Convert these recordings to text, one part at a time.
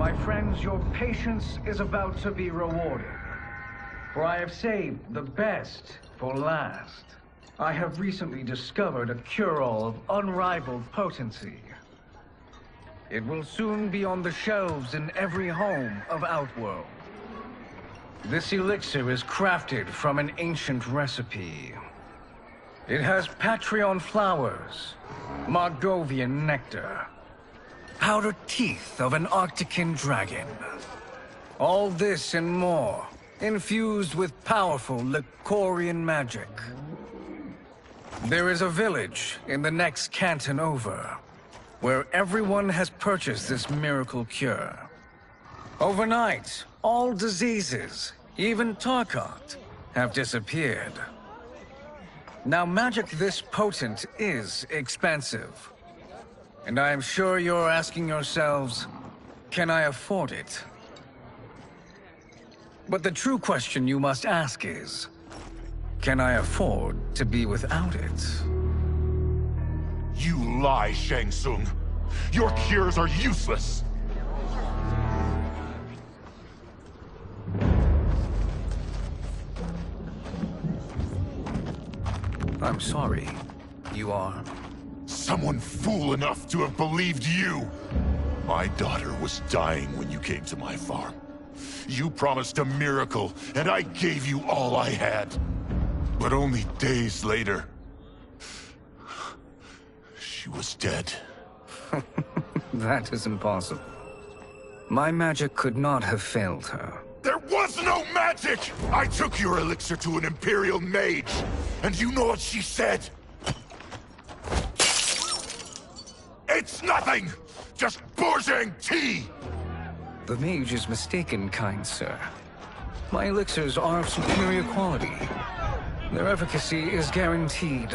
My friends, your patience is about to be rewarded. For I have saved the best for last. I have recently discovered a cure-all of unrivaled potency. It will soon be on the shelves in every home of Outworld. This elixir is crafted from an ancient recipe. It has Patreon flowers, Margovian nectar, powdered teeth of an Arctican dragon. All this and more, infused with powerful Lycorian magic. There is a village in the next canton over, where everyone has purchased this miracle cure. Overnight, all diseases, even Tarkat, have disappeared. Now, magic this potent is expensive. And I am sure you're asking yourselves, can I afford it? But the true question you must ask is, can I afford to be without it? You lie, Shang Tsung. Your cures are useless. I'm sorry. You are? Someone fool enough to have believed you. My daughter was dying when you came to my farm. You promised a miracle, and I gave you all I had. But only days later, she was dead. That is impossible. My magic could not have failed her. There was no magic! I took your elixir to an Imperial mage, and you know what she said? It's nothing! Just bourgeois tea! The mage is mistaken, kind sir. My elixirs are of superior quality. Their efficacy is guaranteed.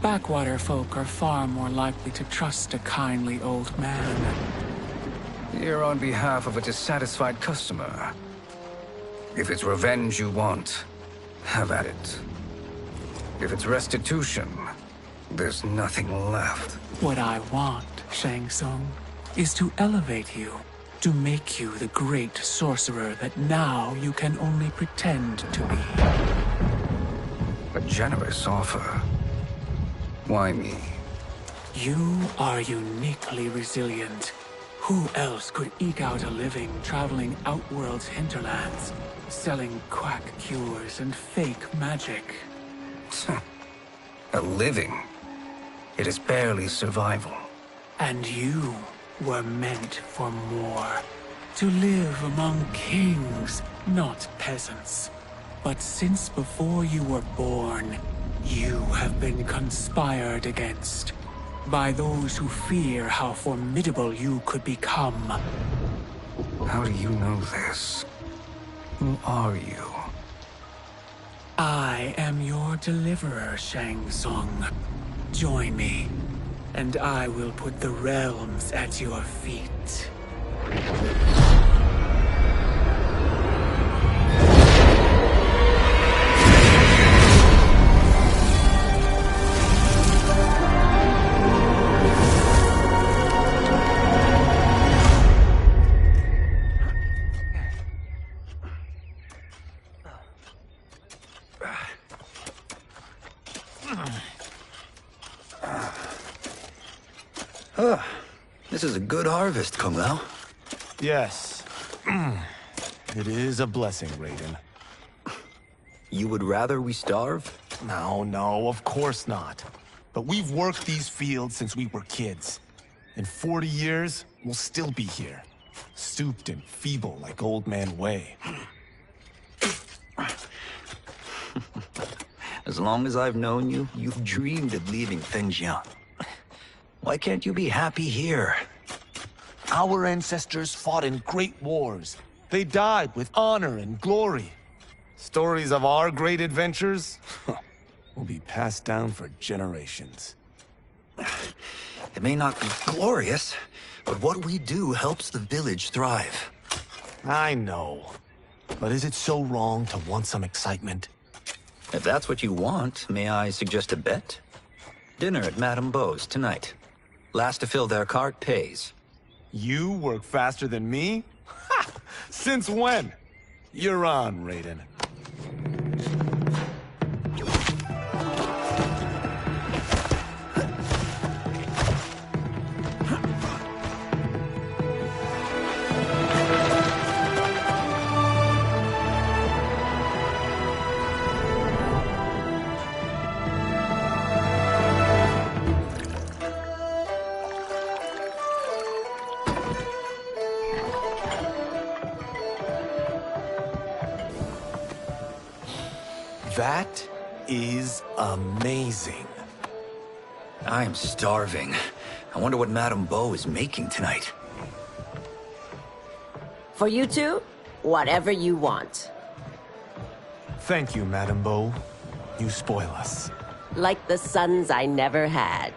Backwater folk are far more likely to trust a kindly old man. Here on behalf of a dissatisfied customer. If it's revenge you want, have at it. If it's restitution, there's nothing left. What I want, Shang Tsung, is to elevate you, to make you the great sorcerer that now you can only pretend to be. A generous offer. Why me? You are uniquely resilient. Who else could eke out a living traveling Outworld's hinterlands, selling quack cures and fake magic? A living? It is barely survival. And you were meant for more. To live among kings, not peasants. But since before you were born, you have been conspired against by those who fear how formidable you could become. How do you know this? Who are you? I am your deliverer, Shang Tsung. Join me, and I will put the realms at your feet. This is a good harvest, Kung Lao. Yes. It is a blessing, Raiden. You would rather we starve? No, of course not. But we've worked these fields since we were kids. In 40 years, we'll still be here. Stooped and feeble like Old Man Way. As long as I've known you, you've dreamed of leaving things young. Why can't you be happy here? Our ancestors fought in great wars. They died with honor and glory. Stories of our great adventures will be passed down for generations. It may not be glorious, but what we do helps the village thrive. I know. But is it so wrong to want some excitement? If that's what you want, may I suggest a bet? Dinner at Madame Beau's tonight. Last to fill their cart pays. You work faster than me? Ha! Since when? You're on, Raiden. That is amazing. I am starving. I wonder what Madame Beau is making tonight. For you two, whatever you want. Thank you, Madame Beau. You spoil us. Like the sons I never had.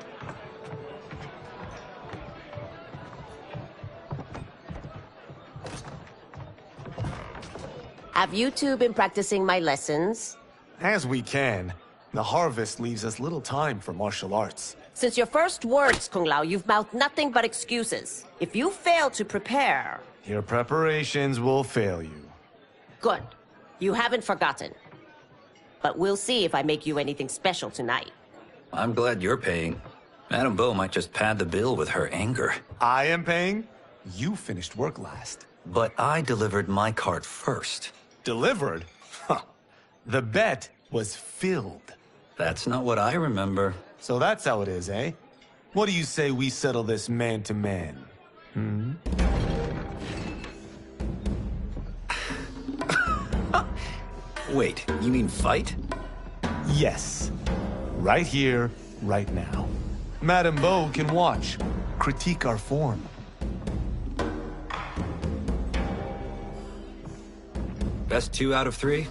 Have you two been practicing my lessons? As we can. The harvest leaves us little time for martial arts. Since your first words, Kung Lao, you've mouthed nothing but excuses. If you fail to prepare... Your preparations will fail you. Good. You haven't forgotten. But we'll see if I make you anything special tonight. I'm glad you're paying. Madame Beau might just pad the bill with her anger. I am paying? You finished work last. But I delivered my cart first. Delivered? Huh. The bet was filled. That's not what I remember. So that's how it is, eh? What do you say we settle this man to man? Hmm? Wait, you mean fight? Yes. Right here, right now. Madame Beau can watch, critique our form. Best 2 out of 3?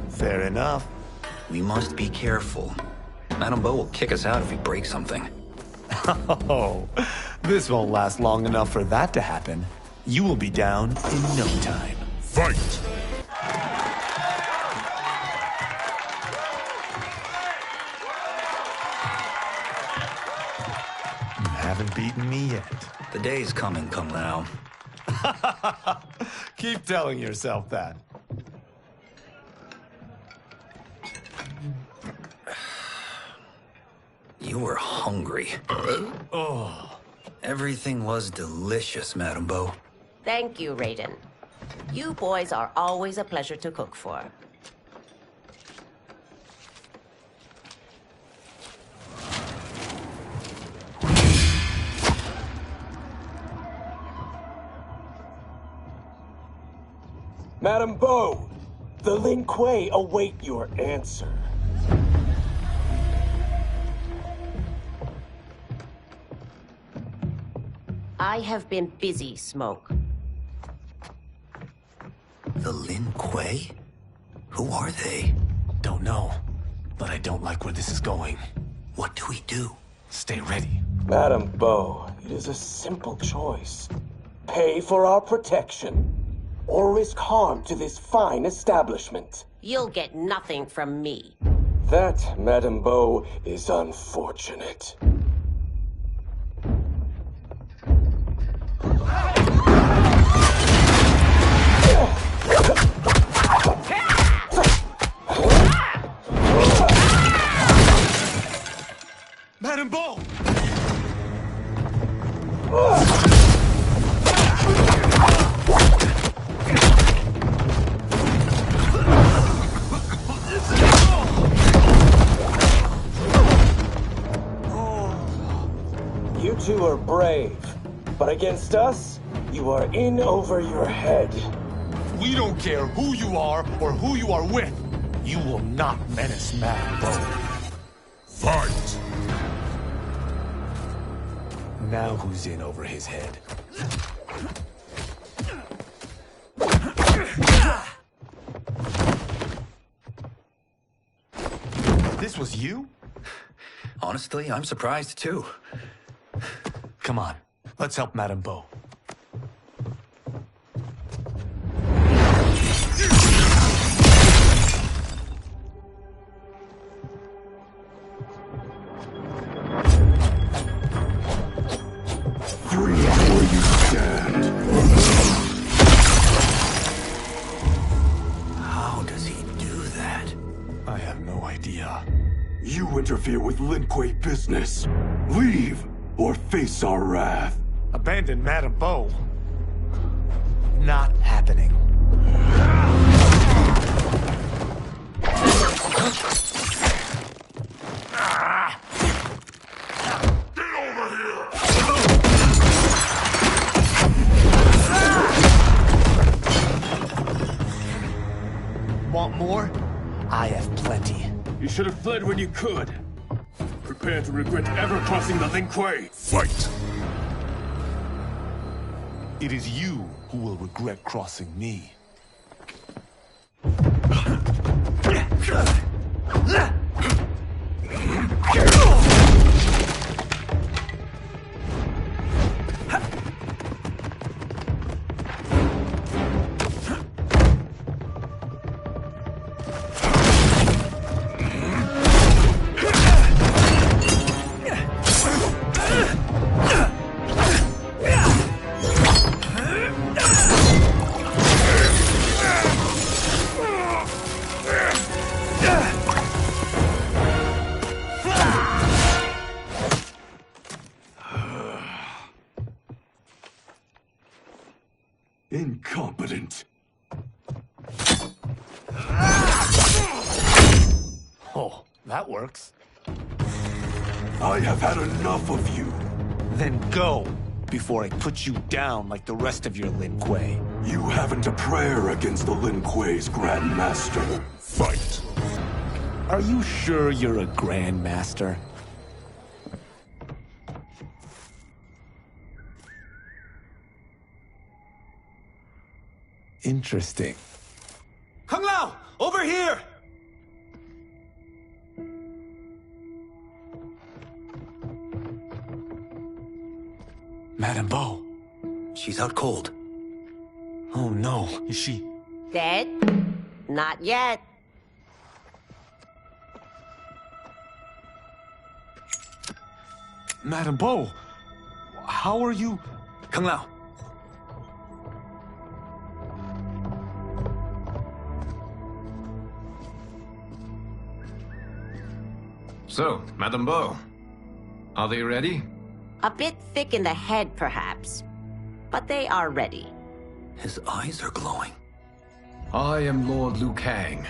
Fair enough. We must be careful. Madame Beau will kick us out if we break something. Oh, this won't last long enough for that to happen. You will be down in no time. Fight! You haven't beaten me yet. The day's coming, Kung Lao. Keep telling yourself that. You were hungry. Oh. Everything was delicious, Madame Beau. Thank you, Raiden. You boys are always a pleasure to cook for. Madame Beau, the Lin Kuei await your answer. I have been busy, Smoke. The Lin Kuei? Who are they? Don't know, but I don't like where this is going. What do we do? Stay ready. Madame Beau, it is a simple choice. Pay for our protection, or risk harm to this fine establishment. You'll get nothing from me. That, Madame Beau, is unfortunate. Madame Beau! two are brave. But against us, you are in over your head. We don't care who you are or who you are with. You will not menace Madame Bo. Fight! Now who's in over his head? This was you? Honestly, I'm surprised too. Come on, let's help Madame Bo. How does he do that? I have no idea. You interfere with Lin Kuei business. Leave, or face our wrath. Abandon Madame Bo? Not happening. Want more? I have plenty. You should have fled when you could. Prepare to regret ever crossing the Lin Kuei. Fight! It is you who will regret crossing me. Incompetent. Oh, that works. I have had enough of you. Then go, before I put you down like the rest of your Lin Kuei. You haven't a prayer against the Lin Kuei's Grand Master. Fight! Are you sure you're a Grand Master? Interesting. Kung Lao! Over here! Madame Bo. She's out cold. Oh no, is she... Dead? Not yet. Madame Bo, how are you... Kung Lao. So, Madame Bo, are they ready? A bit thick in the head, perhaps. But they are ready. His eyes are glowing. I am Lord Liu Kang,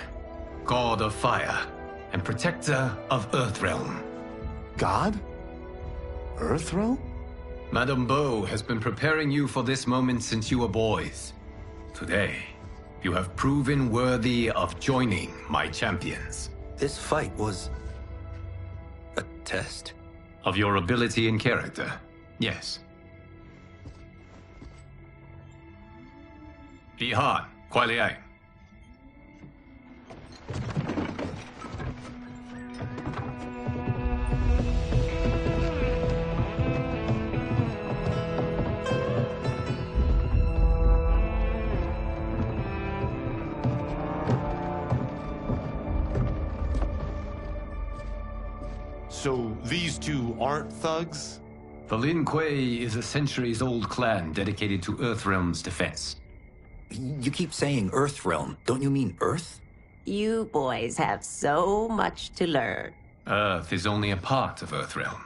God of Fire, and Protector of Earthrealm. God? Earthrealm? Madame Bo has been preparing you for this moment since you were boys. Today, you have proven worthy of joining my champions. This fight was... a test? Of your ability and character, yes. 遗憾，快恋爱。So these two aren't thugs? The Lin Kuei is a centuries-old clan dedicated to Earthrealm's defense. You keep saying Earthrealm. Don't you mean Earth? You boys have so much to learn. Earth is only a part of Earthrealm.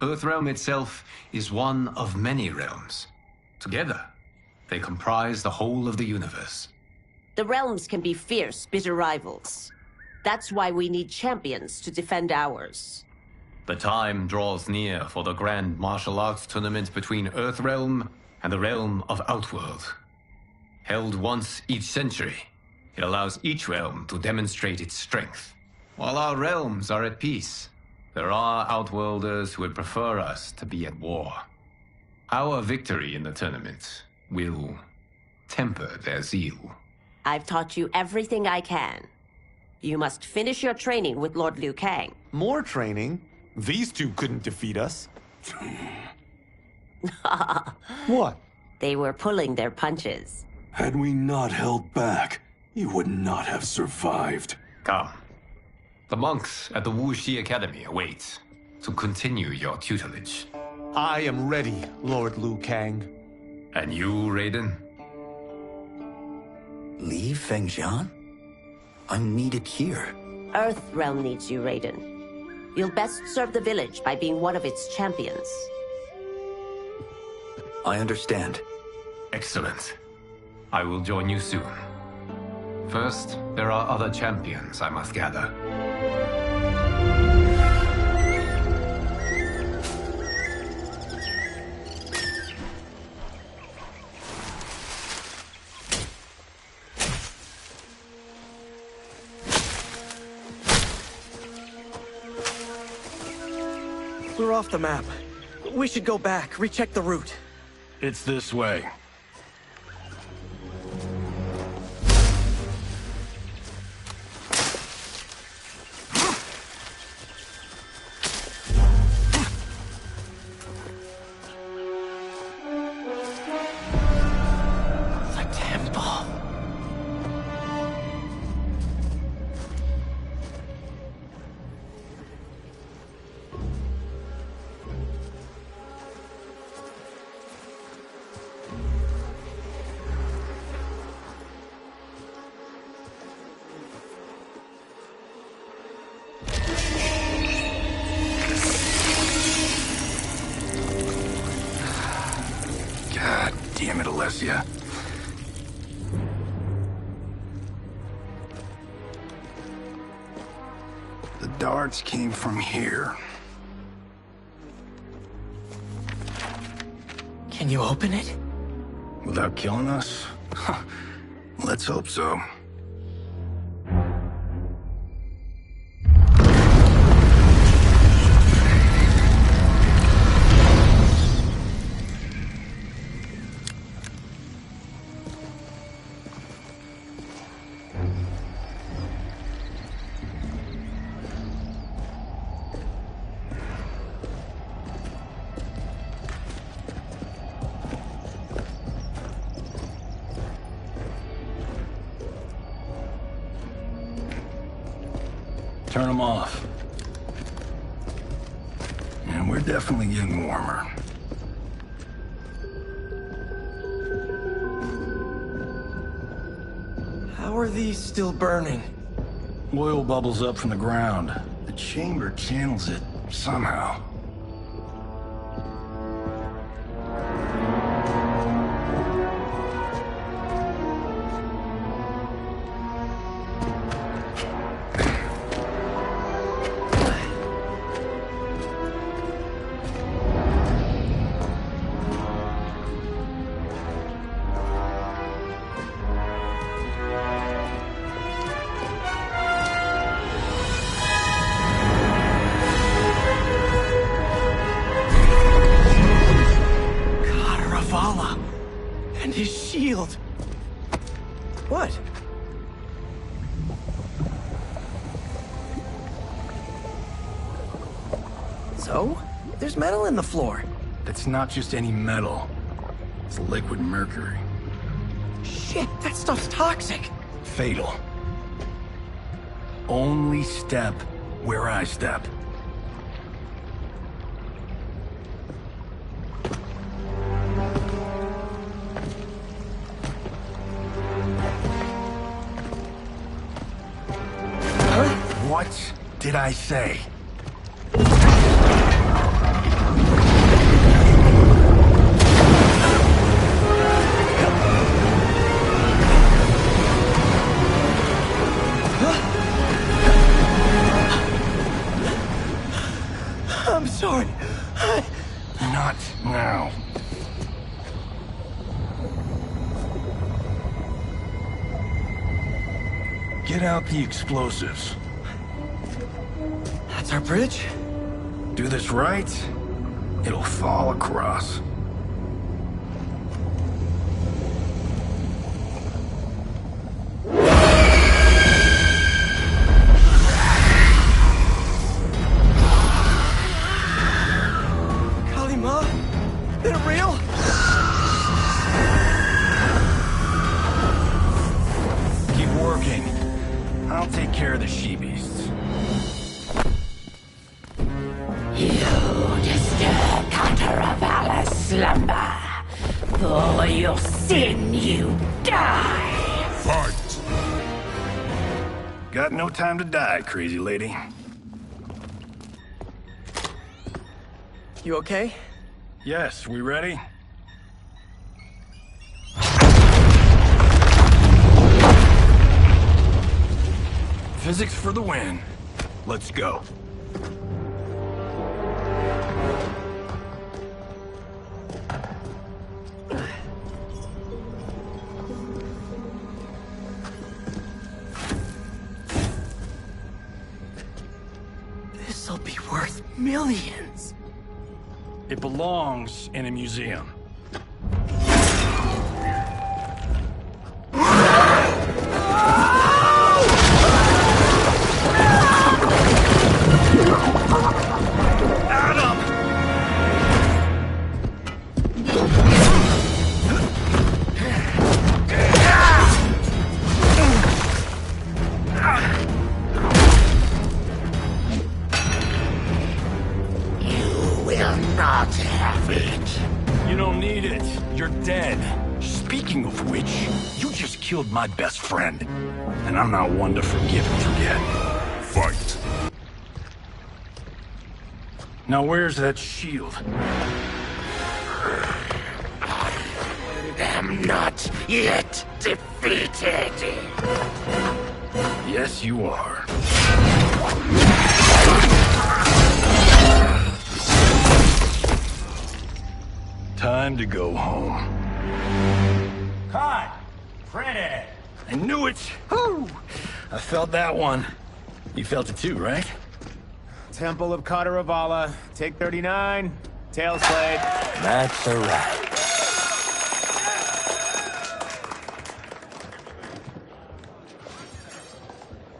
Earthrealm itself is one of many realms. Together, they comprise the whole of the universe. The realms can be fierce, bitter rivals. That's why we need champions to defend ours. The time draws near for the grand martial arts tournament between Earthrealm and the realm of Outworld. Held once each century, it allows each realm to demonstrate its strength. While our realms are at peace, there are Outworlders who would prefer us to be at war. Our victory in the tournament will temper their zeal. I've taught you everything I can. You must finish your training with Lord Liu Kang. More training? These two couldn't defeat us. What? They were pulling their punches. Had we not held back, you would not have survived. Come. The monks at the Wuxi Academy await to continue your tutelage. I am ready, Lord Liu Kang. And you, Raiden? Leave Fengjian? I'm needed here. Earthrealm needs you, Raiden. You'll best serve the village by being one of its champions. I understand. Excellent. I will join you soon. First, there are other champions I must gather. We're off the map. We should go back, recheck the route. It's this way. The temple. God damn it, Alessia. The darts came from here. Can you open it? Without killing us? Let's hope so. Turn them off. And we're definitely getting warmer. How are these still burning? Oil bubbles up from the ground. The chamber channels it somehow. And his shield. What? So? There's metal in the floor. That's not just any metal. It's liquid mercury. Shit, that stuff's toxic. Fatal. Only step where I step. What did I say? out the explosives. That's our bridge? Do this right, it'll fall across. Kalima? Is it real? Keep working. I'll take care of the she-beasts. You disturb Contravala's slumber. For your sin, you die. Fight! Got no time to die, crazy lady. You okay? Yes, we ready? Physics for the win. Let's go. This'll be worth millions. It belongs in a museum. Not have it. You don't need it. You're dead. Speaking of which, you just killed my best friend. And I'm not one to forgive and forget. Fight! Now where's that shield? I'm not yet defeated. Yes, you are. Time to go home. Cut! Credit! I knew it! Woo! I felt that one. You felt it too, right? Temple of Kataravala, take 39, tail slate. That's a wrap.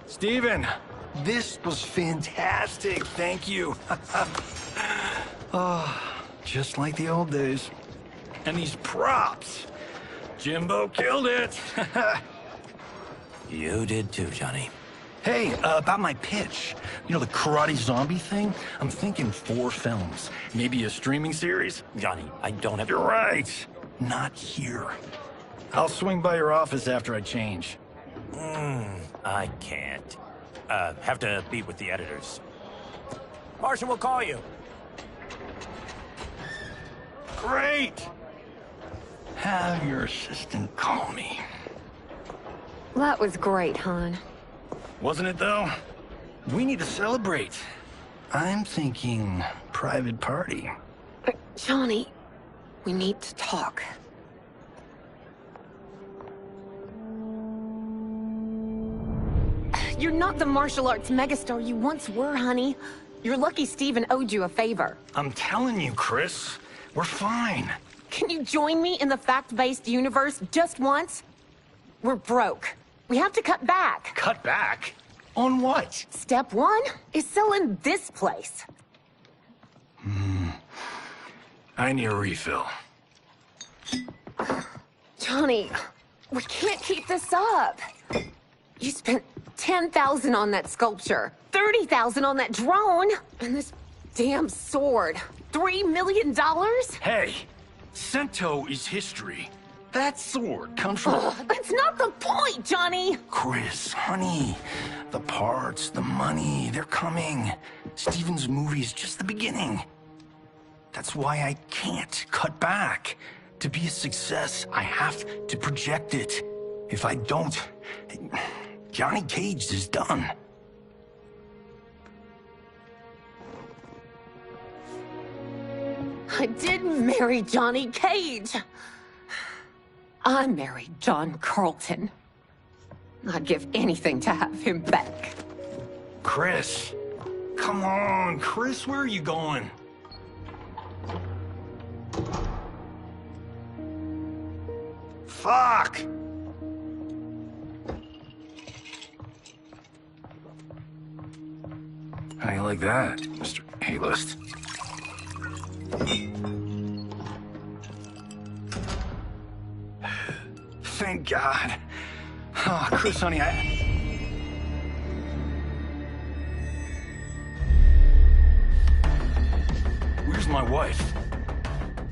Steven, this was fantastic. Thank you. Oh, just like the old days. And these props. Jimbo killed it. You did too, Johnny. Hey, about my pitch. You know, the karate zombie thing? I'm thinking 4 films. Maybe a streaming series? Johnny, I don't have... You're right. Not here. I'll swing by your office after I change. I can't. Have to meet with the editors. Marshall will call you. Great! Have your assistant call me. That was great, hon. Wasn't it, though? We need to celebrate. I'm thinking private party. Johnny, we need to talk. You're not the martial arts megastar you once were, honey. You're lucky Steven owed you a favor. I'm telling you, Chris. We're fine. Can you join me in the fact-based universe just once? We're broke. We have to cut back. Cut back? On what? Step 1 is selling this place. I need a refill. Johnny, we can't keep this up. You spent $10,000 on that sculpture, $30,000 on that drone, and this damn sword. $3 million? Hey, Sento is history. That sword comes from... That's not the point, Johnny! Chris, honey, the parts, the money, they're coming. Steven's movie is just the beginning. That's why I can't cut back. To be a success, I have to project it. If I don't, Johnny Cage is done. I didn't marry Johnny Cage. I married John Carlton. I'd give anything to have him back. Chris. Come on, Chris, where are you going? Fuck! How you like that, Mr. A-list? Thank God. Oh, Chris, honey, Where's my wife?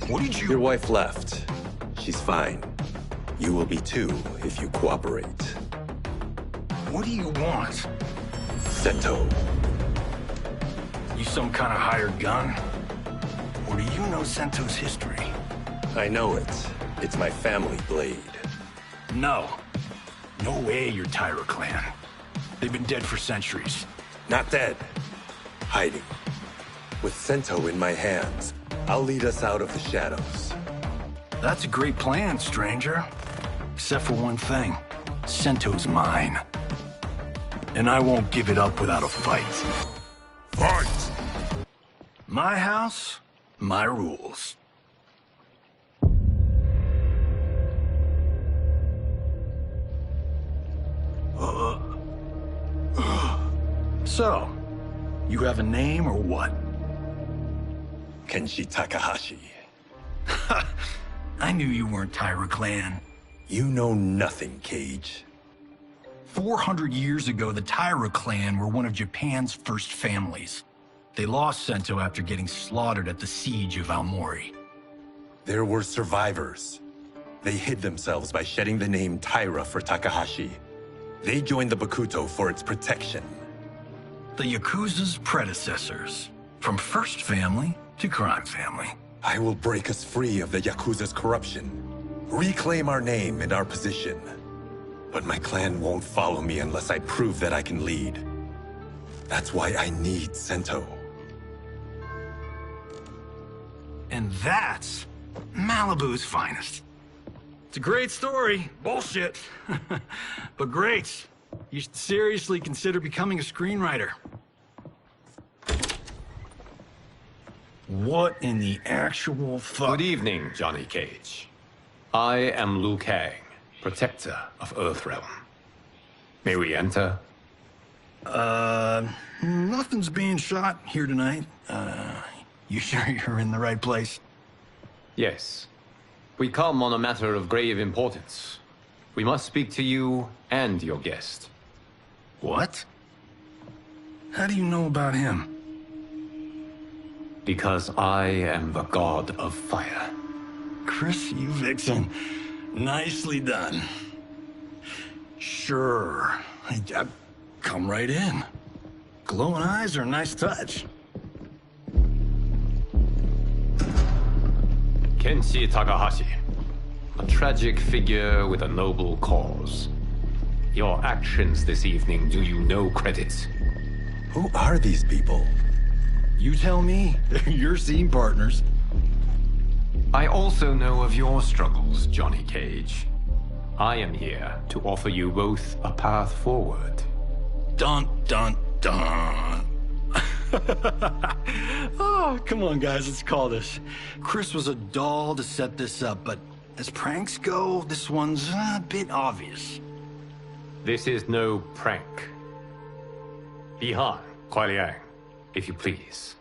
What did you... Your wife left. She's fine. You will be too, if you cooperate. What do you want? Sento. You some kind of hired gun? Or do you know Sento's history? I know it. It's my family blade. No. No way you're Tyra clan. They've been dead for centuries. Not dead. Hiding. With Sento in my hands, I'll lead us out of the shadows. That's a great plan, stranger. Except for one thing. Sento's mine. And I won't give it up without a fight. Fight! My house, my rules. So, you have a name or what? Kenshi Takahashi. I knew you weren't Tyra clan. You know nothing, Cage. 400 years ago, the Tyra clan were one of Japan's first families. They lost Sento after getting slaughtered at the siege of Aomori. There were survivors. They hid themselves by shedding the name Tyra for Takahashi. They joined the Bakuto for its protection. The Yakuza's predecessors. From first family to crime family. I will break us free of the Yakuza's corruption. Reclaim our name and our position. But my clan won't follow me unless I prove that I can lead. That's why I need Sento. And that's Malibu's finest. It's a great story. Bullshit. But great. You should seriously consider becoming a screenwriter. What in the actual fuck? Good evening, Johnny Cage. I am Liu Kang, protector of Earthrealm. May we enter? Nothing's being shot here tonight. You sure you're in the right place? Yes. We come on a matter of grave importance. We must speak to you and your guest. What? How do you know about him? Because I am the god of fire. Chris, you vixen. Nicely done. Sure. Come right in. Glowing eyes are a nice touch. Kenshi Takahashi. A tragic figure with a noble cause. Your actions this evening do you no credit. Who are these people? You tell me. They're your scene partners. I also know of your struggles, Johnny Cage. I am here to offer you both a path forward. Dun, dun, dun. Oh, come on, guys, let's call this. Chris was a doll to set this up, but as pranks go, this one's a bit obvious. This is no prank. Bihan, Kuai Liang, if you please.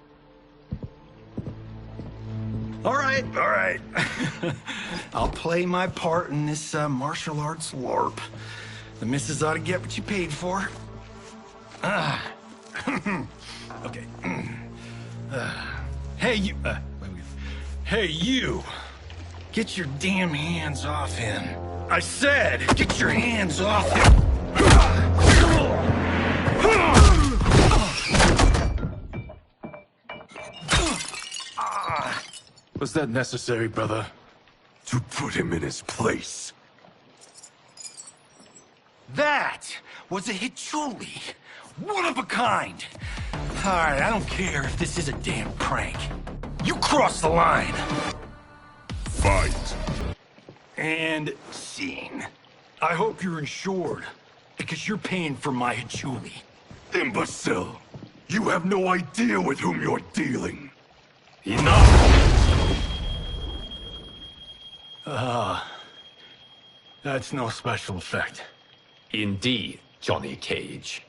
All right. I'll play my part in this martial arts LARP. The missus ought to get what you paid for. Okay. Hey, you... Hey, you! Get your damn hands off him. I said, get your hands off him! Was that necessary, brother? To put him in his place? That was a Hichuli. One of a kind. All right, I don't care if this is a damn prank. You crossed the line. Fight. And scene. I hope you're insured. Because you're paying for my Hachuli. Imbecile! You have no idea with whom you're dealing. Enough! That's no special effect. Indeed, Johnny Cage.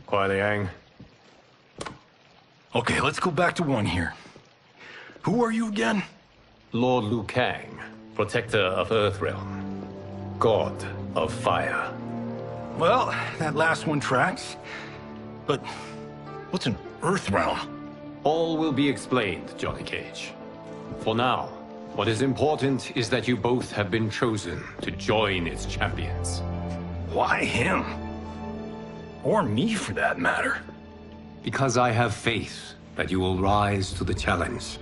Kuai Liang. Okay, let's go back to one here. Who are you again? Lord Liu Kang, protector of Earthrealm. God of Fire. Well, that last one tracks. But what's an Earthrealm? All will be explained, Johnny Cage. For now, what is important is that you both have been chosen to join its champions. Why him? Or me, for that matter. Because I have faith that you will rise to the challenge.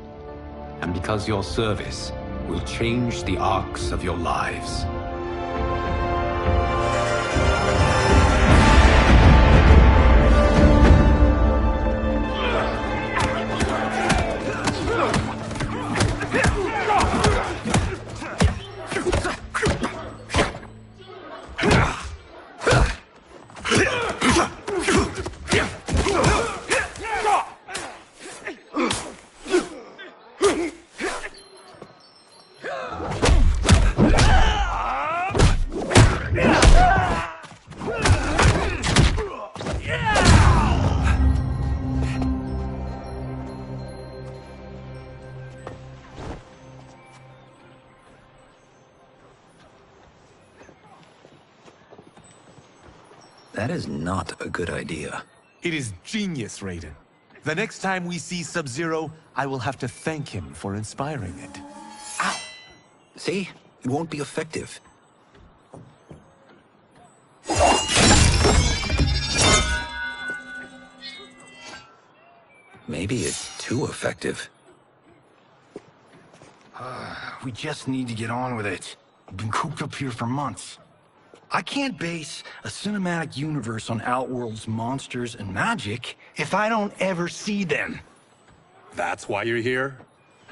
And because your service will change the arcs of your lives. That is not a good idea. It is genius, Raiden. The next time we see Sub-Zero, I will have to thank him for inspiring it. Ow! See? It won't be effective. Maybe it's too effective. We just need to get on with it. I've been cooped up here for months. I can't base a cinematic universe on Outworld's monsters and magic if I don't ever see them. That's why you're here?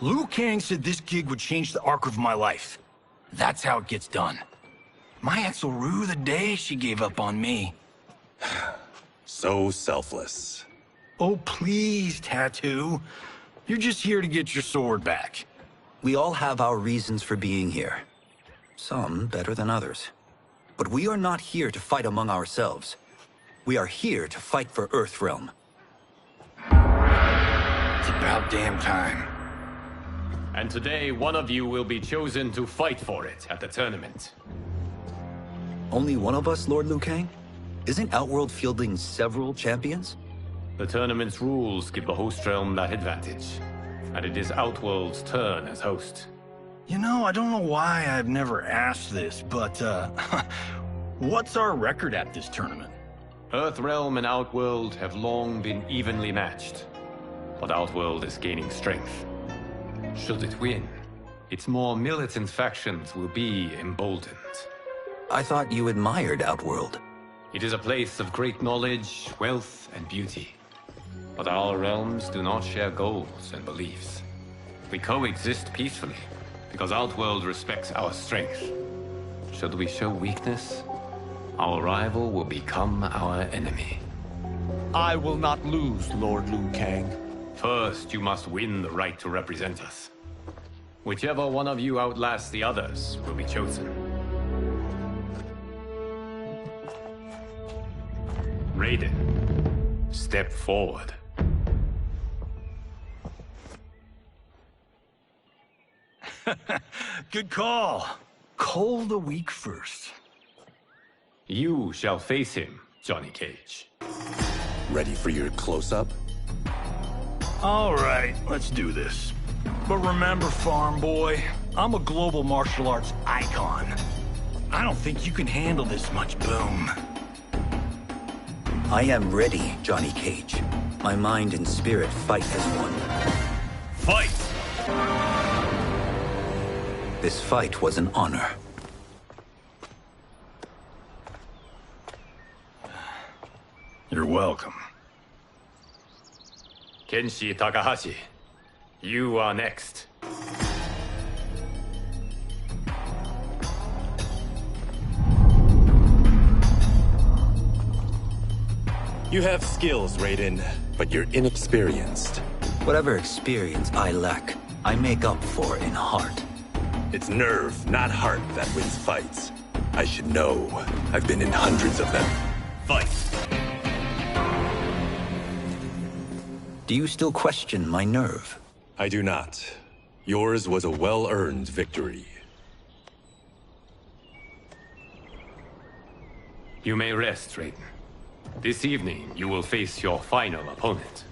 Liu Kang said this gig would change the arc of my life. That's how it gets done. My ex will rue the day she gave up on me. So selfless. Oh, please, Tattoo. You're just here to get your sword back. We all have our reasons for being here. Some better than others. But we are not here to fight among ourselves. We are here to fight for Earthrealm. It's about damn time. And today, one of you will be chosen to fight for it at the tournament. Only one of us, Lord Liu Kang? Isn't Outworld fielding several champions? The tournament's rules give the host realm that advantage. And it is Outworld's turn as host. You know, I don't know why I've never asked this, but, what's our record at this tournament? Earthrealm and Outworld have long been evenly matched. But Outworld is gaining strength. Should it win, its more militant factions will be emboldened. I thought you admired Outworld. It is a place of great knowledge, wealth, and beauty. But our realms do not share goals and beliefs. We coexist peacefully, because Outworld respects our strength. Should we show weakness, our rival will become our enemy. I will not lose, Lord Liu Kang. First, you must win the right to represent us. Whichever one of you outlasts the others will be chosen. Raiden, step forward. Good call. Cole the weak first. You shall face him, Johnny Cage. Ready for your close-up? All right, let's do this. But remember, farm boy, I'm a global martial arts icon. I don't think you can handle this much boom. I am ready, Johnny Cage. My mind and spirit fight as one. Fight! This fight was an honor. You're welcome. Kenshi Takahashi, you are next. You have skills, Raiden, but you're inexperienced. Whatever experience I lack, I make up for in heart. It's nerve, not heart, that wins fights. I should know. I've been in hundreds of them. Fight! Do you still question my nerve? I do not. Yours was a well-earned victory. You may rest, Raiden. This evening, you will face your final opponent.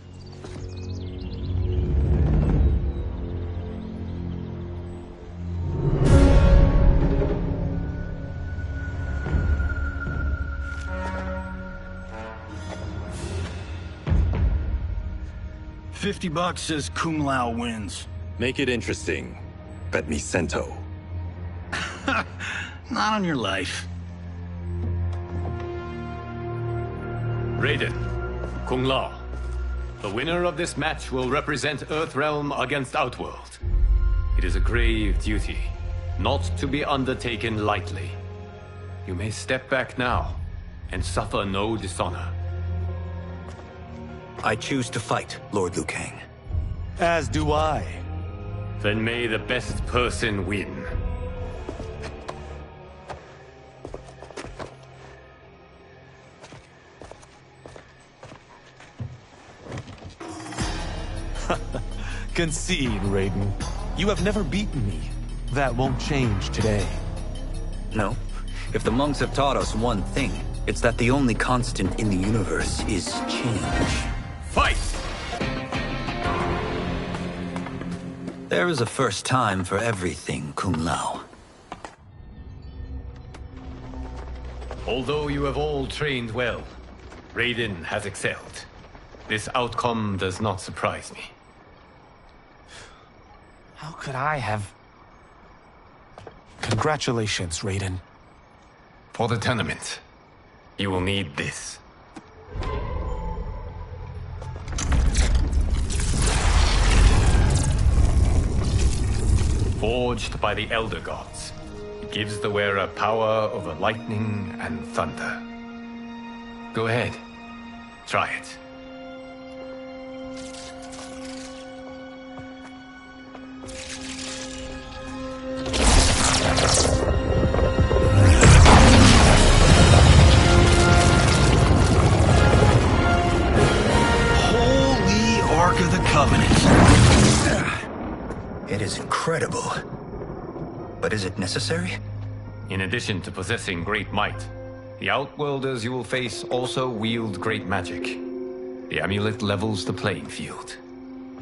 $50 says Kung Lao wins. Make it interesting. Bet me Cento. Not on your life. Raiden, Kung Lao. The winner of this match will represent Earthrealm against Outworld. It is a grave duty, not to be undertaken lightly. You may step back now, and suffer no dishonor. I choose to fight, Lord Liu Kang. As do I. Then may the best person win. Concede, Raiden. You have never beaten me. That won't change today. No. If the monks have taught us one thing, it's that the only constant in the universe is change. Fight! There is a first time for everything, Kung Lao. Although you have all trained well, Raiden has excelled. This outcome does not surprise me. How could I have... Congratulations, Raiden. For the tournament, you will need this. Forged by the Elder Gods, it gives the wearer power over lightning and thunder. Go ahead, try it. It is incredible. But is it necessary? In addition to possessing great might, the Outworlders you will face also wield great magic. The amulet levels the playing field.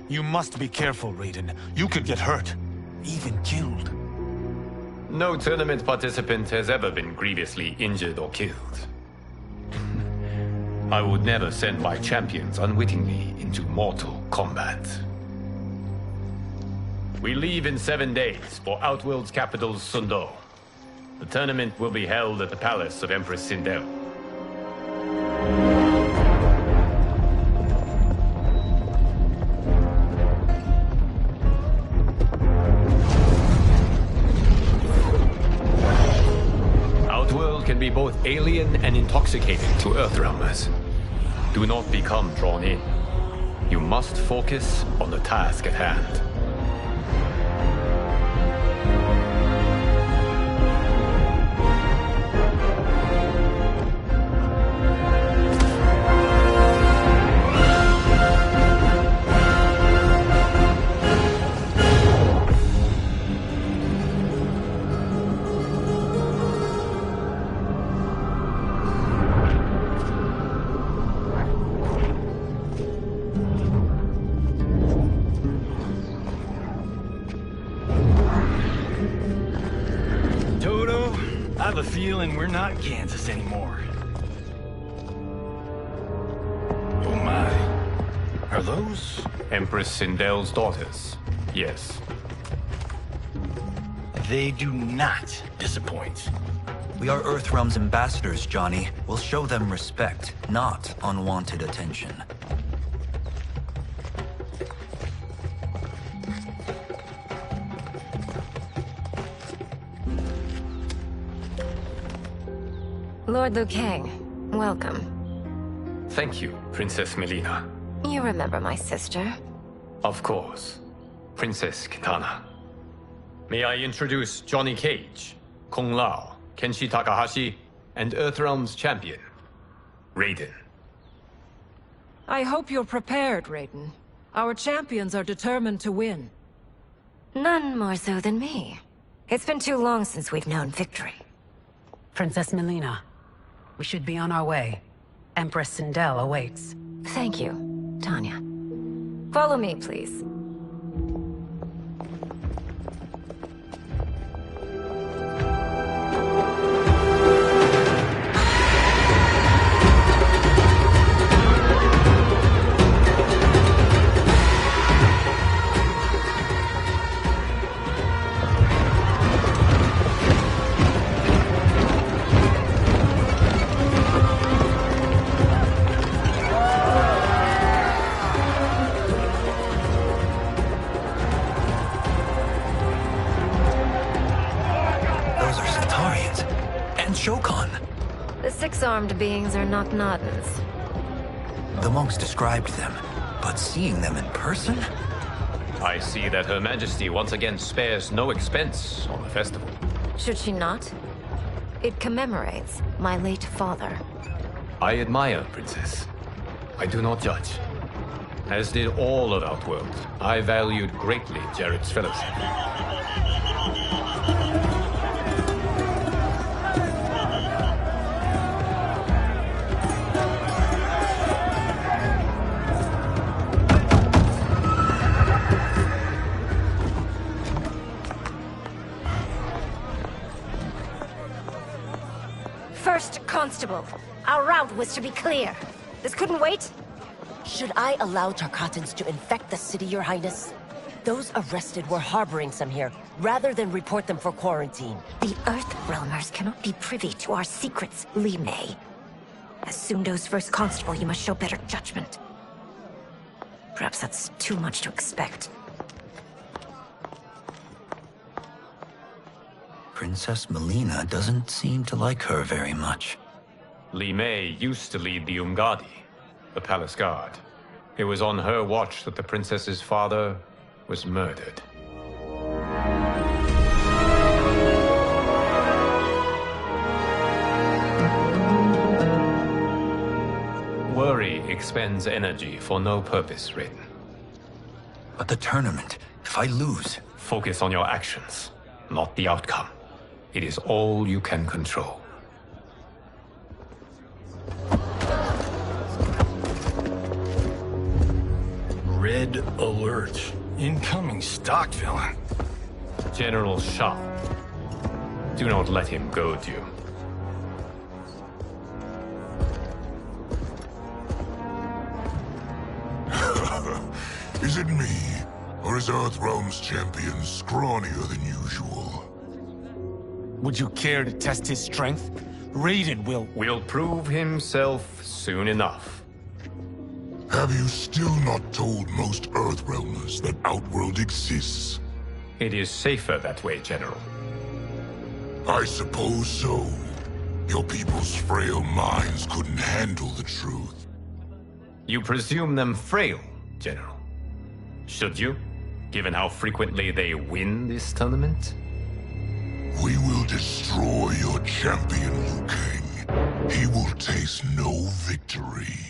You must be careful, Raiden. You could get hurt. Even killed. No tournament participant has ever been grievously injured or killed. I would never send my champions unwittingly into Mortal Kombat. We leave in 7 days for Outworld's capital, Sundo. The tournament will be held at the palace of Empress Sindel. Outworld can be both alien and intoxicating to Earthrealmers. Do not become drawn in. You must focus on the task at hand. I have a feeling we're not Kansas anymore. Oh my. Are those? Empress Sindel's daughters, yes. They do not disappoint. We are Earthrealm's ambassadors, Johnny. We'll show them respect, not unwanted attention. Lord Liu Kang, welcome. Thank you, Princess Melina. You remember my sister? Of course. Princess Kitana. May I introduce Johnny Cage, Kung Lao, Kenshi Takahashi, and Earthrealm's champion, Raiden. I hope you're prepared, Raiden. Our champions are determined to win. None more so than me. It's been too long since we've known victory. Princess Melina, we should be on our way. Empress Sindel awaits. Thank you, Tanya. Follow me, please. Six-armed beings are not Nodens. The monks described them, but seeing them in person? I see that Her Majesty once again spares no expense on the festival. Should she not? It commemorates my late father. I admire, Princess. I do not judge. As did all of Outworld, I valued greatly Jared's fellowship. Constable, our route was to be clear. This couldn't wait? Should I allow Tarkatans to infect the city, Your Highness? Those arrested were harboring some here, rather than report them for quarantine. The Earthrealmers cannot be privy to our secrets, Li Mei. As Sundo's first constable, you must show better judgment. Perhaps that's too much to expect. Princess Melina doesn't seem to like her very much. Li Mei used to lead the Umgadi, the palace guard. It was on her watch that the princess's father was murdered. Worry expends energy for no purpose, Raiden. But the tournament, if I lose... Focus on your actions, not the outcome. It is all you can control. Red alert. Incoming stock villain. General Shah. Do not let him goad you. Is it me? Or is Earthrealm's champion scrawnier than usual? Would you care to test his strength? Raiden will prove himself soon enough. Have you still not told most Earthrealmers that Outworld exists? It is safer that way, General. I suppose so. Your people's frail minds couldn't handle the truth. You presume them frail, General. Should you, given how frequently they win this tournament? We will destroy your champion, Liu Kang. He will taste no victory.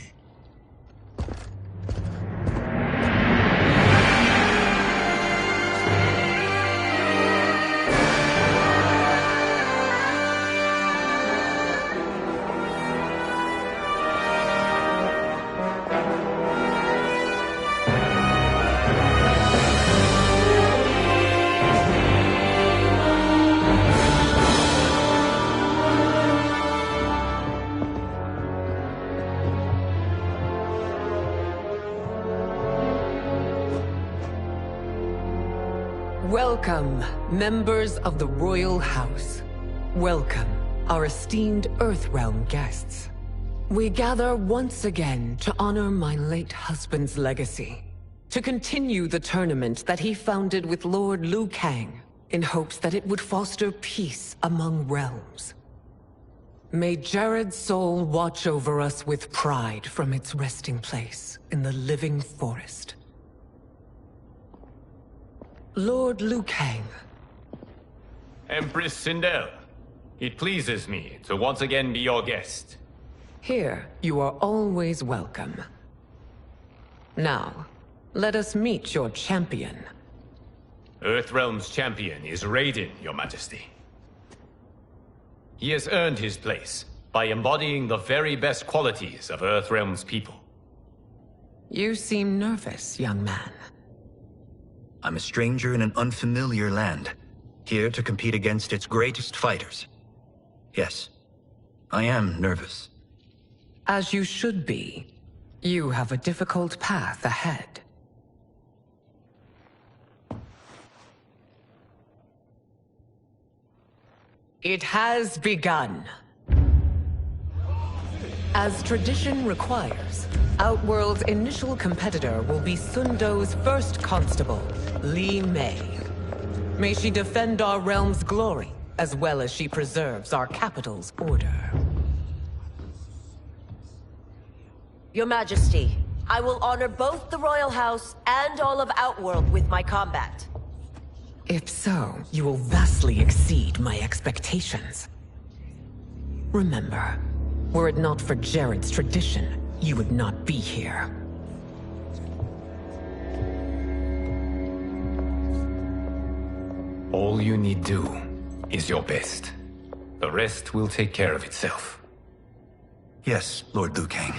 Welcome, members of the Royal House. Welcome, our esteemed Earthrealm guests. We gather once again to honor my late husband's legacy, to continue the tournament that he founded with Lord Liu Kang, in hopes that it would foster peace among realms. May Jared's soul watch over us with pride from its resting place in the living forest. Lord Liu Kang. Empress Sindel, it pleases me to once again be your guest. Here, you are always welcome. Now, let us meet your champion. Earthrealm's champion is Raiden, Your Majesty. He has earned his place by embodying the very best qualities of Earthrealm's people. You seem nervous, young man. I'm a stranger in an unfamiliar land, here to compete against its greatest fighters. Yes, I am nervous. As you should be. You have a difficult path ahead. It has begun. As tradition requires, Outworld's initial competitor will be Sundo's first constable, Li Mei. May she defend our realm's glory, as well as she preserves our capital's order. Your Majesty, I will honor both the Royal House and all of Outworld with my combat. If so, you will vastly exceed my expectations. Remember, were it not for Jared's tradition, you would not be here. All you need do is your best. The rest will take care of itself. Yes, Lord Liu Kang.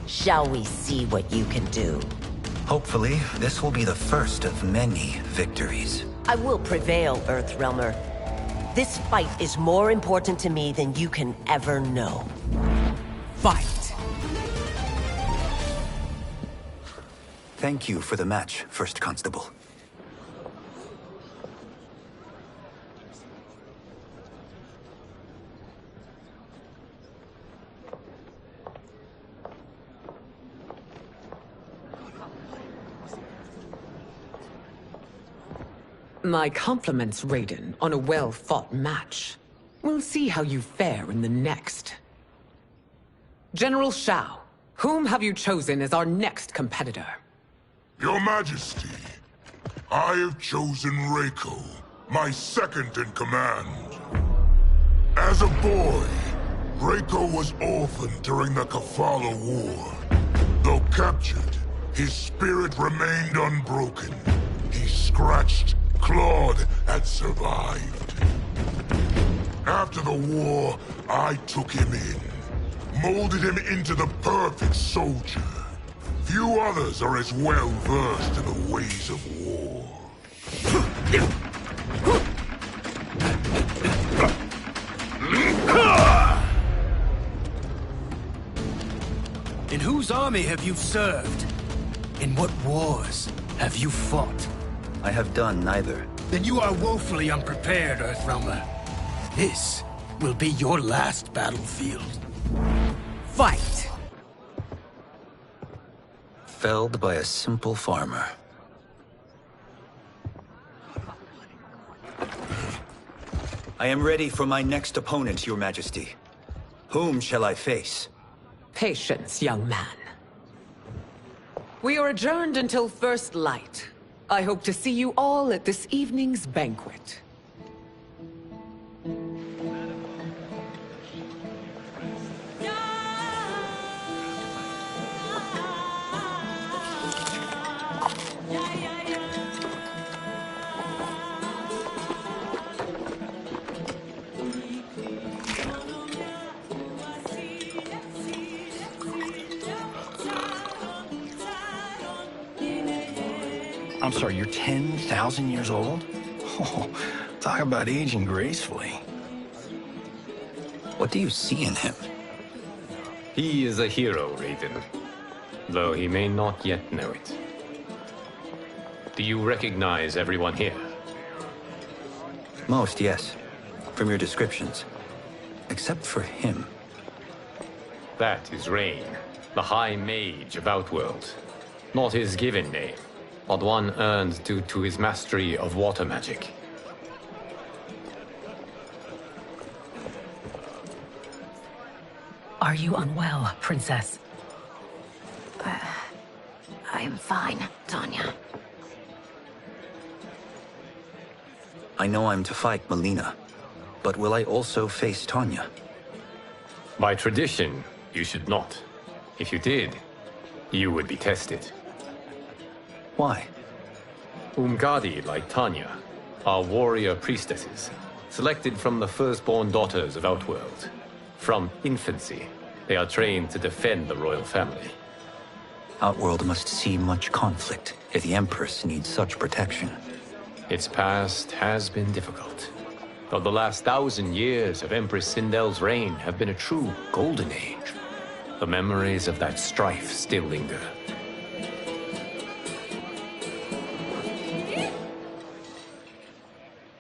Shall we see what you can do? Hopefully, this will be the first of many victories. I will prevail, Earthrealmer. This fight is more important to me than you can ever know. Fight! Thank you for the match, First Constable. My compliments, Raiden, on a well-fought match. We'll see how you fare in the next. General Shao, whom have you chosen as our next competitor? Your Majesty, I have chosen Reiko, my second in command. As a boy, Reiko was orphaned during the Kafala War. Though captured, his spirit remained unbroken. He scratched, clawed, and survived. After the war, I took him in, molded him into the perfect soldier. Few others are as well versed in the ways of war. In whose army have you served? In what wars have you fought? I have done neither. Then you are woefully unprepared, Earthrealmer. This will be your last battlefield. Fight! Felled by a simple farmer. I am ready for my next opponent, Your Majesty. Whom shall I face? Patience, young man. We are adjourned until first light. I hope to see you all at this evening's banquet. I'm sorry, you're 10,000 years old? Oh, talk about aging gracefully. What do you see in him? He is a hero, Raiden. Though he may not yet know it. Do you recognize everyone here? Most, yes. From your descriptions. Except for him. That is Rain, the High Mage of Outworld. Not his given name, but one earned due to his mastery of water magic. Are you unwell, Princess? I am fine, Tanya. I know I'm to fight Melina, but will I also face Tanya? By tradition, you should not. If you did, you would be tested. Why? Umgadi, like Tanya, are warrior priestesses, selected from the firstborn daughters of Outworld. From infancy, they are trained to defend the royal family. Outworld must see much conflict if the Empress needs such protection. Its past has been difficult, though the last 1,000 years of Empress Sindel's reign have been a true golden age. The memories of that strife still linger.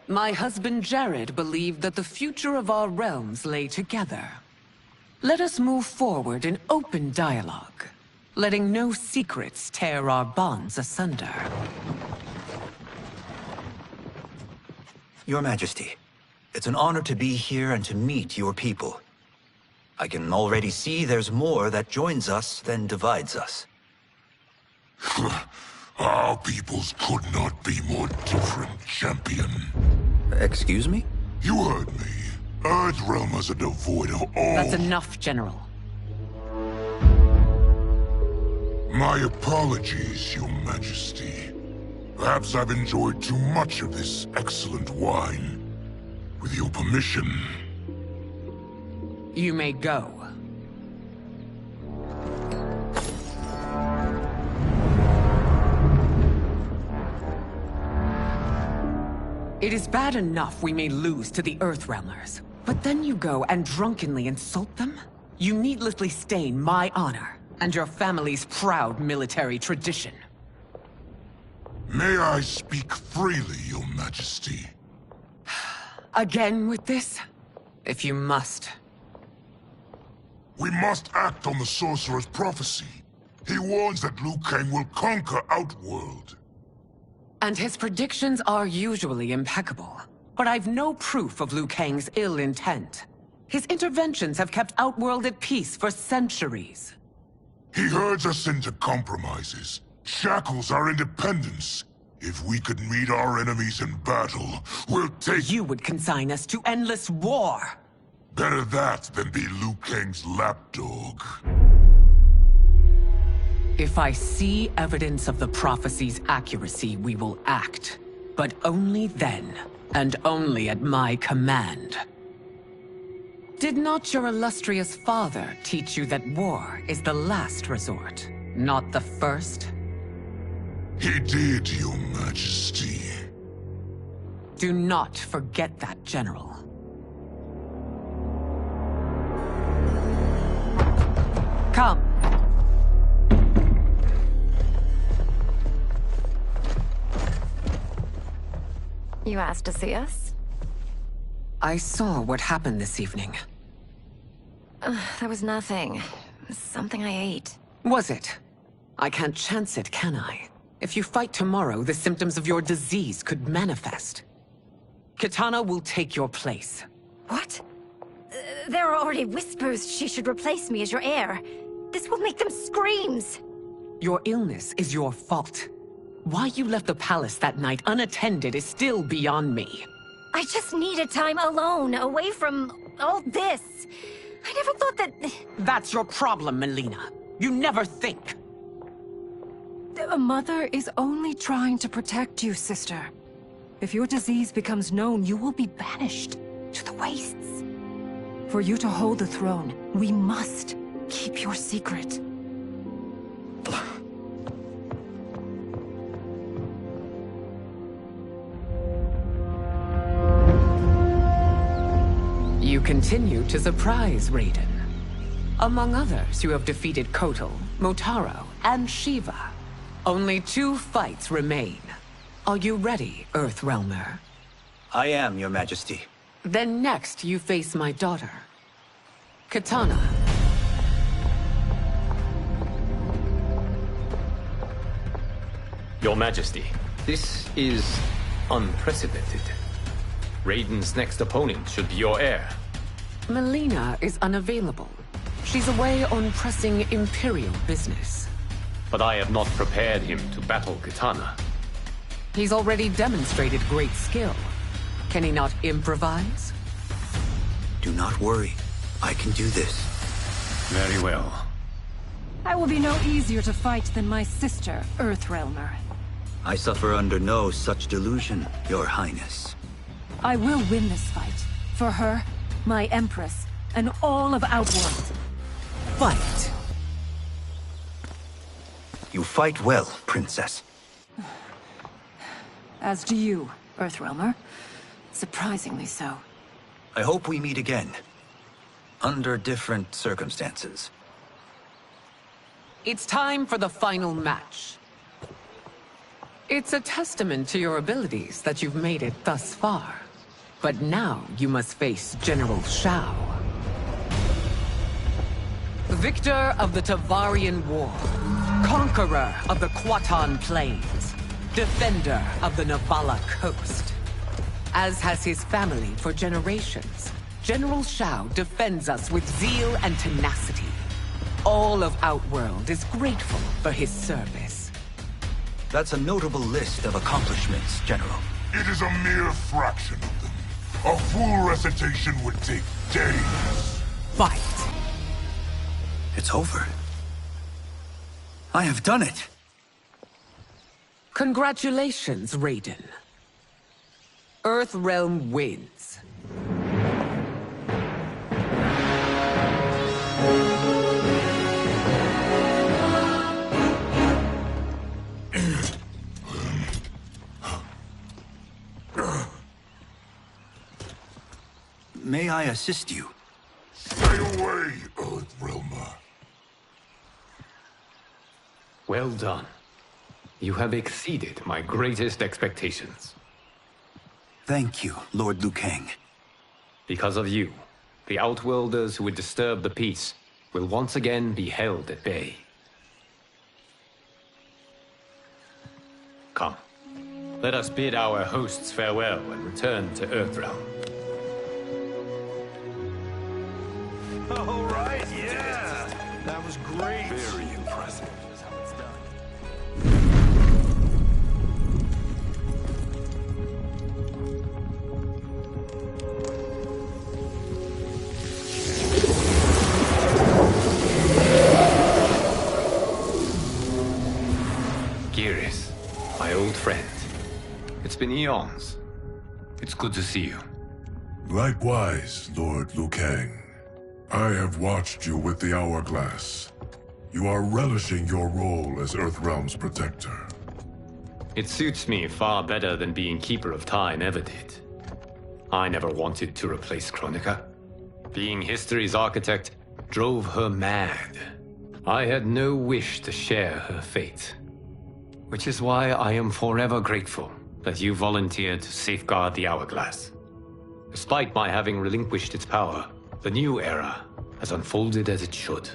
My husband Jared believed that the future of our realms lay together. Let us move forward in open dialogue, letting no secrets tear our bonds asunder. Your Majesty, it's an honor to be here and to meet your people. I can already see there's more that joins us than divides us. Our peoples could not be more different, champion. Excuse me? You heard me. Earthrealmers are devoid of all... That's enough, General. My apologies, Your Majesty. Perhaps I've enjoyed too much of this excellent wine. With your permission... You may go. It is bad enough we may lose to the Earthrealmers, but then you go and drunkenly insult them? You needlessly stain my honor and your family's proud military tradition. May I speak freely, Your Majesty? Again with this? If you must. We must act on the Sorcerer's prophecy. He warns that Liu Kang will conquer Outworld. And his predictions are usually impeccable. But I've no proof of Liu Kang's ill intent. His interventions have kept Outworld at peace for centuries. He herds us into compromises, shackles our independence. If we could meet our enemies in battle, we'll take— You would consign us to endless war! Better that than be Liu Kang's lapdog. If I see evidence of the prophecy's accuracy, we will act. But only then, and only at my command. Did not your illustrious father teach you that war is the last resort, not the first? He did, Your Majesty. Do not forget that, General. Come. You asked to see us? I saw what happened this evening. That was nothing. Something I ate. Was it? I can't chance it, can I? If you fight tomorrow, the symptoms of your disease could manifest. Kitana will take your place. What? There are already whispers she should replace me as your heir. This will make them screams! Your illness is your fault. Why you left the palace that night unattended is still beyond me. I just needed time alone, away from all this. I never thought that... That's your problem, Melina. You never think. A mother is only trying to protect you, sister. If your disease becomes known, you will be banished to the wastes. For you to hold the throne, we must keep your secret. You continue to surprise Raiden. Among others, you have defeated Kotal, Motaro, and Shiva. Only 2 fights remain. Are you ready, Earthrealmer? I am, Your Majesty. Then next, you face my daughter, Kitana. Your Majesty, this is unprecedented. Raiden's next opponent should be your heir. Melina is unavailable. She's away on pressing Imperial business. But I have not prepared him to battle Kitana. He's already demonstrated great skill. Can he not improvise? Do not worry. I can do this. Very well. I will be no easier to fight than my sister, Earthrealmer. I suffer under no such delusion, Your Highness. I will win this fight. For her, my Empress, and all of Outworld. Fight! You fight well, Princess. As do you, Earthrealmer. Surprisingly so. I hope we meet again. Under different circumstances. It's time for the final match. It's a testament to your abilities that you've made it thus far. But now you must face General Shao. Victor of the Tavarian War. Conqueror of the Quatan Plains. Defender of the Navala Coast. As has his family for generations, General Shao defends us with zeal and tenacity. All of Outworld is grateful for his service. That's a notable list of accomplishments, General. It is a mere fraction of them. A full recitation would take days. Fight! It's over. I have done it. Congratulations, Raiden. Earthrealm wins. May I assist you? Stay away, Earthrealmer. Well done. You have exceeded my greatest expectations. Thank you, Lord Liu Kang. Because of you, the Outworlders who would disturb the peace will once again be held at bay. Come, let us bid our hosts farewell and return to Earthrealm. All right, yeah! That was great! Very impressive. That's how it's done. Geras, my old friend. It's been eons. It's good to see you. Likewise, Lord Liu Kang. I have watched you with the Hourglass. You are relishing your role as Earthrealm's protector. It suits me far better than being Keeper of Time ever did. I never wanted to replace Chronica. Being history's architect drove her mad. I had no wish to share her fate. Which is why I am forever grateful that you volunteered to safeguard the Hourglass. Despite my having relinquished its power, the new era has unfolded as it should.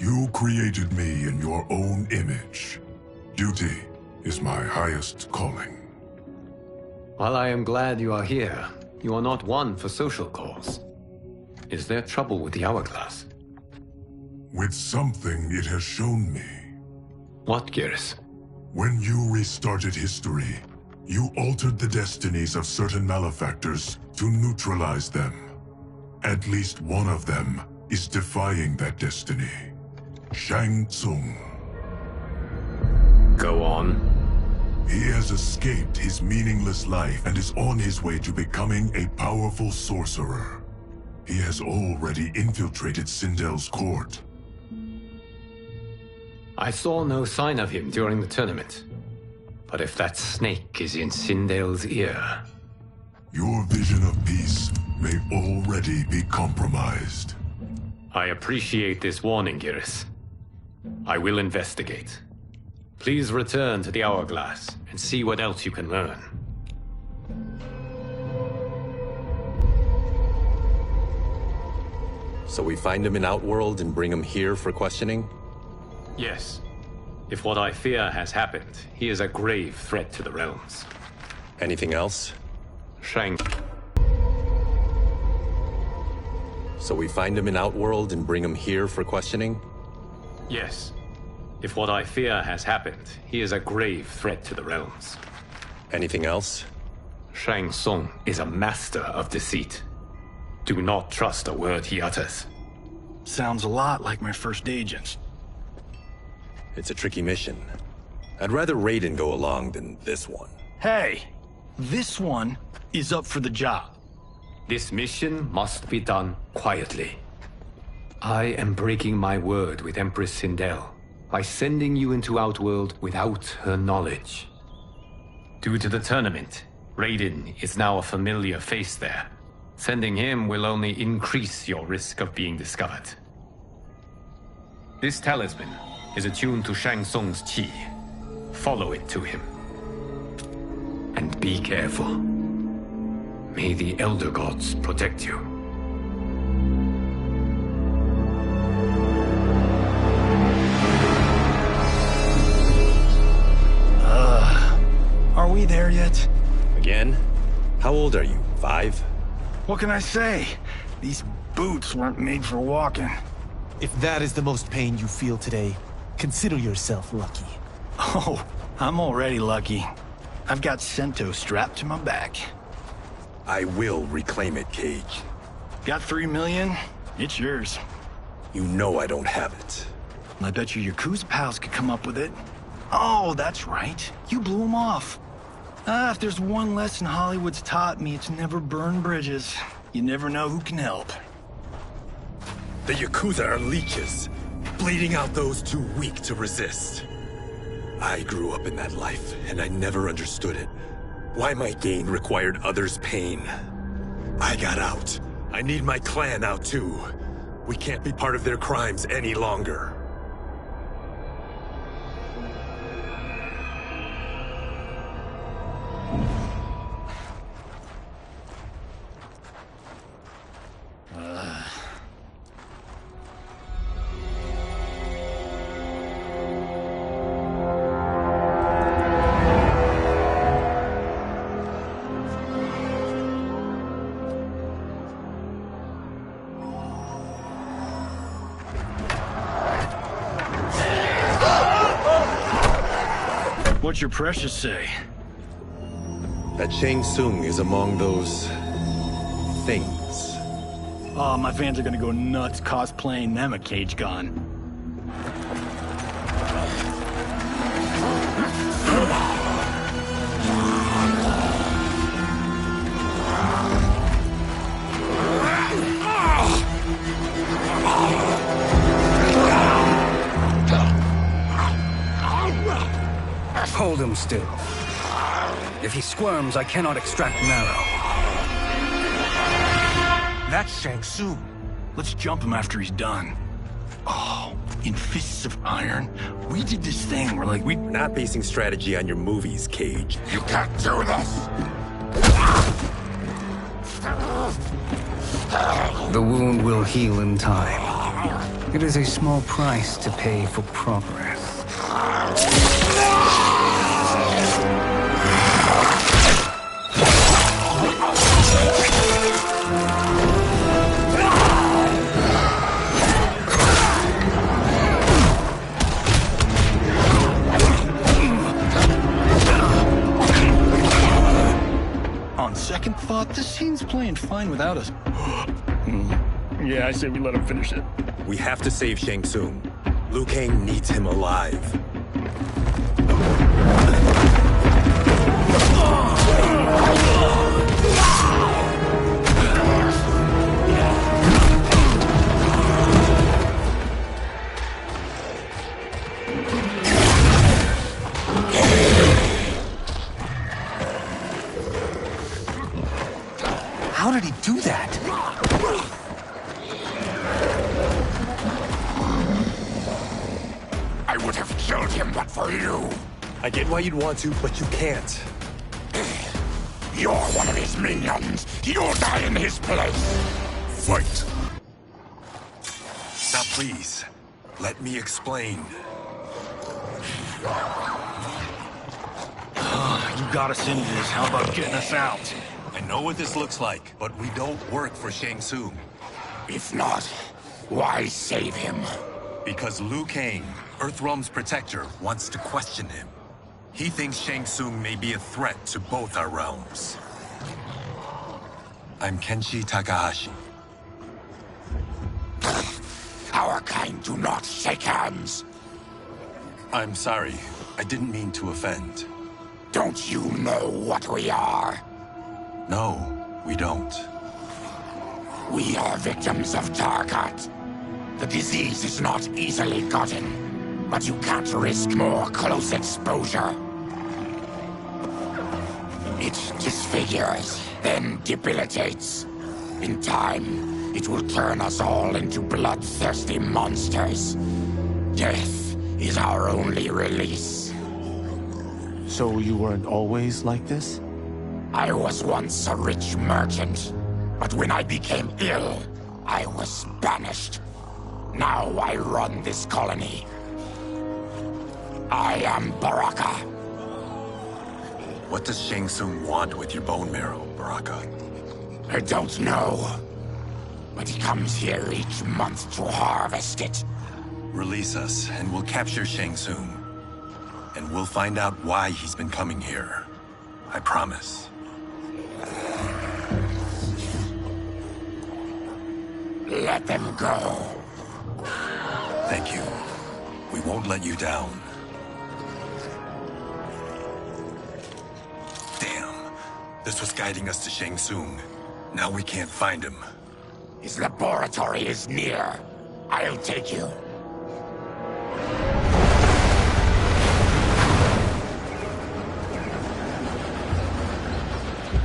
You created me in your own image. Duty is my highest calling. While I am glad you are here, you are not one for social cause. Is there trouble with the Hourglass? With something it has shown me. What, Geras? When you restarted history, you altered the destinies of certain malefactors to neutralize them. At least one of them is defying that destiny. Shang Tsung. Go on. He has escaped his meaningless life and is on his way to becoming a powerful sorcerer. He has already infiltrated Sindel's court. I saw no sign of him during the tournament. But if that snake is in Sindel's ear... Your vision of peace may already be compromised. I appreciate this warning, Geras. I will investigate. Please return to the Hourglass and see what else you can learn. So we find him in Outworld and bring him here for questioning? Yes. If what I fear has happened, he is a grave threat to the realms. Anything else? Shang. So we find him in Outworld and bring him here for questioning? Yes. If what I fear has happened, he is a grave threat to the realms. Anything else? Shang Tsung is a master of deceit. Do not trust a word he utters. Sounds a lot like my first agents. It's a tricky mission. I'd rather Raiden go along than this one. Hey! This one is up for the job. This mission must be done quietly. I am breaking my word with Empress Sindel by sending you into Outworld without her knowledge. Due to the tournament, Raiden is now a familiar face there. Sending him will only increase your risk of being discovered. This talisman is attuned to Shang Tsung's chi. Follow it to him. And be careful. May the Elder Gods protect you. Are we there yet? Again? How old are you? 5? What can I say? These boots weren't made for walking. If that is the most pain you feel today, consider yourself lucky. Oh, I'm already lucky. I've got Sento strapped to my back. I will reclaim it, Cage. Got 3 million? It's yours. You know I don't have it. I bet your Yakuza pals could come up with it. Oh, that's right. You blew them off. If there's one lesson Hollywood's taught me, it's never burn bridges. You never know who can help. The Yakuza are leeches, bleeding out those too weak to resist. I grew up in that life, and I never understood it. Why my gain required others' pain. I got out. I need my clan out too. We can't be part of their crimes any longer. What's your precious say? That Shang Tsung is among those... things. Oh, my fans are gonna go nuts cosplaying them a Cage Gun. Hold him still. If he squirms, I cannot extract marrow. That's Shang Tsung. Let's jump him after he's done. Oh, in Fists of Iron, we did this thing where like We're not basing strategy on your movies, Cage. You can't do this! The wound will heal in time. It is a small price to pay for progress. On second thought, this scene's playing fine without us. Yeah, I say we let him finish it. We have to save Shang Tsung. Liu Kang needs him alive. How did he do that? I would have killed him but for you. I get why you'd want to, but you can't. You're one of his minions. You'll die in his place. Fight. Now please, let me explain. You got us into this. How about getting us out? I know what this looks like, but we don't work for Shang Tsung. If not, why save him? Because Liu Kang, Earthrealm's protector, wants to question him. He thinks Shang Tsung may be a threat to both our realms. I'm Kenshi Takahashi. Our kind do not shake hands. I'm sorry. I didn't mean to offend. Don't you know what we are? No, we don't. We are victims of Tarkat. The disease is not easily gotten, but you can't risk more close exposure. It disfigures, then debilitates. In time, it will turn us all into bloodthirsty monsters. Death is our only release. So you weren't always like this? I was once a rich merchant, but when I became ill, I was banished. Now I run this colony. I am Baraka. What does Shang Tsung want with your bone marrow, Baraka? I don't know. But he comes here each month to harvest it. Release us, and we'll capture Shang Tsung. And we'll find out why he's been coming here. I promise. Let them go. Thank you. We won't let you down. Damn. This was guiding us to Shang Tsung. Now we can't find him. His laboratory is near. I'll take you.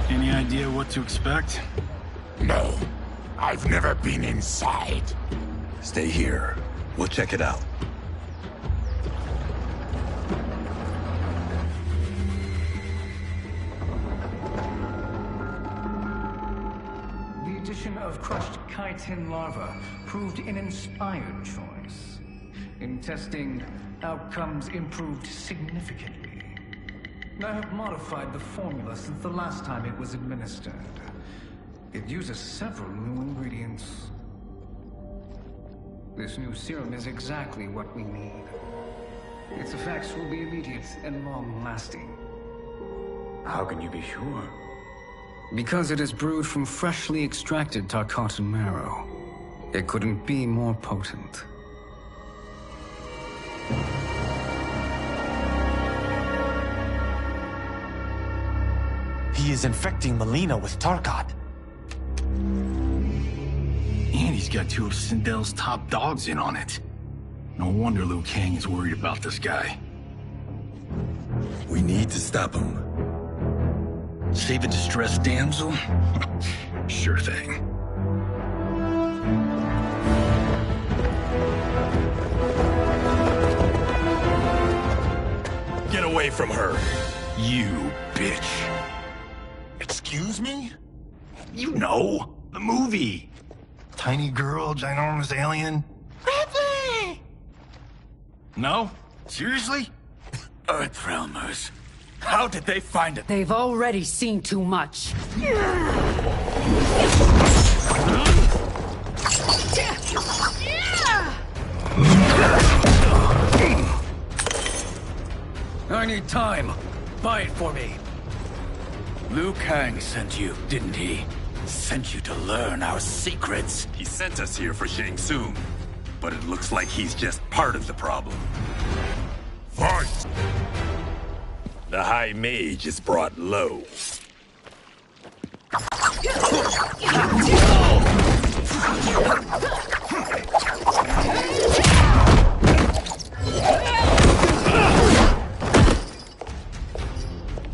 Any idea what to expect? No. I've never been inside. Stay here. We'll check it out. The addition of crushed chitin larva proved an inspired choice. In testing, outcomes improved significantly. I have modified the formula since the last time it was administered. It uses several new ingredients. This new serum is exactly what we need. Its effects will be immediate and long-lasting. How can you be sure? Because it is brewed from freshly extracted Tarkatan marrow. It couldn't be more potent. He is infecting Mileena with Tarkat. And he's got two of Sindel's top dogs in on it. No wonder Liu Kang is worried about this guy. We need to stop him. Save a distressed damsel? Sure thing. Get away from her! You bitch. Excuse me? You know, the movie. Tiny girl, ginormous alien. Ripley! No? Seriously? Earthrealmers. How did they find it? They've already seen too much. I need time. Buy it for me. Liu Kang sent you, didn't he? Sent you to learn our secrets. He sent us here for Shang Tsung, but it looks like he's just part of the problem. Fight! The High Mage is brought low.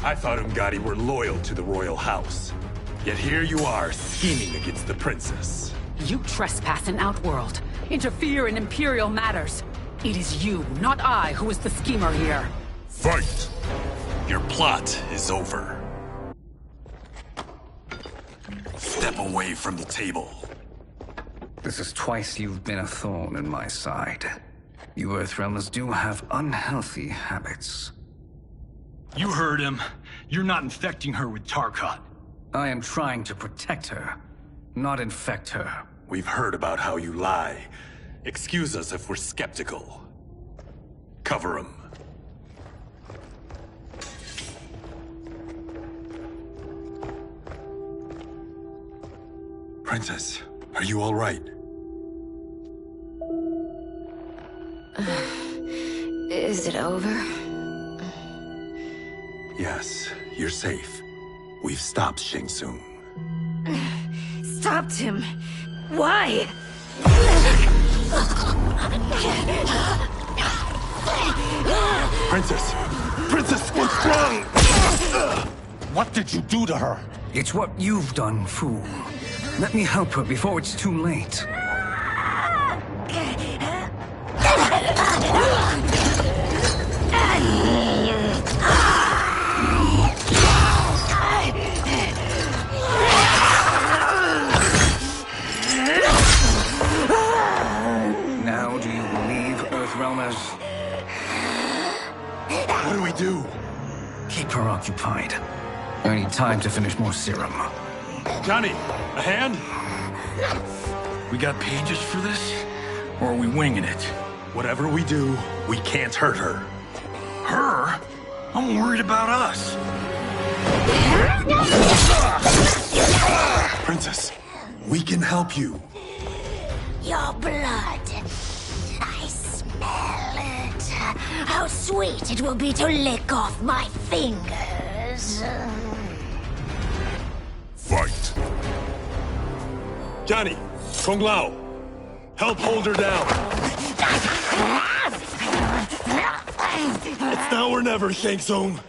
I thought Umgadi were loyal to the royal house. Yet here you are, scheming against the princess. You trespass in Outworld, interfere in Imperial matters. It is you, not I, who is the schemer here. Fight! Your plot is over. Step away from the table. This is twice you've been a thorn in my side. You Earthrealmers do have unhealthy habits. You heard him. You're not infecting her with Tarkat. I am trying to protect her, not infect her. We've heard about how you lie. Excuse us if we're skeptical. Cover him. Princess, are you all right? Is it over? Yes, you're safe. We've stopped Shang Tsung. Stopped him? Why? Princess! Princess, what's wrong? What did you do to her? It's what you've done, fool. Let me help her before it's too late. Now do you believe, Earthrealmers? What do we do? Keep her occupied. I need time to finish more serum. Johnny, a hand? We got pages for this? Or are we winging it? Whatever we do, we can't hurt her. Her? I'm worried about us. Princess, we can help you. Your blood. I smell it. How sweet it will be to lick off my fingers. Fight. Johnny, Kung Lao, help hold her down. It's now or never, Shang Tsung.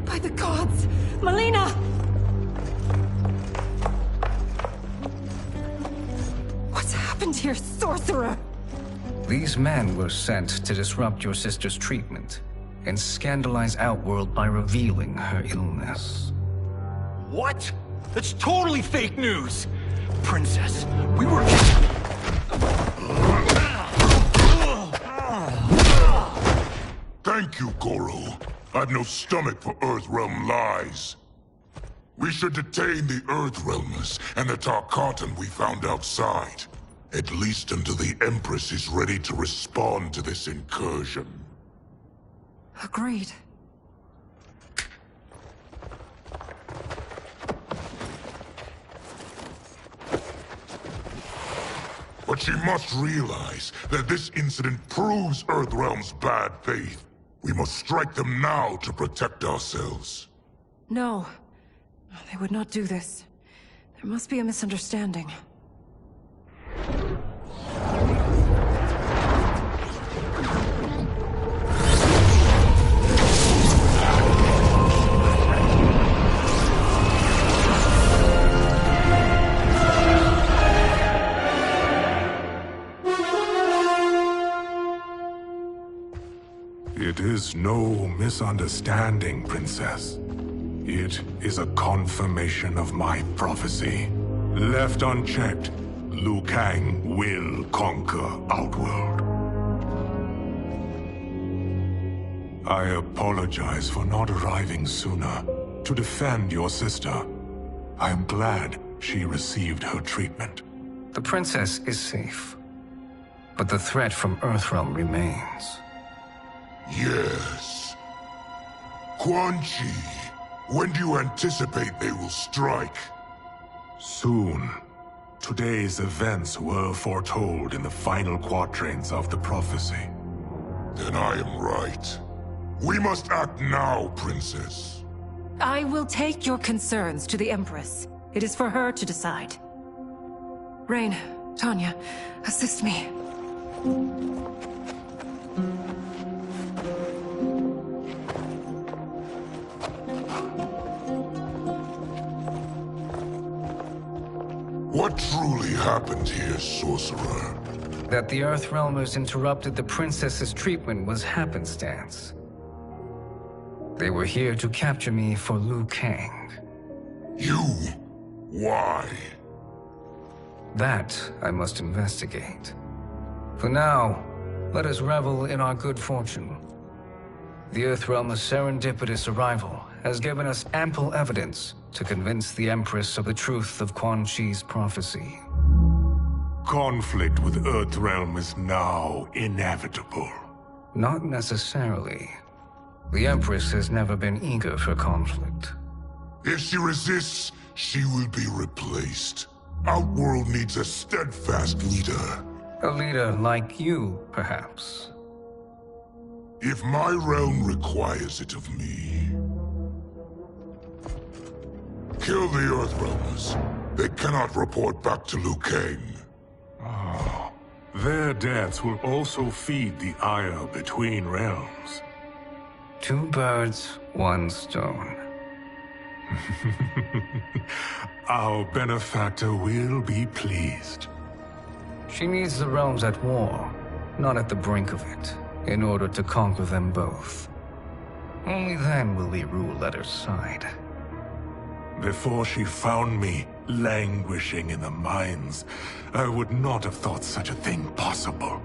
By the gods! Melina! What's happened here, sorcerer? These men were sent to disrupt your sister's treatment and scandalize Outworld by revealing her illness. What? That's totally fake news! Princess, we were... Thank you, Goro. I've no stomach for Earthrealm lies. We should detain the Earthrealmers and the Tarkatan we found outside. At least until the Empress is ready to respond to this incursion. Agreed. But she must realize that this incident proves Earthrealm's bad faith. We must strike them now to protect ourselves. No. They would not do this. There must be a misunderstanding. It is no misunderstanding, Princess. It is a confirmation of my prophecy. Left unchecked, Liu Kang will conquer Outworld. I apologize for not arriving sooner to defend your sister. I am glad she received her treatment. The princess is safe, but the threat from Earthrealm remains. Yes. Quan Chi, when do you anticipate they will strike? Soon. Today's events were foretold in the final quatrains of the prophecy. Then I am right. We must act now, Princess. I will take your concerns to the Empress. It is for her to decide. Rain, Tanya, assist me. What truly happened here, sorcerer? That the Earthrealmers interrupted the princess's treatment was happenstance. They were here to capture me for Liu Kang. You? Why? That I must investigate. For now, let us revel in our good fortune. The Earthrealm's serendipitous arrival has given us ample evidence to convince the Empress of the truth of Quan Chi's prophecy. Conflict with Earthrealm is now inevitable. Not necessarily. The Empress has never been eager for conflict. If she resists, she will be replaced. Outworld needs a steadfast leader. A leader like you, perhaps. If my realm requires it of me. Kill the Earthrealmers. They cannot report back to Liu Kang. Their deaths will also feed the ire between realms. 2 birds, 1 stone. Our benefactor will be pleased. She needs the realms at war, not at the brink of it, in order to conquer them both. Only then will we rule at her side. Before she found me languishing in the mines, I would not have thought such a thing possible.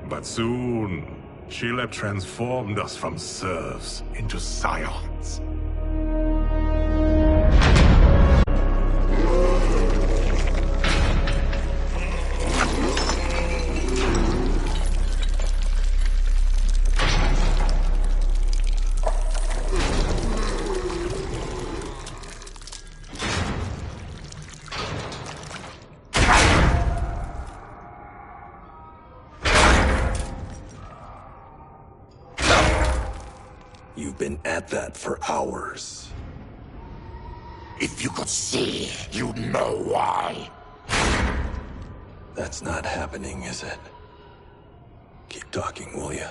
But soon, she'll have transformed us from serfs into scions. You've been at that for hours. If you could see, you'd know why. That's not happening, is it? Keep talking, will ya?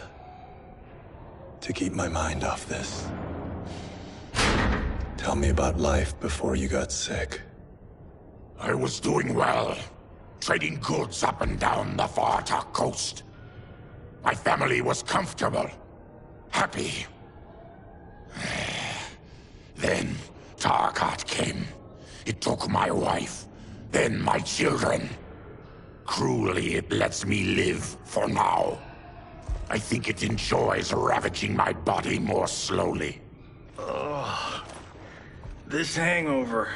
To keep my mind off this. Tell me about life before you got sick. I was doing well, trading goods up and down the Varta coast. My family was comfortable, happy. Then Tarkat came. It took my wife, then my children. Cruelly, it lets me live for now. I think it enjoys ravaging my body more slowly. Ugh. This hangover.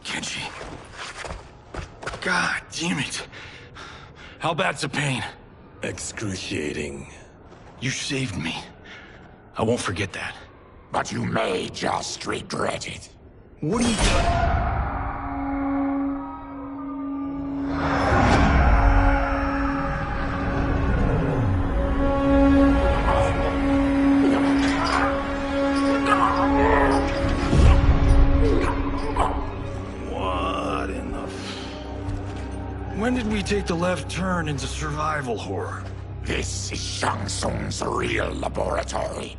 Kenshi. God damn it. How bad's the pain? Excruciating. You saved me. I won't forget that. But you may just regret it. What are you What in the When did we take the left turn into survival horror? This is Shang Tsung's real laboratory.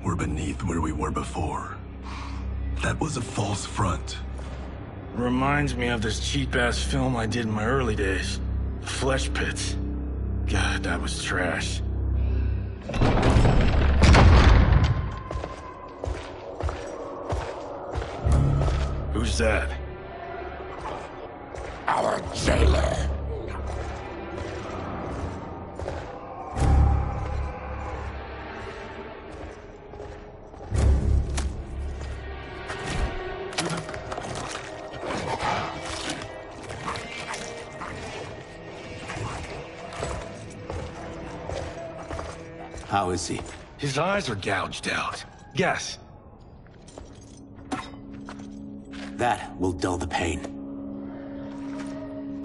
We're beneath where we were before. That was a false front. Reminds me of this cheap-ass film I did in my early days. Flesh Pits. God, that was trash. Who's that? Our jailer. How is he? His eyes are gouged out. Guess. That will dull the pain.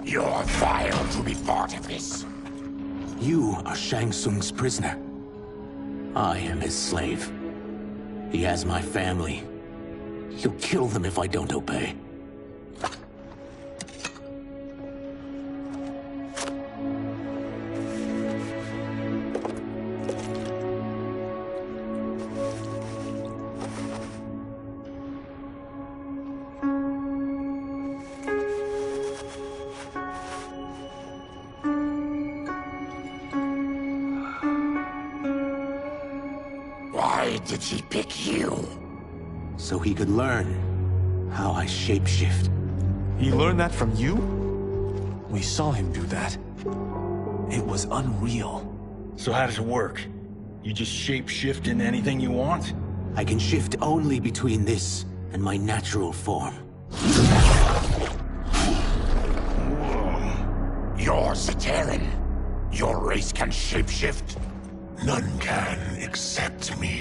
You're vile to be part of this. You are Shang Tsung's prisoner. I am his slave. He has my family. He'll kill them if I don't obey. Why did he pick you? So he could learn how I shapeshift. He learned that from you? We saw him do that. It was unreal. So how does it work? You just shape-shift into anything you want? I can shift only between this and my natural form. You're Zaterran. Your race can shapeshift. None can except me.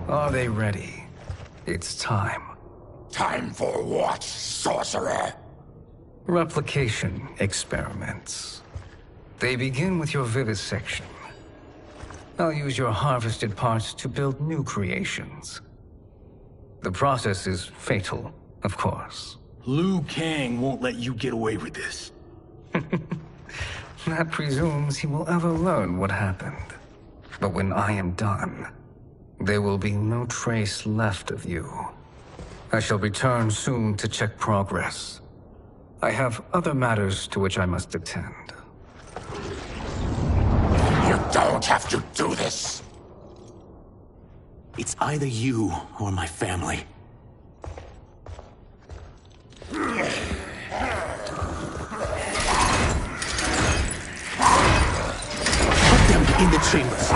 Are they ready? It's time. Time for what, sorcerer? Replication experiments. They begin with your vivisection. I'll use your harvested parts to build new creations. The process is fatal, of course. Liu Kang won't let you get away with this. That presumes he will ever learn what happened. But when I am done, there will be no trace left of you. I shall return soon to check progress. I have other matters to which I must attend. You don't have to do this. It's either you or my family. Put them in the chambers.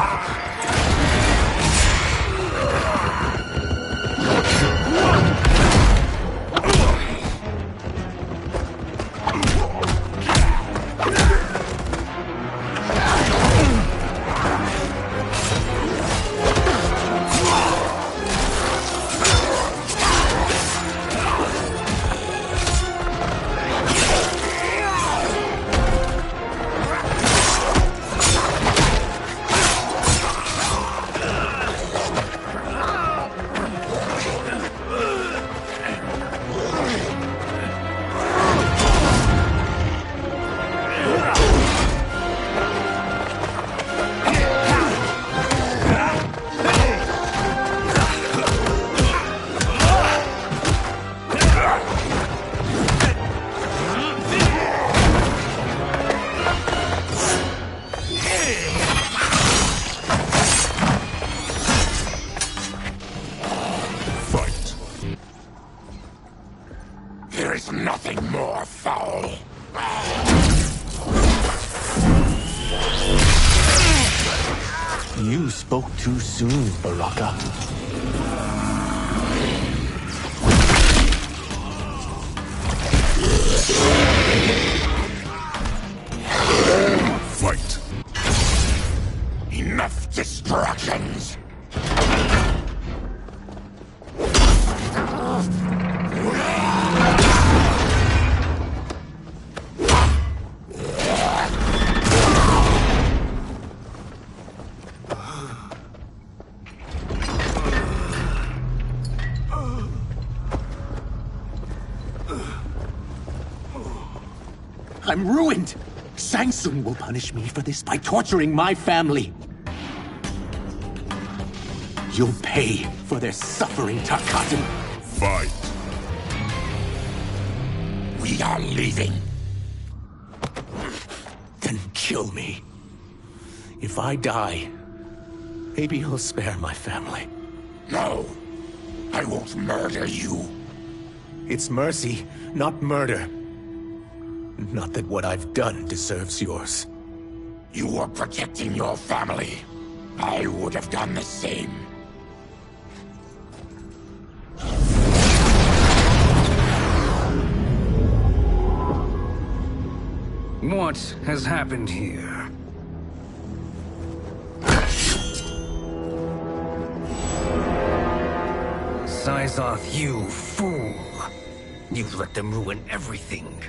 There is nothing more foul. You spoke too soon, Baraka. Fight. Enough distractions. I'm ruined! Shang Tsung will punish me for this by torturing my family. You'll pay for their suffering, Tarkatan. Fight. We are leaving. Then kill me. If I die, maybe you'll spare my family. No, I won't murder you. It's mercy, not murder. Not that what I've done deserves yours. You were protecting your family. I would have done the same. What has happened here? Syzoth, you fool! You let them ruin everything.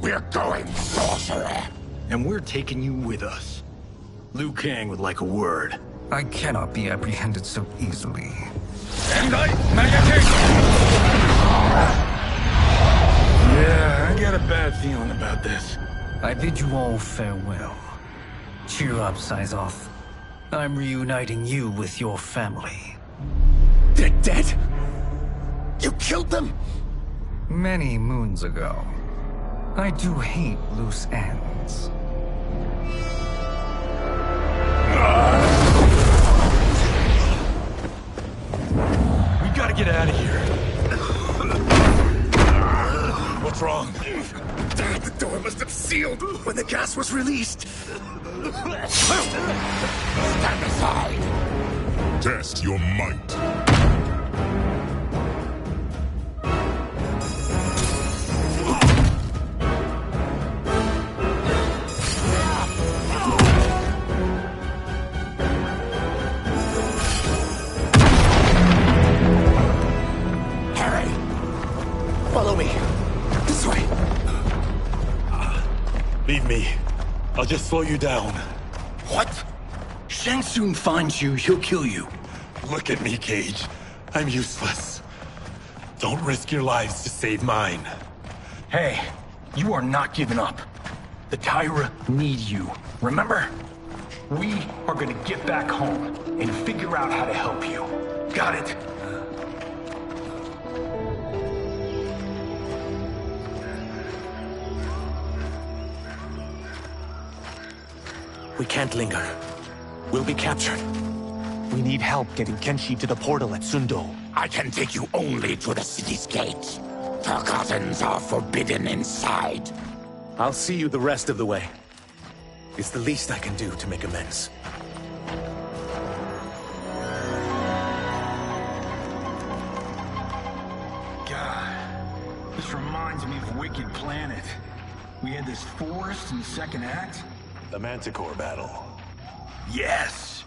We're going, sorcerer. And we're taking you with us. Liu Kang would like a word. I cannot be apprehended so easily. Yeah, I got a bad feeling about this. I bid you all farewell. Cheer up, Syzoth. I'm reuniting you with your family. They're dead? You killed them? Many moons ago. I do hate loose ends. We gotta get out of here. What's wrong? The door must have sealed when the gas was released. Stand aside. Test your might. Follow me. This way. Leave me. I'll just slow you down. What? Shang Tsung finds you, he'll kill you. Look at me, Cage. I'm useless. Don't risk your lives to save mine. Hey, you are not giving up. The Tyra need you, remember? We are gonna get back home and figure out how to help you. Got it? We can't linger. We'll be captured. We need help getting Kenshi to the portal at Sundo. I can take you only to the city's gate. Tarkatans are forbidden inside. I'll see you the rest of the way. It's the least I can do to make amends. God, this reminds me of Wicked Planet. We had this forest in the second act. The Manticore battle. Yes!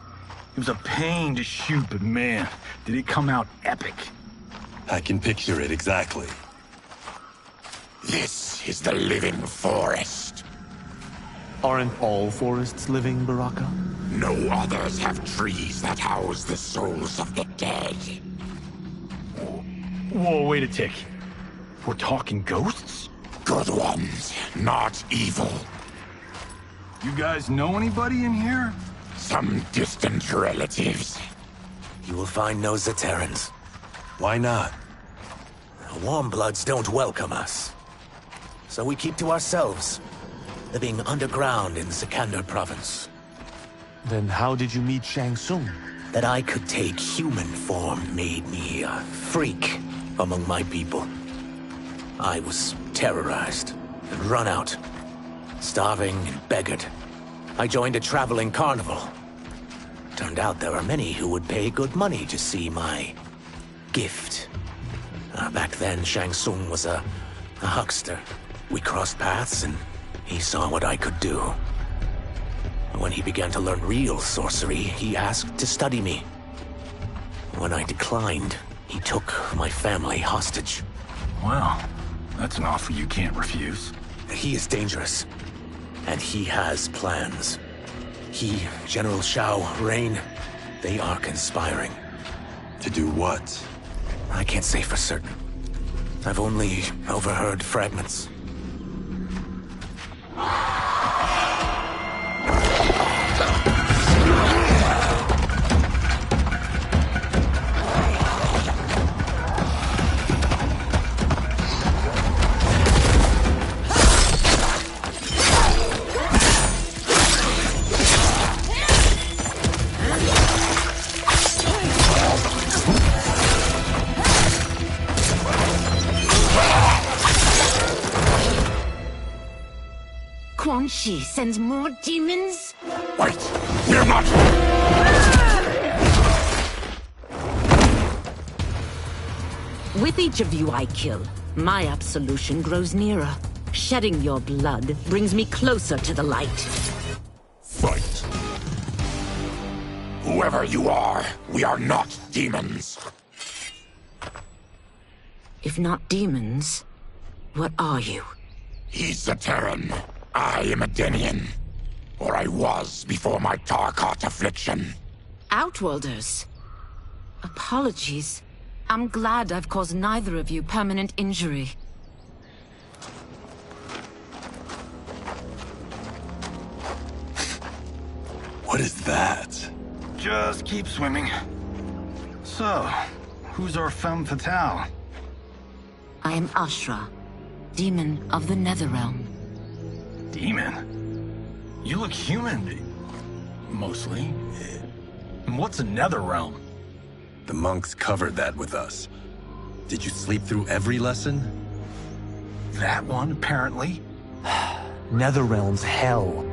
It was a pain to shoot, but man, did it come out epic. I can picture it exactly. This is the living forest. Aren't all forests living, Baraka? No others have trees that house the souls of the dead. Whoa, wait a tick. We're talking ghosts? Good ones, not evil. You guys know anybody in here? Some distant relatives. You will find no Zaterrans. Why not? The Warmbloods don't welcome us. So we keep to ourselves, living underground in Sikander province. Then how did you meet Shang Tsung? That I could take human form made me a freak among my people. I was terrorized and run out, starving and beggared. I joined a traveling carnival. Turned out there are many who would pay good money to see my gift. Back then, Shang Tsung was a huckster. We crossed paths and he saw what I could do. When he began to learn real sorcery, he asked to study me. When I declined, he took my family hostage. Wow, that's an offer you can't refuse. He is dangerous, and he has plans. He, General Khaos Reign, they are conspiring. To do what? I can't say for certain. I've only overheard fragments. Quan Chi sends more demons? Wait, we're not... With each of you I kill, my absolution grows nearer. Shedding your blood brings me closer to the light. Fight. Whoever you are, we are not demons. If not demons, what are you? He's a Terran. I am a Denian. Or I was before my Tarkat affliction. Outworlders. Apologies. I'm glad I've caused neither of you permanent injury. What is that? Just keep swimming. So, who's our femme fatale? I am Ashra, demon of the Netherrealm. Demon? You look human. Mostly. And what's a Netherrealm? The monks covered that with us. Did you sleep through every lesson? That one, apparently. Netherrealm's hell,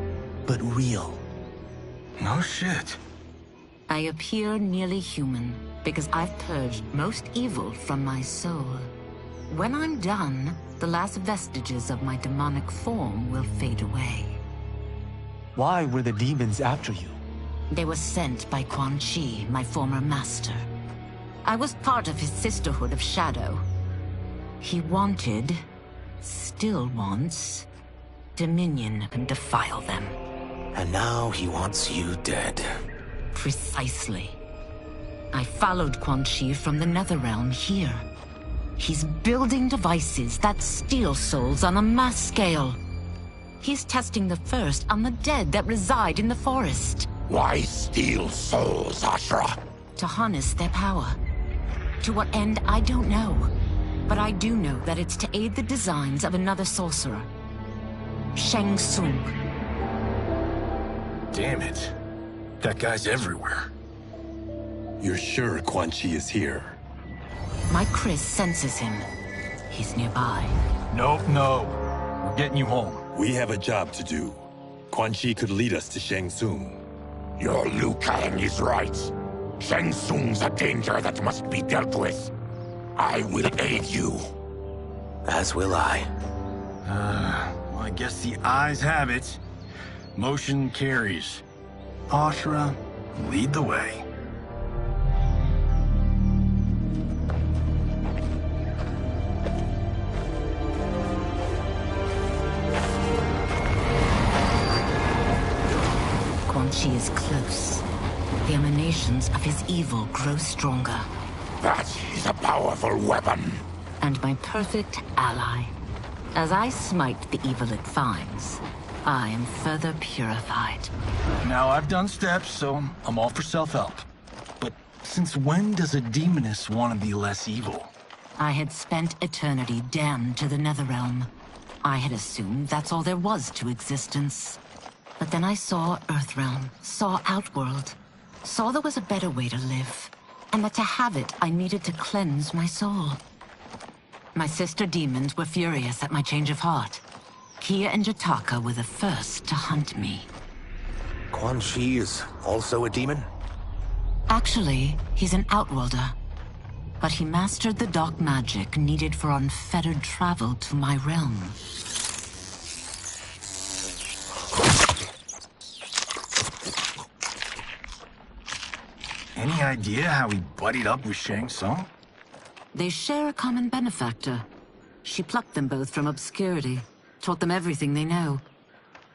but real. No shit. I appear nearly human because I've purged most evil from my soul. When I'm done, the last vestiges of my demonic form will fade away. Why were the demons after you? They were sent by Quan Chi, my former master. I was part of his Sisterhood of Shadow. He wanted, still wants, dominion and defile them. And now he wants you dead. Precisely. I followed Quan Chi from the Netherrealm here. He's building devices that steal souls on a mass scale. He's testing the first on the dead that reside in the forest. Why steal souls, Ashra? To harness their power. To what end, I don't know. But I do know that it's to aid the designs of another sorcerer. Shang Tsung. Damn it. That guy's everywhere. You're sure Quan Chi is here? My Chris senses him. He's nearby. Nope, no. We're getting you home. We have a job to do. Quan Chi could lead us to Shang Tsung. Your Liu Kang is right. Shang Tsung's a danger that must be dealt with. I will aid you. As will I. Well, I guess the eyes have it. Motion carries. Ashra, lead the way. Quan Chi is close. The emanations of his evil grow stronger. That is a powerful weapon. And my perfect ally. As I smite the evil it finds, I am further purified. Now, I've done steps, so I'm all for self-help. But since when does a demoness want to be less evil? I had spent eternity damned to the Netherrealm. I had assumed that's all there was to existence. But then I saw Earthrealm, saw Outworld, saw there was a better way to live, and that to have it, I needed to cleanse my soul. My sister demons were furious at my change of heart. Kia and Jataka were the first to hunt me. Quan Chi is also a demon? Actually, he's an Outworlder. But he mastered the dark magic needed for unfettered travel to my realm. Any idea how he buddied up with Shang Tsung? They share a common benefactor. She plucked them both from obscurity, taught them everything they know.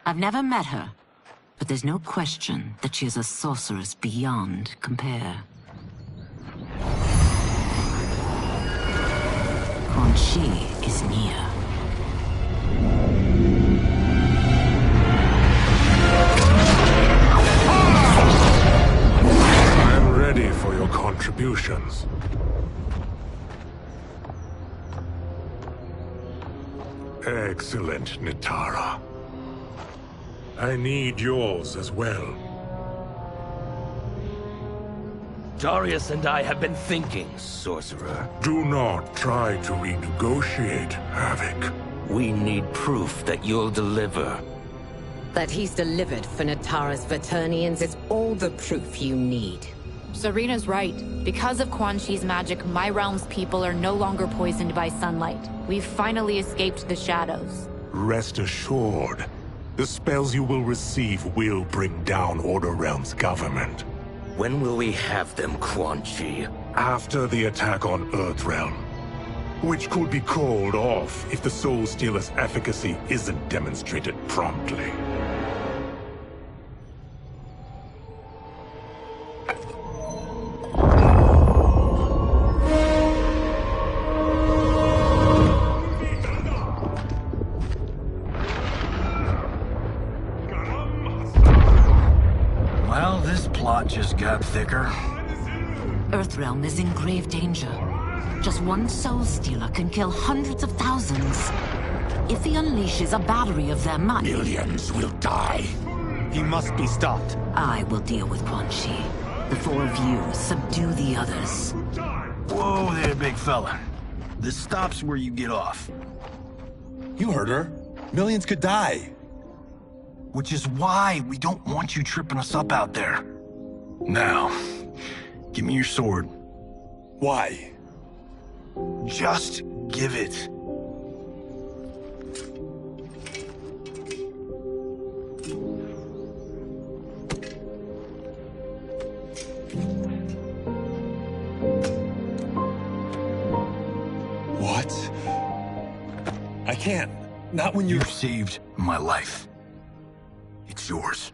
I've never met her, but there's no question that she is a sorceress beyond compare. Quan Chi is near. I'm ready for your contributions. Excellent, Nitara. I need yours as well. Darius and I have been thinking, Sorcerer. Do not try to renegotiate, Havoc. We need proof that you'll deliver. That he's delivered for Natara's Vaternians is all the proof you need. Serena's right. Because of Quan Chi's magic, my realm's people are no longer poisoned by sunlight. We've finally escaped the shadows. Rest assured, the spells you will receive will bring down Order Realm's government. When will we have them, Quan Chi? After the attack on Earthrealm, which could be called off if the Soul Stealer's efficacy isn't demonstrated promptly. Well, this plot just got thicker. Earthrealm is in grave danger. Just one soul stealer can kill hundreds of thousands. If he unleashes a battery of them, millions will die. He must be stopped. I will deal with Quan Chi. The four of you subdue the others. Whoa there, big fella. This stops where you get off. You heard her. Millions could die. Which is why we don't want you tripping us up out there. Now, give me your sword. Why? Just give it. What? I can't. Not when You've saved my life. It's yours.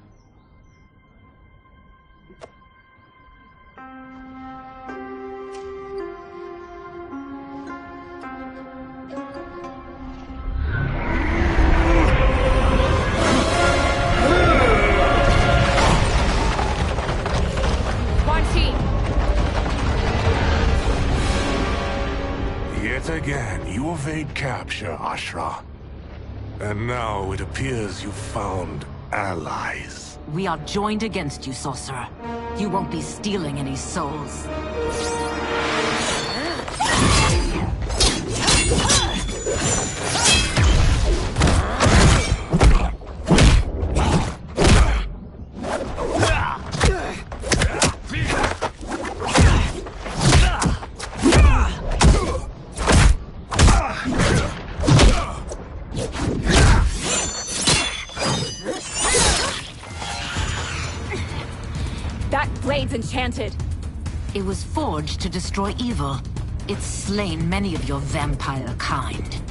Yet again, you evade capture, Ashra. And now it appears you've found allies. We are joined against you, sorcerer. You won't be stealing any souls. Enchanted. It was forged to destroy evil. It's slain many of your vampire kind.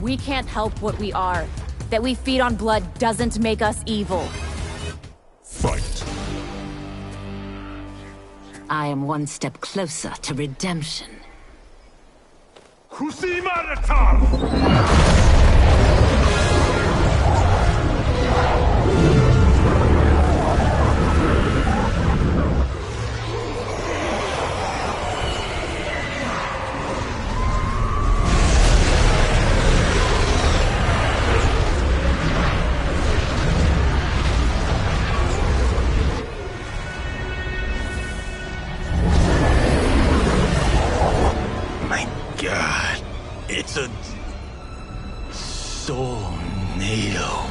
We can't help what we are. That we feed on blood doesn't make us evil. Fight. I am one step closer to redemption. It's a tornado.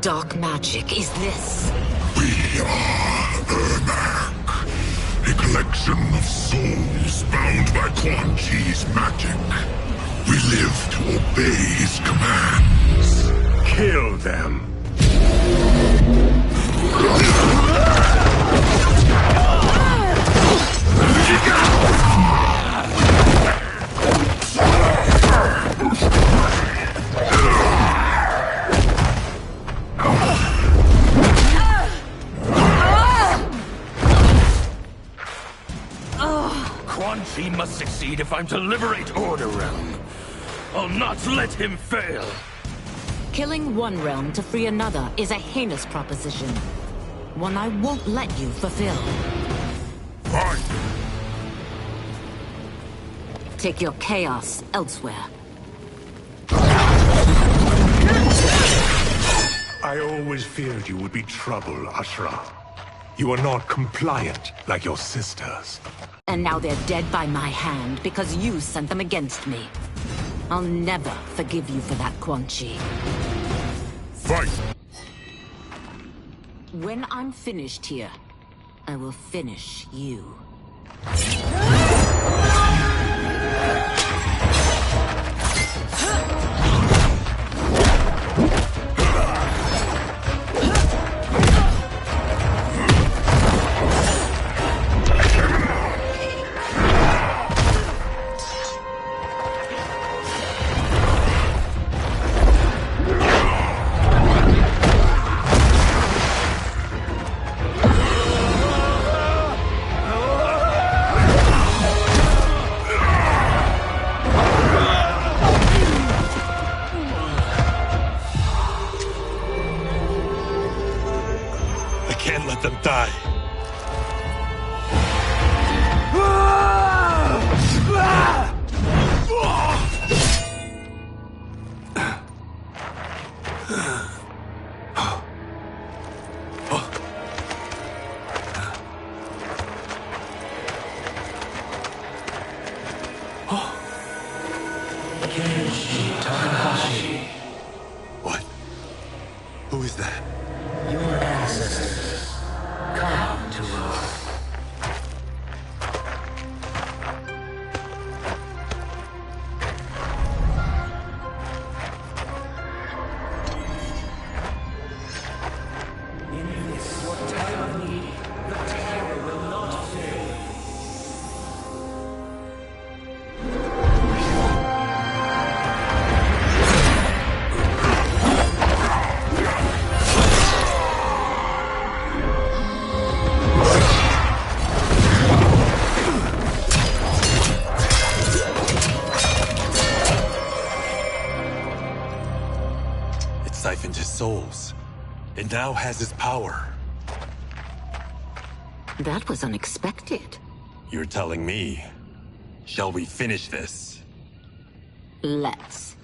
Dark magic is this? We are Ermac, a collection of souls bound by Quan Chi's magic. We live to obey his commands. Kill them. Quan Chi must succeed if I'm to liberate Order Realm. I'll not let him fail. Killing one realm to free another is a heinous proposition. One I won't let you fulfill. Fight! Take your chaos elsewhere. I always feared you would be trouble, Ashra. You are not compliant like your sisters. And now they're dead by my hand because you sent them against me. I'll never forgive you for that, Quan Chi. Fight! When I'm finished here, I will finish you. can't let them die. What? Who is that? Your ancestors come to Earth. In this, your time of need, the terror will not fail. It siphoned his souls. It now has his power. That was unexpected. You're telling me. Shall we finish this? Let's.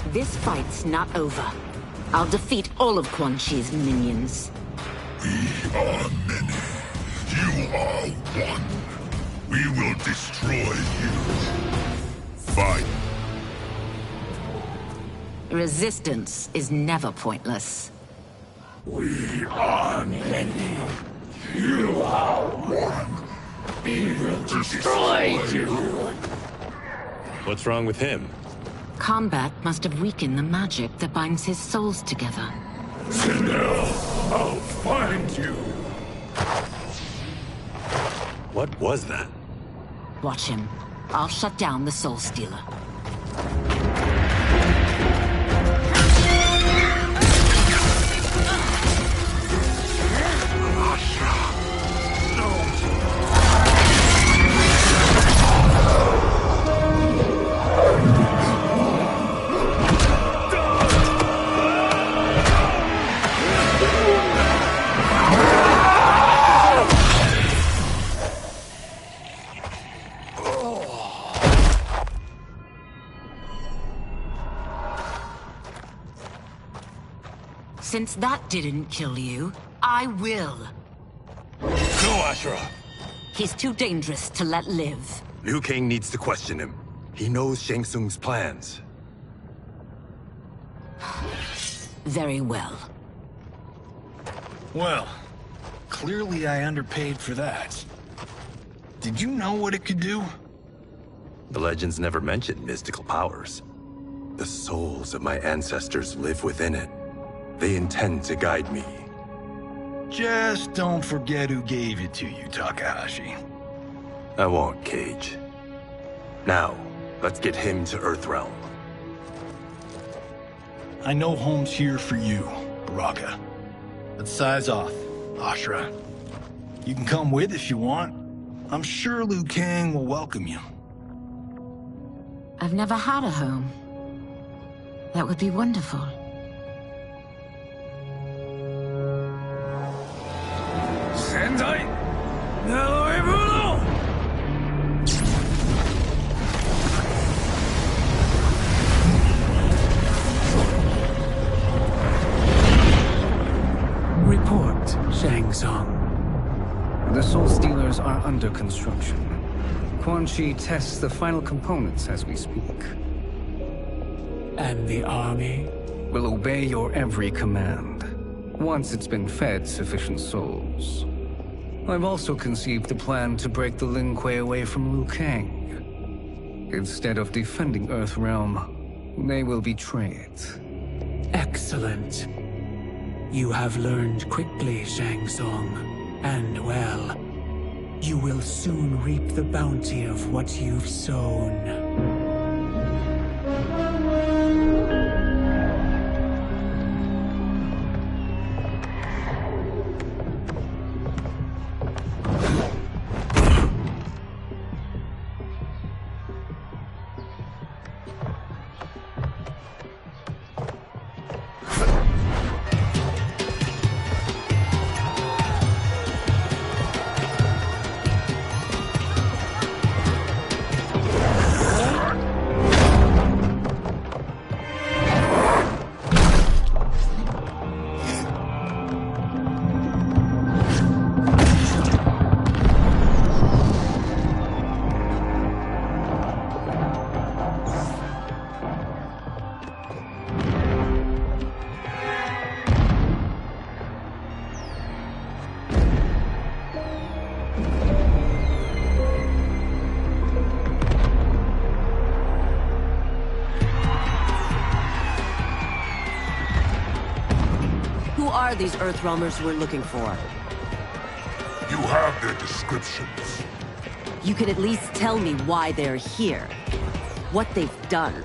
This fight's not over. I'll defeat all of Quan Chi's minions. We are many. You are one. We will destroy you. Fight. Resistance is never pointless. We are many. You are one. We will destroy you. What's wrong with him? Combat must have weakened the magic that binds his souls together. Sinel, I'll find you. What was that? Watch him. I'll shut down the Soul Stealer. Since that didn't kill you, I will. Go, Ashura! He's too dangerous to let live. Liu Kang needs to question him. He knows Shang Tsung's plans. Very well. Well, clearly I underpaid for that. Did you know what it could do? The legends never mentioned mystical powers. The souls of my ancestors live within it. They intend to guide me. Just don't forget who gave it to you, Takahashi. I won't, Cage. Now, let's get him to Earthrealm. I know home's here for you, Baraka. Let's size off, Ashura. You can come with if you want. I'm sure Liu Kang will welcome you. I've never had a home. That would be wonderful. Sendai! Naoibuno! Report, Shang Tsung. The Soul Stealers are under construction. Quan Chi tests the final components as we speak. And the army? Will obey your every command, once it's been fed sufficient souls. I've also conceived a plan to break the Lin Kuei away from Liu Kang. Instead of defending Earthrealm, they will betray it. Excellent. You have learned quickly, Shang Tsung, and well. You will soon reap the bounty of what you've sown. are these Earthrealmers we're looking for? You have their descriptions. You can at least tell me why they're here. What they've done.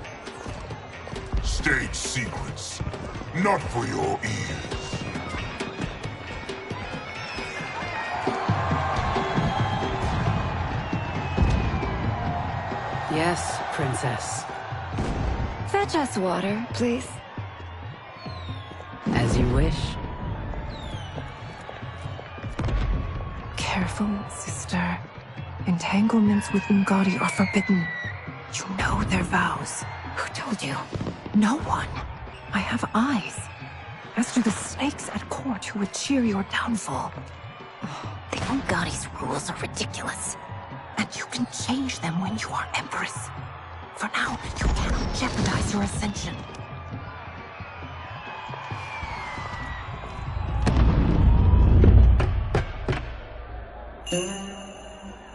State secrets. Not for your ears. Yes, Princess. Fetch us water, please. As you wish. Careful, sister. Entanglements with Ungadi are forbidden. You know their vows. Who told you? No one. I have eyes. As do the snakes at court who would cheer your downfall. The Ungadi's rules are ridiculous. And you can change them when you are Empress. For now, you cannot jeopardize your ascension.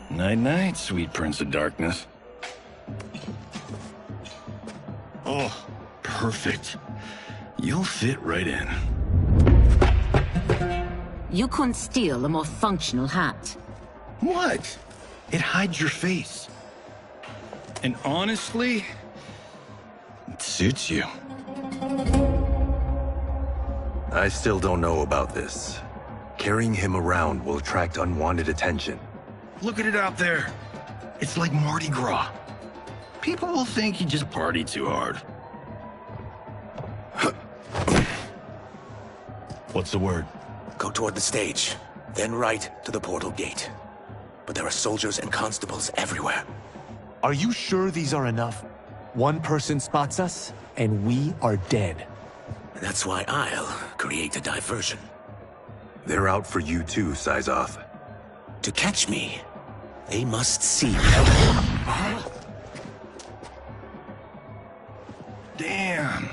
Night-night, sweet Prince of Darkness. Oh, perfect. You'll fit right in. You couldn't steal a more functional hat. What? It hides your face. And honestly, it suits you. I still don't know about this. Carrying him around will attract unwanted attention. Look at it out there. It's like Mardi Gras. People will think you just party too hard. What's the word? Go toward the stage, then right to the portal gate. But there are soldiers and constables everywhere. Are you sure these are enough? One person spots us, and we are dead. That's why I'll create a diversion. They're out for you too, Syzoth. To catch me, they must see. Damn.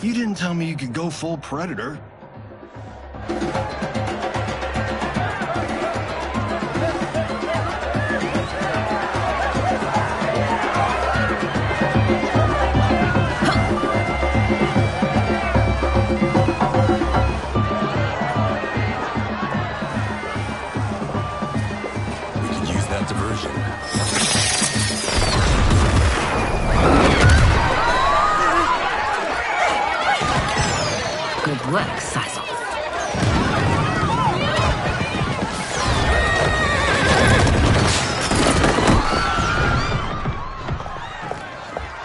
You didn't tell me you could go full Predator. Good work, Syzoth.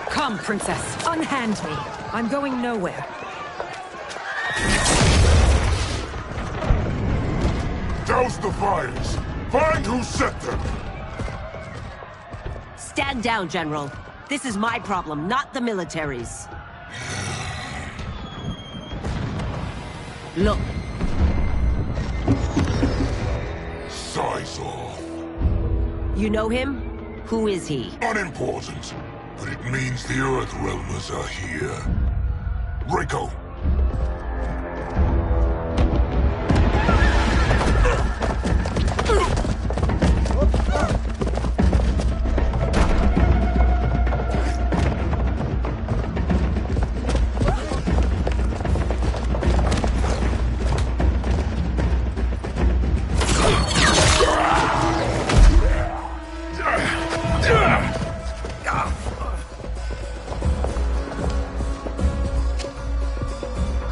Come, Princess. Unhand me. I'm going nowhere. Douse the fires! Find who set them! Stand down, General. This is my problem, not the military's. Look. Syzoth. You know him? Who is he? Unimportant, but it means the Earthrealmers are here. Rico.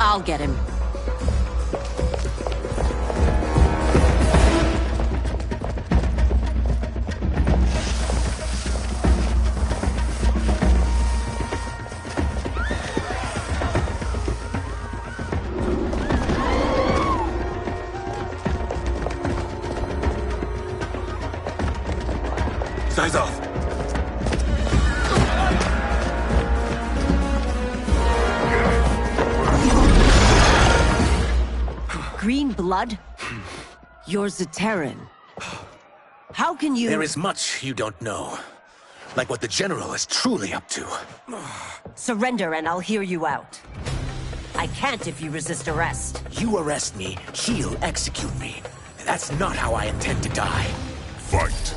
I'll get him. Syzoth! Green blood? You're Zaterran. How can you— There is much you don't know. Like what the General is truly up to. Surrender and I'll hear you out. I can't if you resist arrest. You arrest me, he'll execute me. That's not how I intend to die. Fight.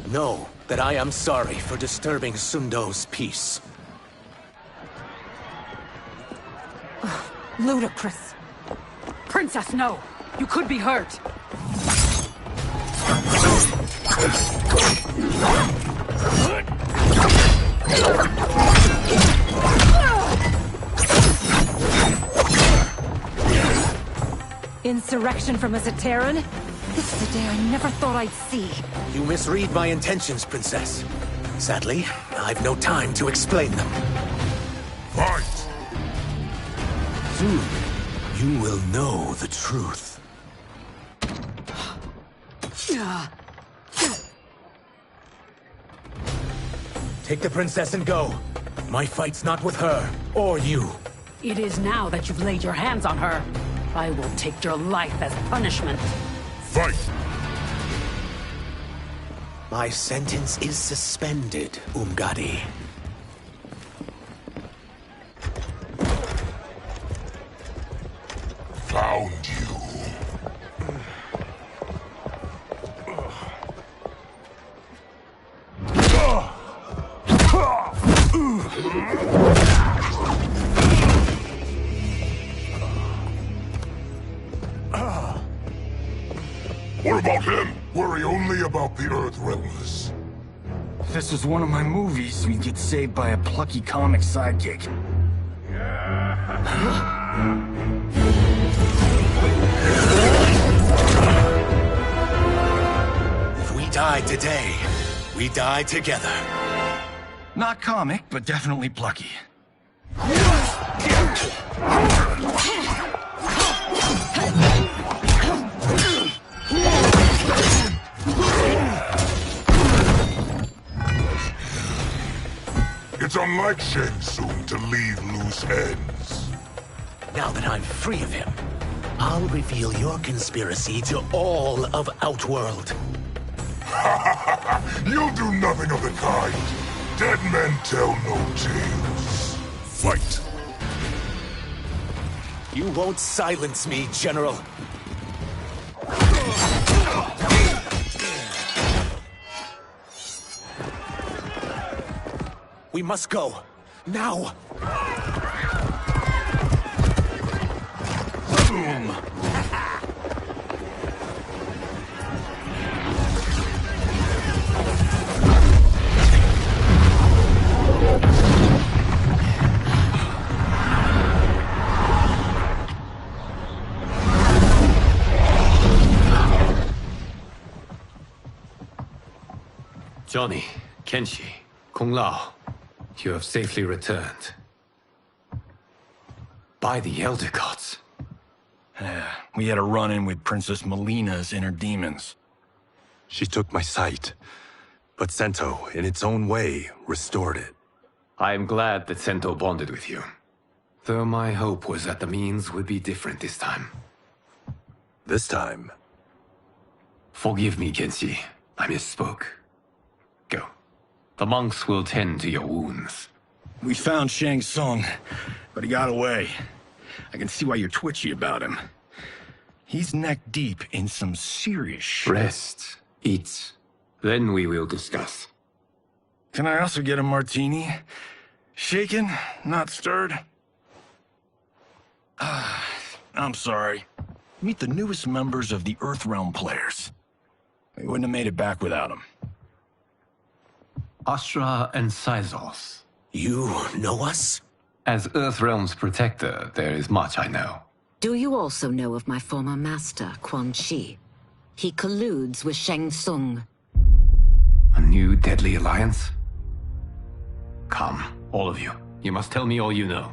Know that I am sorry for disturbing Sundo's peace. Ludicrous. Princess, no! You could be hurt! Insurrection from a Zaterran? This is a day I never thought I'd see. You misread my intentions, Princess. Sadly, I've no time to explain them. Fight! Soon, you will know the truth. Take the princess and go. My fight's not with her, or you. It is now that you've laid your hands on her. I will take your life as punishment. Fight! My sentence is suspended, Umgadi. Found you. What about him? Worry only about the Earthrealmers. If this was one of my movies, we'd get saved by a plucky comic sidekick. If we die today, we die together. Not comic, but definitely plucky. It's unlike Shang Tsung to leave loose ends. Now that I'm free of him, I'll reveal your conspiracy to all of Outworld. You'll do nothing of the kind. Dead men tell no tales. Fight. You won't silence me, General. We must go. Now! Boom! Johnny, Kenshi, Kung Lao, you have safely returned. By the Elder Gods. We had a run-in with Princess Melina's inner demons. She took my sight, but Sento, in its own way, restored it. I am glad that Sento bonded with you. Though my hope was that the means would be different this time. This time? Forgive me, Kenshi. I misspoke. Go. The monks will tend to your wounds. We found Shang Tsung, but he got away. I can see why you're twitchy about him. He's neck-deep in some serious shit. Rest. Eat. Then we will discuss. Can I also get a martini? Shaken, not stirred? I'm sorry. Meet the newest members of the Earthrealm players. We wouldn't have made it back without them. Astra and Sizos. You know us? As Earthrealm's protector, there is much I know. Do you also know of my former master, Quan Chi? He colludes with Shang Tsung. A new deadly alliance? Come, all of you. You must tell me all you know.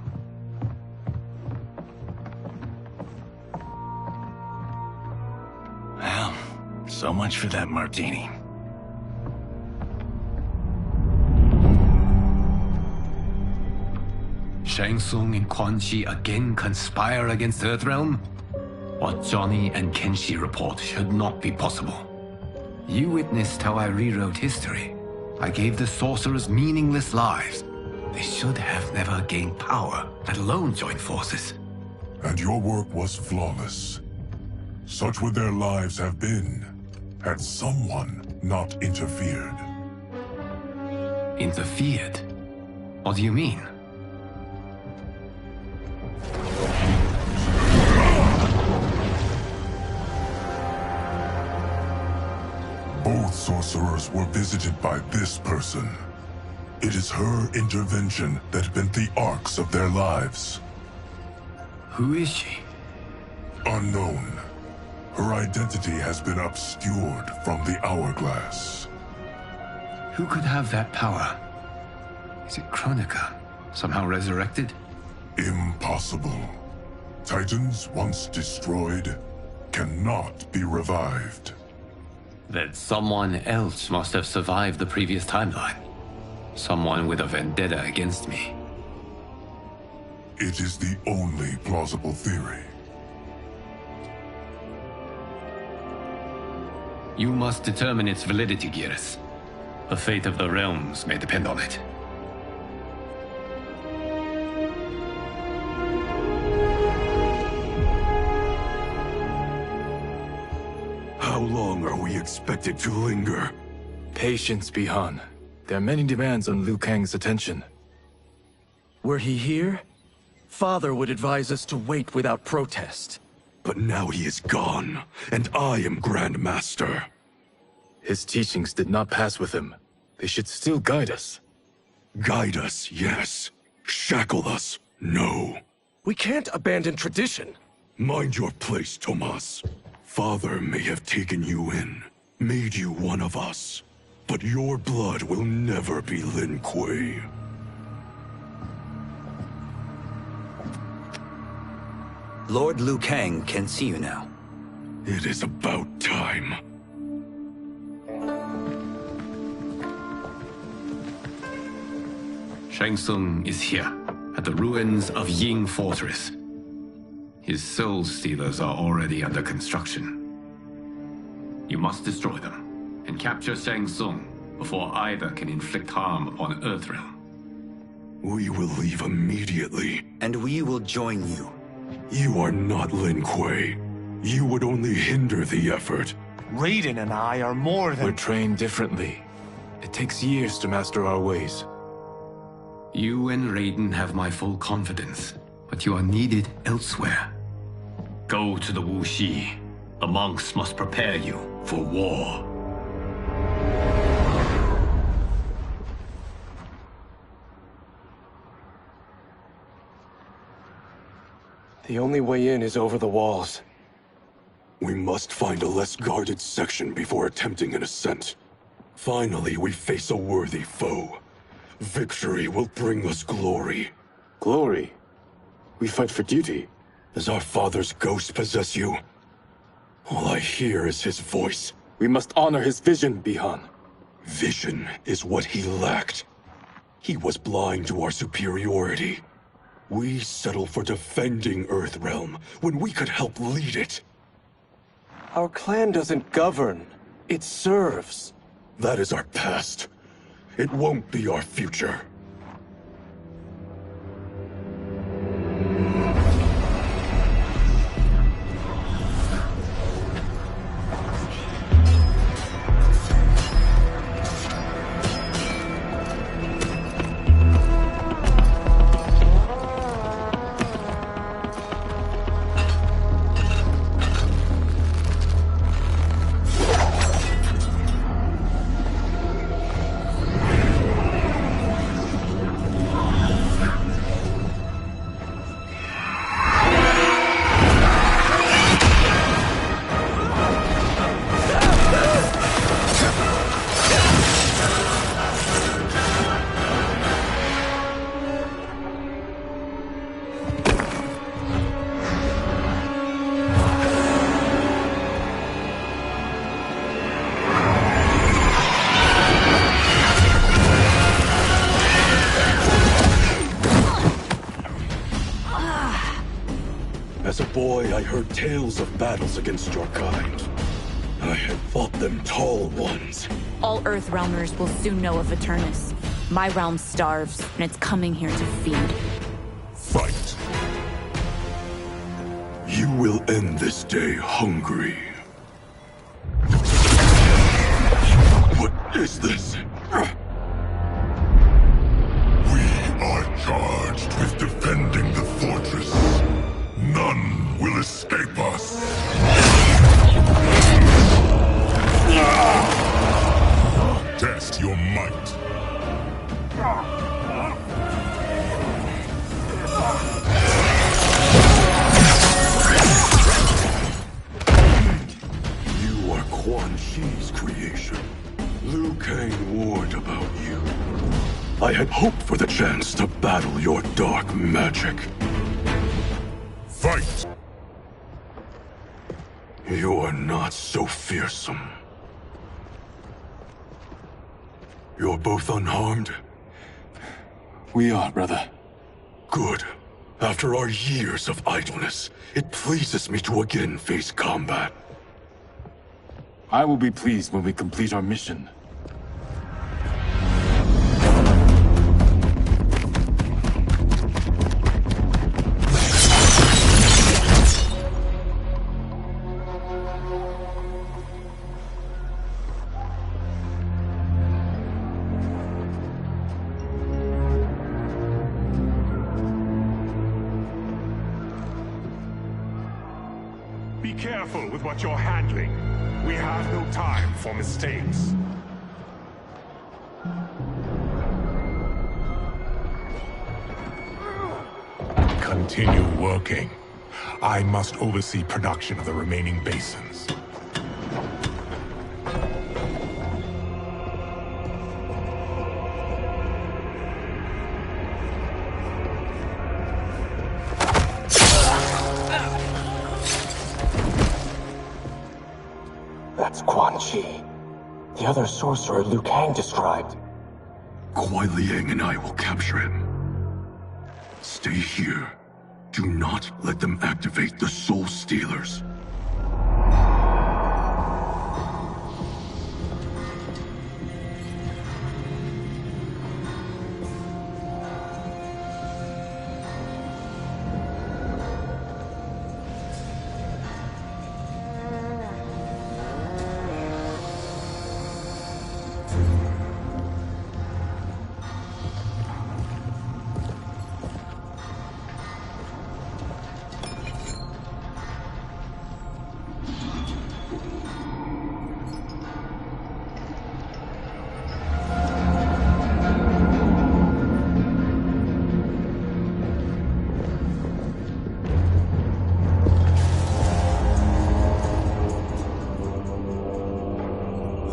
Well, so much for that martini. Shang Tsung and Quan Chi again conspire against Earthrealm? What Johnny and Kenshi report should not be possible. You witnessed how I rewrote history. I gave the sorcerers meaningless lives. They should have never gained power, let alone joined forces. And your work was flawless. Such would their lives have been, had someone not interfered. Interfered? What do you mean? sorcerers were visited by this person. It is her intervention that bent the arcs of their lives. Who is she? Unknown. Her identity has been obscured from the hourglass. Who could have that power? Is it Kronika? Somehow resurrected? Impossible. Titans once destroyed cannot be revived. Then someone else must have survived the previous timeline. Someone with a vendetta against me. It is the only plausible theory. You must determine its validity, Geras. The fate of the realms may depend on it. How long are we expected to linger? Patience, Bihan. There are many demands on Liu Kang's attention. Were he here, Father would advise us to wait without protest. But now he is gone, and I am Grand Master. His teachings did not pass with him. They should still guide us. Guide us, yes. Shackle us, no. We can't abandon tradition. Mind your place, Tomas. Father may have taken you in, made you one of us. But your blood will never be Lin Kuei. Lord Liu Kang can see you now. It is about time. Shang Tsung is here, at the ruins of Ying Fortress. His soul stealers are already under construction. You must destroy them, and capture Shang Tsung before either can inflict harm upon Earthrealm. We will leave immediately. And we will join you. You are not Lin Kuei. You would only hinder the effort. Raiden and I are more than— We're trained differently. It takes years to master our ways. You and Raiden have my full confidence, but you are needed elsewhere. Go to the Wuxi. The monks must prepare you for war. The only way in is over the walls. We must find a less guarded section before attempting an ascent. Finally, we face a worthy foe. Victory will bring us glory. Glory? We fight for duty. Does our father's ghost possess you? All I hear is his voice. We must honor his vision, Bihan. Vision is what he lacked. He was blind to our superiority. We settle for defending Earthrealm when we could help lead it. Our clan doesn't govern. It serves. That is our past. It won't be our future. As a boy, I heard tales of battles against your kind. I had fought them tall ones. All Earthrealmers will soon know of Eternus. My realm starves, and it's coming here to feed. Fight. You will end this day hungry. What is this? We are charged with defending the fortress. None will escape us. You are Quan Chi's creation. Liu Kang warned about you. I had hoped for the chance to battle your dark magic. Fight! You're not so fearsome. You're both unharmed? We are, brother. Good. After our years of idleness, it pleases me to again face combat. I will be pleased when we complete our mission. Be careful with what you're handling. We have no time for mistakes. Continue working. I must oversee production of the remaining basins. That's Quan Chi. The other sorcerer Liu Kang described. Kuai Liang and I will capture him. Stay here. Do not let them activate the Soul Stealers.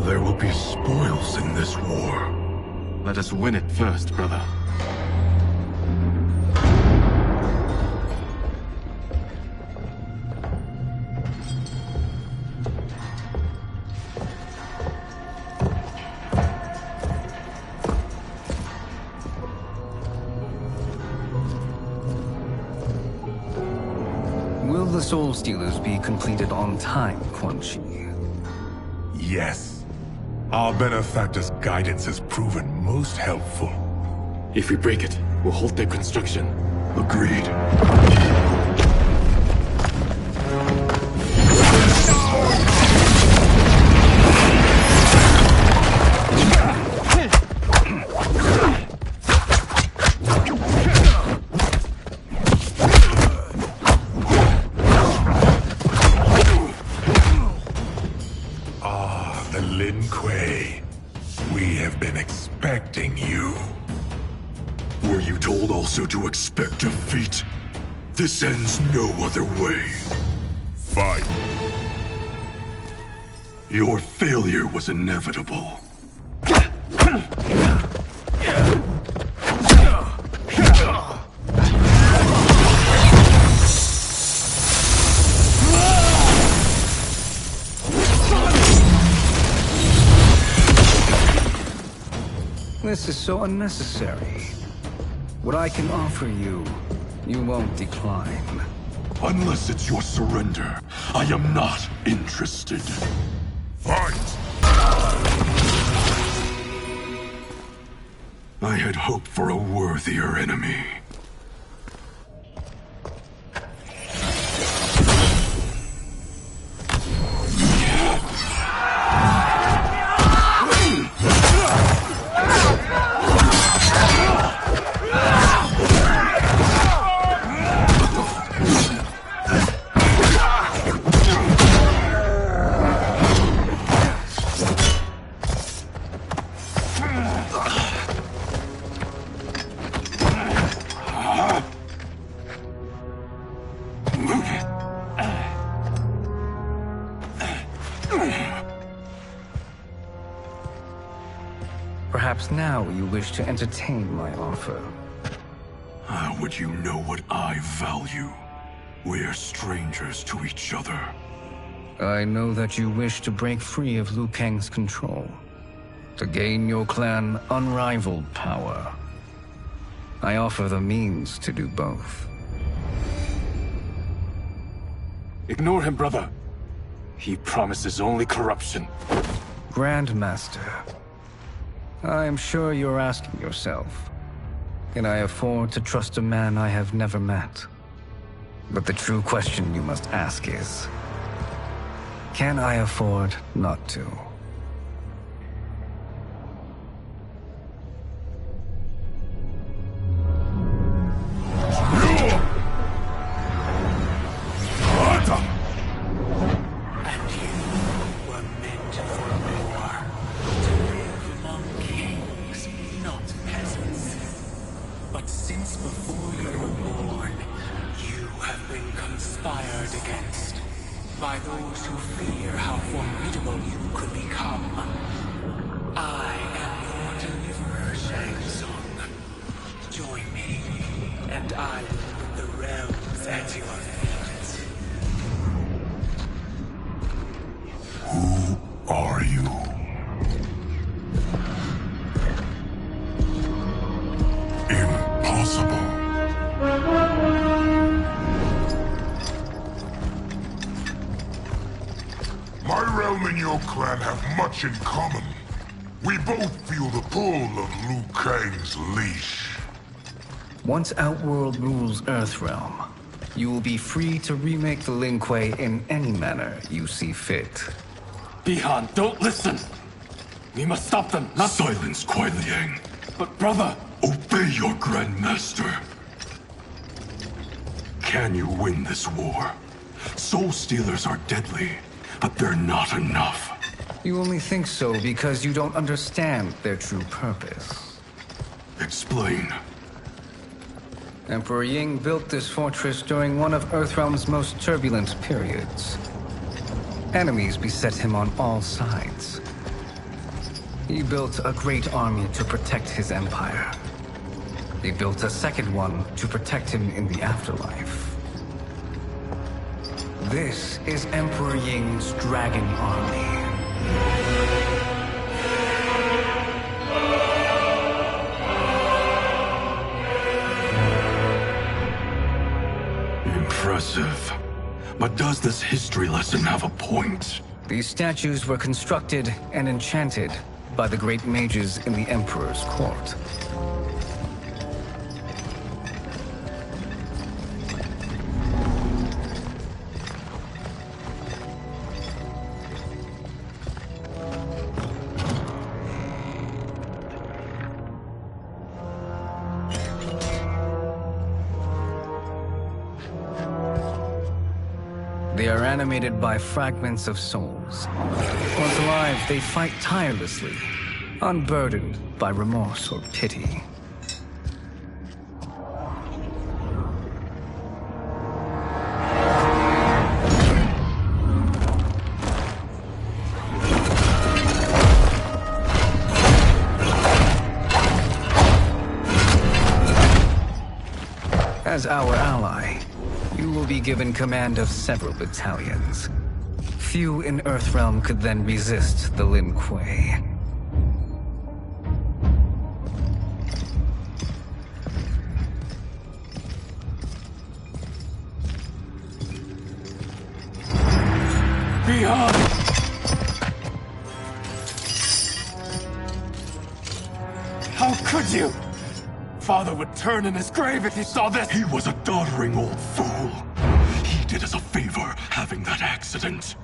There will be spoils in this war. Let us win it first, brother. Will the Soul Stealers be completed on time, Quan Chi? Yes. Our benefactor's guidance has proven most helpful. If we break it, we'll halt their construction. Agreed. We have been expecting you. Were you told also to expect defeat? This ends no other way. Fight. Your failure was inevitable. This is so unnecessary. What I can offer you, you won't decline. Unless it's your surrender, I am not interested. Fight! I had hoped for a worthier enemy. Perhaps now you wish to entertain my offer. How would you know what I value? We're strangers to each other. I know that you wish to break free of Liu Kang's control, to gain your clan unrivaled power. I offer the means to do both. Ignore him, brother. He promises only corruption. Grandmaster, I am sure you're asking yourself, can I afford to trust a man I have never met? But the true question you must ask is, can I afford not to? In common. We both feel the pull of Liu Kang's leash. Once Outworld rules Earthrealm, you will be free to remake the Lin Kuei in any manner you see fit. Bihan, don't listen! We must stop them, not— Silence, Kuai Liang. But brother— Obey your Grandmaster. Can you win this war? Soul Stealers are deadly, but they're not enough. You only think so because you don't understand their true purpose. Explain. Emperor Ying built this fortress during one of Earthrealm's most turbulent periods. Enemies beset him on all sides. He built a great army to protect his empire. He built a second one to protect him in the afterlife. This is Emperor Ying's Dragon Army. Impressive. But does this history lesson have a point? These statues were constructed and enchanted by the great mages in the Emperor's court. They are animated by fragments of souls. Once alive, they fight tirelessly, unburdened by remorse or pity. As our ally, you will be given command of several battalions. Few in Earthrealm could then resist the Lin Kuei. Bihan! How could you? Father would turn in his grave if he saw this! He was a doddering old fool. He did us a favor having that accident.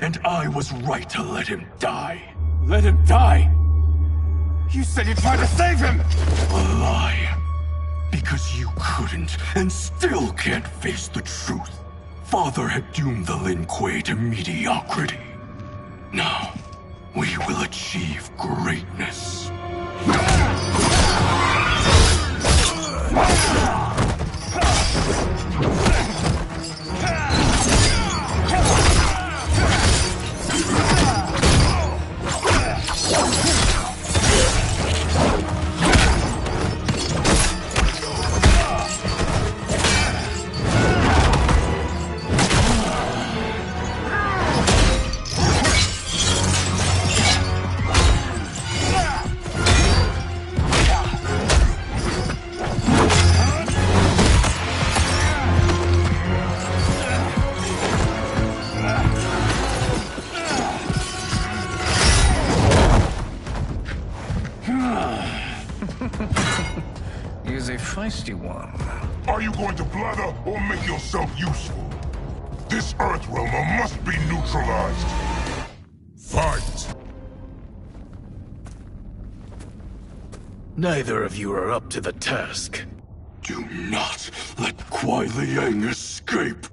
And I was right to let him die. Let him die? You said you tried to save him! A lie. Because you couldn't and still can't face the truth. Father had doomed the Lin Kuei to mediocrity. Now, we will achieve greatness. is a feisty one. Are you going to blather or make yourself useful? This Earthrealm must be neutralized. Fight! Neither of you are up to the task. Do not let Kuai Liang escape!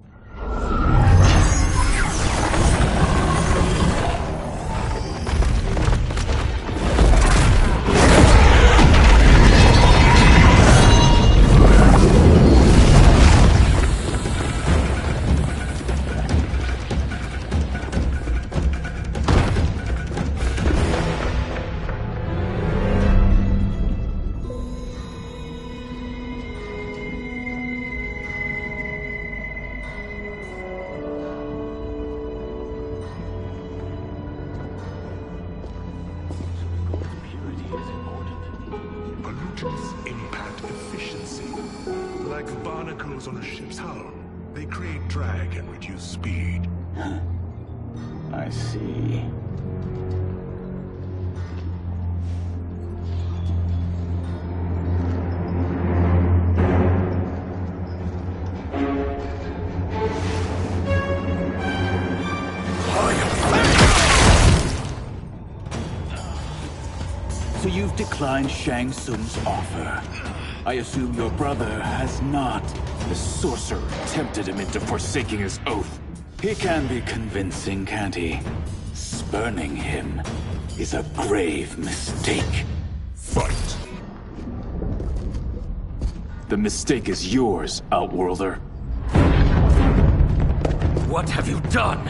Pollutants impact efficiency. Like barnacles on a ship's hull. They create drag and reduce speed. I see. So you've declined Shang Tsung's offer. I assume your brother has not. The sorcerer tempted him into forsaking his oath. He can be convincing, can't he? Spurning him is a grave mistake. Fight! The mistake is yours, Outworlder. What have you done?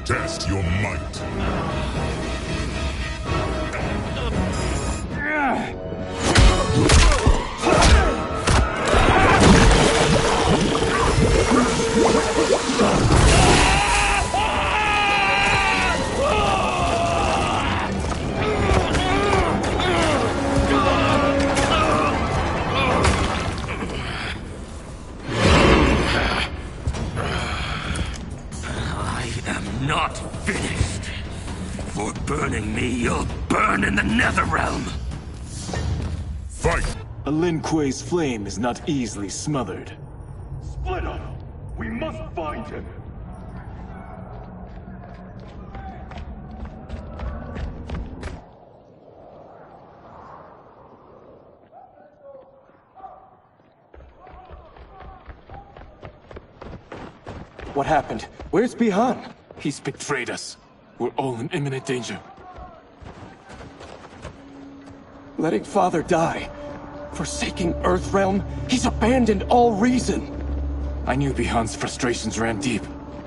Test your might. Not finished. For burning me, you'll burn in the Netherrealm. Fight! A Lin Kuei's flame is not easily smothered. Split up! We must find him! What happened? Where's Bihan? He's betrayed us. We're all in imminent danger. Letting Father die. Forsaking Earthrealm. He's abandoned all reason. I knew Bihan's frustrations ran deep,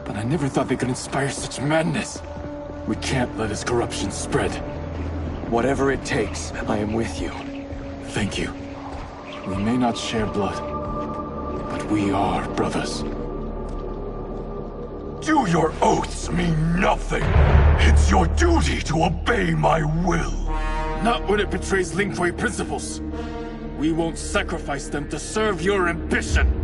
but I never thought they could inspire such madness. We can't let his corruption spread. Whatever it takes, I am with you. Thank you. We may not share blood, but we are brothers. Do your oaths mean nothing? It's your duty to obey my will. Not when it betrays Lin Kuei principles. We won't sacrifice them to serve your ambition.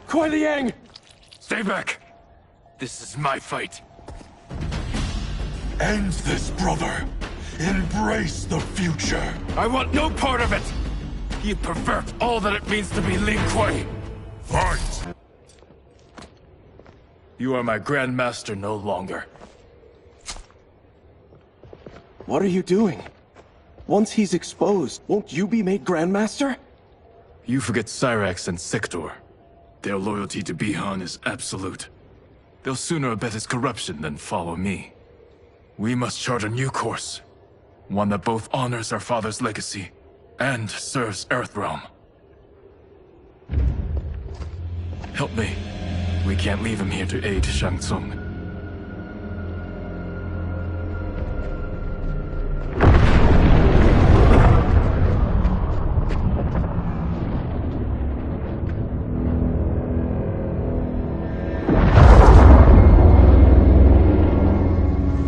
Kuai Liang! Stay back! This is my fight. End this, brother. Embrace the future. I want no part of it! You pervert all that it means to be Lin Kuei! Fight! You are my Grand Master no longer. What are you doing? Once he's exposed, won't you be made Grandmaster? You forget Cyrax and Sector. Their loyalty to Bihan is absolute. They'll sooner abet his corruption than follow me. We must chart a new course. One that both honors our father's legacy and serves Earthrealm. Help me. We can't leave him here to aid Shang Tsung.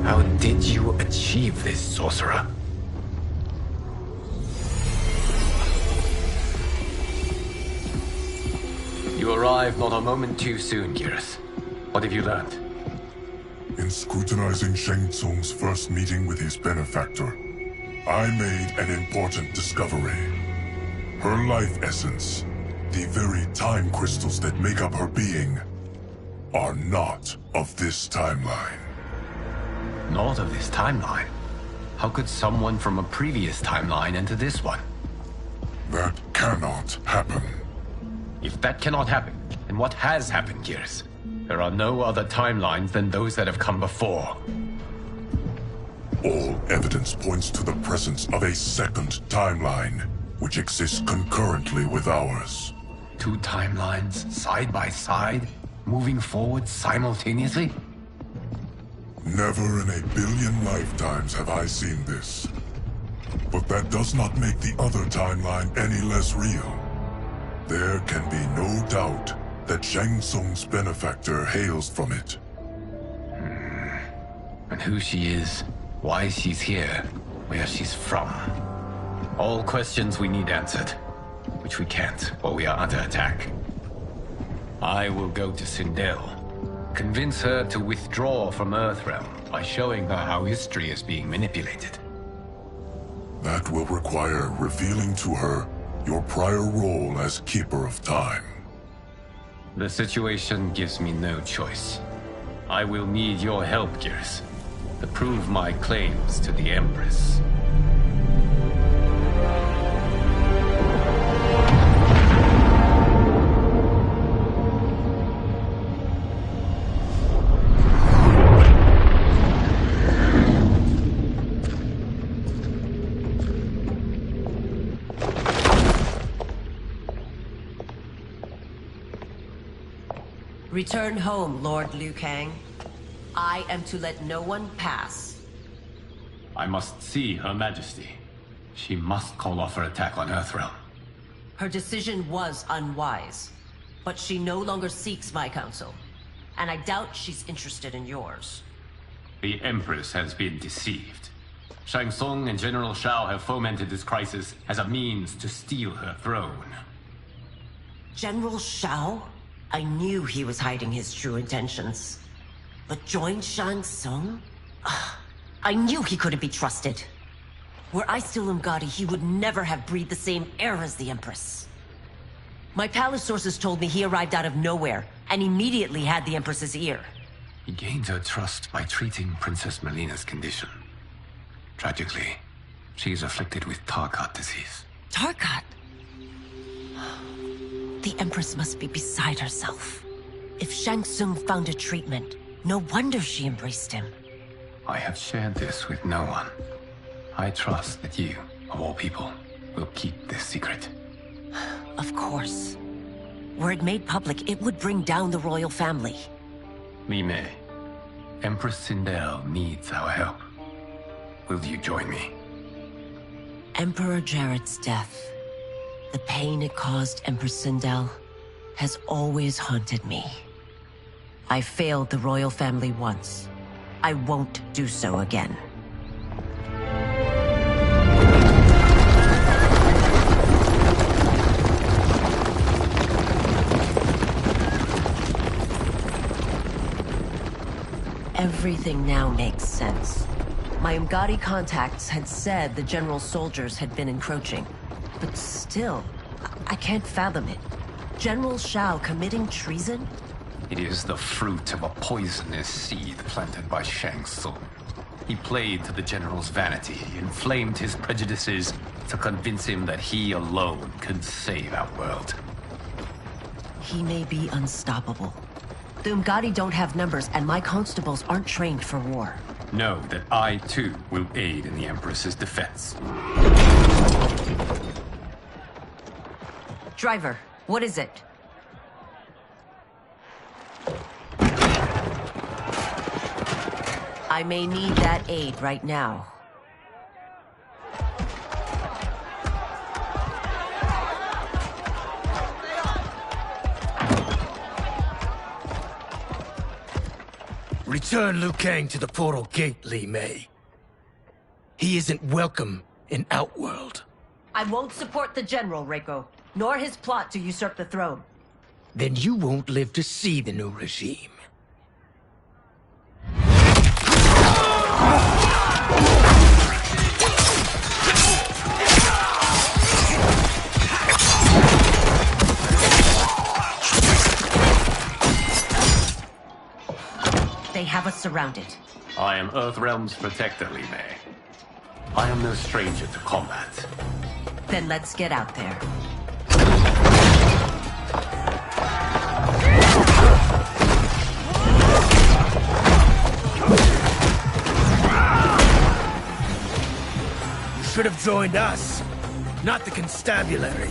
How did you achieve this, sorcerer? You arrived not a moment too soon, Geras. What have you learned? In scrutinizing Shang Tsung's first meeting with his benefactor, I made an important discovery. Her life essence, the very time crystals that make up her being, are not of this timeline. Not of this timeline? How could someone from a previous timeline enter this one? That cannot happen. If that cannot happen, then what has happened, Geras? There are no other timelines than those that have come before. All evidence points to the presence of a second timeline, which exists concurrently with ours. Two timelines, side by side, moving forward simultaneously? Never in a billion lifetimes have I seen this. But that does not make the other timeline any less real. There can be no doubt that Shang Tsung's benefactor hails from it. And who she is, why she's here, where she's from. All questions we need answered, which we can't while we are under attack. I will go to Sindel, convince her to withdraw from Earthrealm by showing her how history is being manipulated. That will require revealing to her your prior role as Keeper of Time. The situation gives me no choice. I will need your help, Geras, to prove my claims to the Empress. Return home, Lord Liu Kang. I am to let no one pass. I must see Her Majesty. She must call off her attack on Earthrealm. Her decision was unwise, but she no longer seeks my counsel, and I doubt she's interested in yours. The Empress has been deceived. Shang Tsung and General Shao have fomented this crisis as a means to steal her throne. General Shao? I knew he was hiding his true intentions. But join Shang Tsung? I knew he couldn't be trusted. Were I still Umgadi, he would never have breathed the same air as the Empress. My palace sources told me he arrived out of nowhere, and immediately had the Empress's ear. He gained her trust by treating Princess Melina's condition. Tragically, she is afflicted with Tarkat disease. Tarkat? The Empress must be beside herself. If Shang Tsung found a treatment, no wonder she embraced him. I have shared this with no one. I trust that you, of all people, will keep this secret. Of course. Were it made public, it would bring down the royal family. Li Mei, Empress Sindel needs our help. Will you join me? Emperor Jarrett's death, the pain it caused Empress Sindel, has always haunted me. I failed the royal family once. I won't do so again. Everything now makes sense. My Umgadi contacts had said the general's soldiers had been encroaching. But still, I can't fathom it. General Shao committing treason? It is the fruit of a poisonous seed planted by Shang Tsung. He played to the General's vanity, inflamed his prejudices to convince him that he alone could save Outworld. He may be unstoppable. The Umgadi don't have numbers, and my constables aren't trained for war. Know that I, too, will aid in the Empress's defense. Driver, what is it? I may need that aid right now. Return Liu Kang to the portal gate, Li Mei. He isn't welcome in Outworld. I won't support the General, Reiko, nor his plot to usurp the throne. Then you won't live to see the new regime. They have us surrounded. I am Earthrealm's protector, Li Mei. I am no stranger to combat. Then let's get out there. You should have joined us, not the constabulary.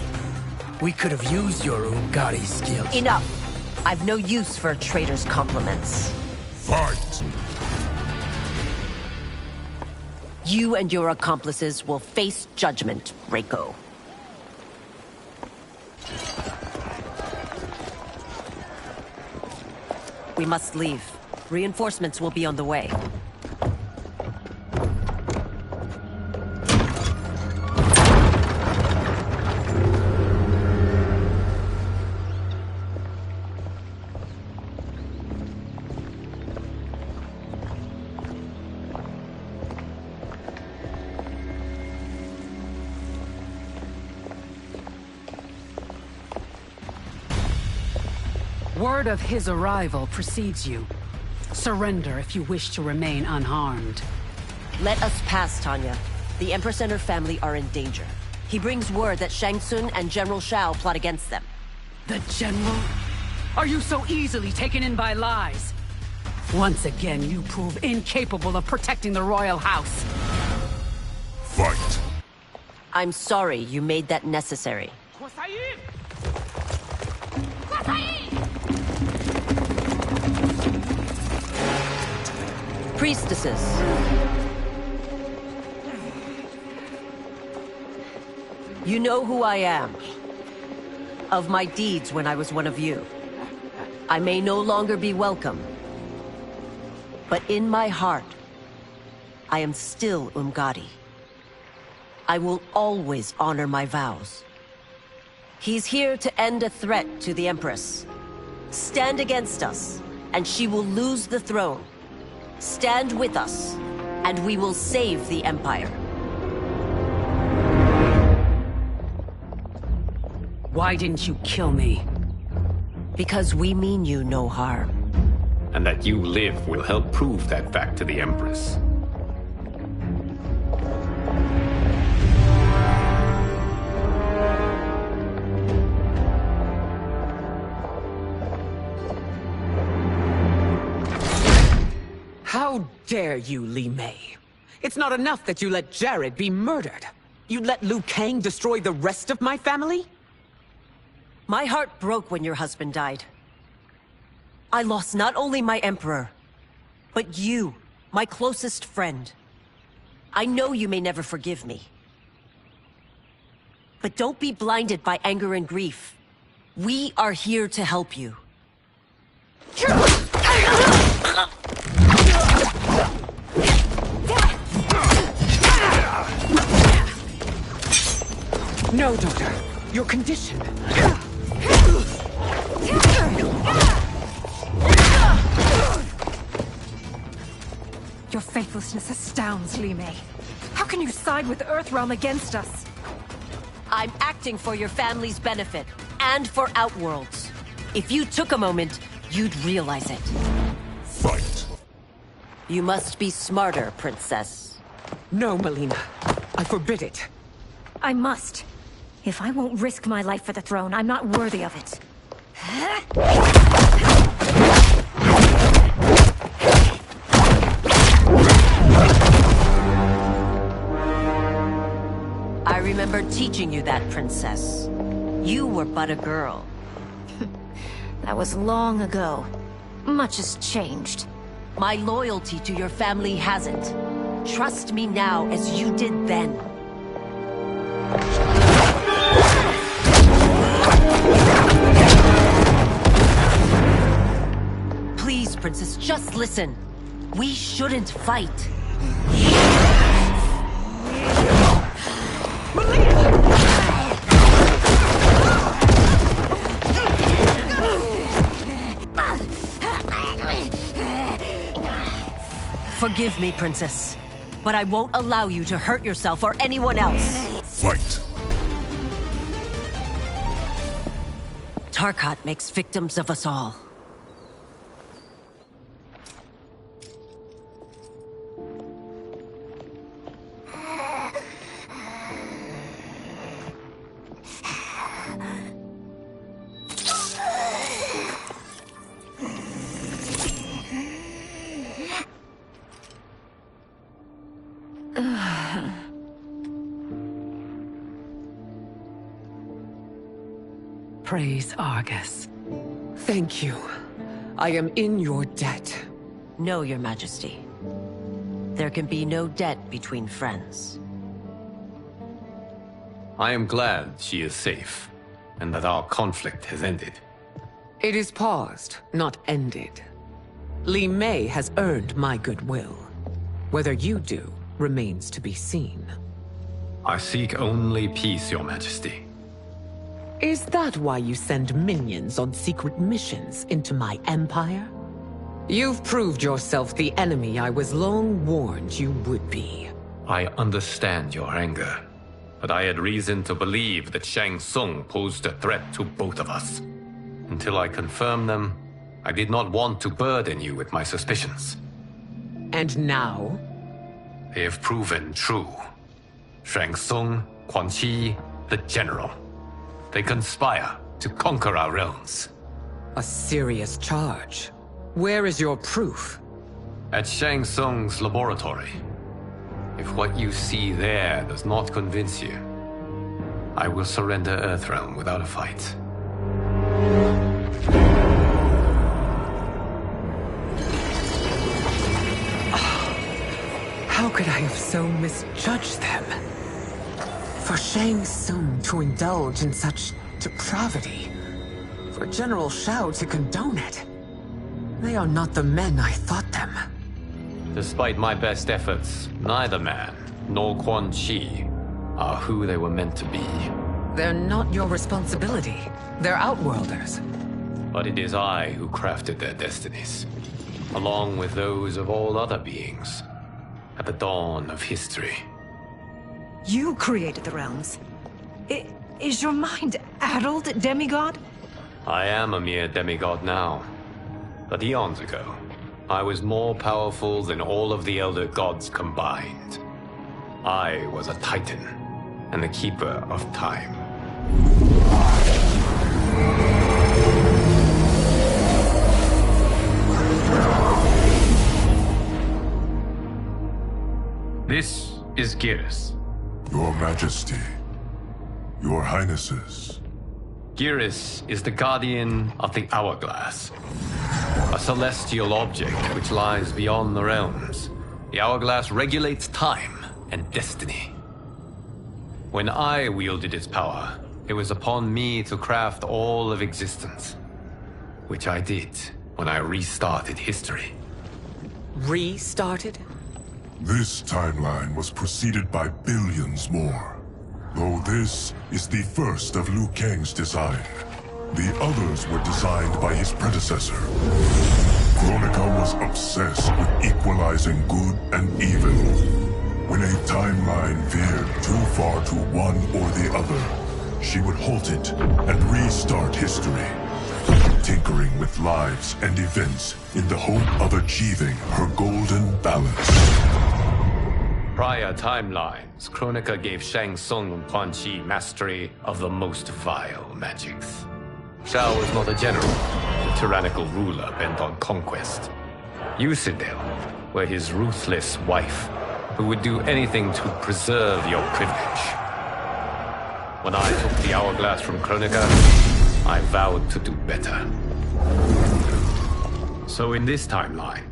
We could have used your Umgadi skills. Enough! I've no use for a traitor's compliments. Fight! You and your accomplices will face judgment, Reiko. We must leave. Reinforcements will be on the way. Word of his arrival precedes you. Surrender if you wish to remain unharmed. Let us pass, Tanya. The Empress and her family are in danger. He brings word that Shang Tsung and General Shao plot against them. The General? Are you so easily taken in by lies? Once again, you prove incapable of protecting the royal house. Fight! I'm sorry you made that necessary. Priestesses. You know who I am. Of my deeds when I was one of you. I may no longer be welcome. But in my heart, I am still Umgadi. I will always honor my vows. He's here to end a threat to the Empress. Stand against us, and she will lose the throne. Stand with us, and we will save the Empire. Why didn't you kill me? Because we mean you no harm. And that you live will help prove that fact to the Empress. How dare you, Li Mei? It's not enough that you let Jared be murdered. You'd let Liu Kang destroy the rest of my family? My heart broke when your husband died. I lost not only my Emperor, but you, my closest friend. I know you may never forgive me. But don't be blinded by anger and grief. We are here to help you. No, daughter. Your condition. Your faithlessness astounds, Li Mei. How can you side with Earthrealm against us? I'm acting for your family's benefit, and for Outworld's. If you took a moment, you'd realize it. Fight! You must be smarter, Princess. No, Melina. I forbid it. I must. If I won't risk my life for the throne, I'm not worthy of it. I remember teaching you that, Princess. You were but a girl. That was long ago. Much has changed. My loyalty to your family hasn't. Trust me now as you did then. Please, Princess, just listen. We shouldn't fight. Forgive me, Princess, but I won't allow you to hurt yourself or anyone else. Fight. Tarkat makes victims of us all. Praise Argus. Thank you. I am in your debt. No, Your Majesty. There can be no debt between friends. I am glad she is safe, and that our conflict has ended. It is paused, not ended. Li Mei has earned my goodwill. Whether you do remains to be seen. I seek only peace, Your Majesty. Is that why you send minions on secret missions into my empire? You've proved yourself the enemy I was long warned you would be. I understand your anger, but I had reason to believe that Shang Tsung posed a threat to both of us. Until I confirmed them, I did not want to burden you with my suspicions. And now? They have proven true. Shang Tsung, Quan Chi, the General. They conspire to conquer our realms. A serious charge. Where is your proof? At Shang Tsung's laboratory. If what you see there does not convince you, I will surrender Earthrealm without a fight. How could I have so misjudged them? For Shang Tsung to indulge in such depravity, for General Shao to condone it, they are not the men I thought them. Despite my best efforts, neither man nor Quan Chi are who they were meant to be. They're not your responsibility. They're Outworlders. But it is I who crafted their destinies, along with those of all other beings, at the dawn of history. You created the realms. Is your mind addled, demigod? I am a mere demigod now. But eons ago, I was more powerful than all of the Elder Gods combined. I was a Titan, and the Keeper of Time. This is Geras. Your Majesty. Your Highnesses. Geras is the guardian of the Hourglass. A celestial object which lies beyond the realms. The Hourglass regulates time and destiny. When I wielded its power, it was upon me to craft all of existence. Which I did when I restarted history. Restarted? This timeline was preceded by billions more. Though this is the first of Liu Kang's design. The others were designed by his predecessor. Kronika was obsessed with equalizing good and evil. When a timeline veered too far to one or the other, she would halt it and restart history. tinkering with lives and events in the hope of achieving her golden balance. Prior timelines, Kronika gave Shang Tsung and Quan Chi mastery of the most vile magics. Shao was not a general, a tyrannical ruler bent on conquest. You, Sindel, were his ruthless wife, who would do anything to preserve your privilege. When I took the hourglass from Kronika, I vowed to do better. So in this timeline,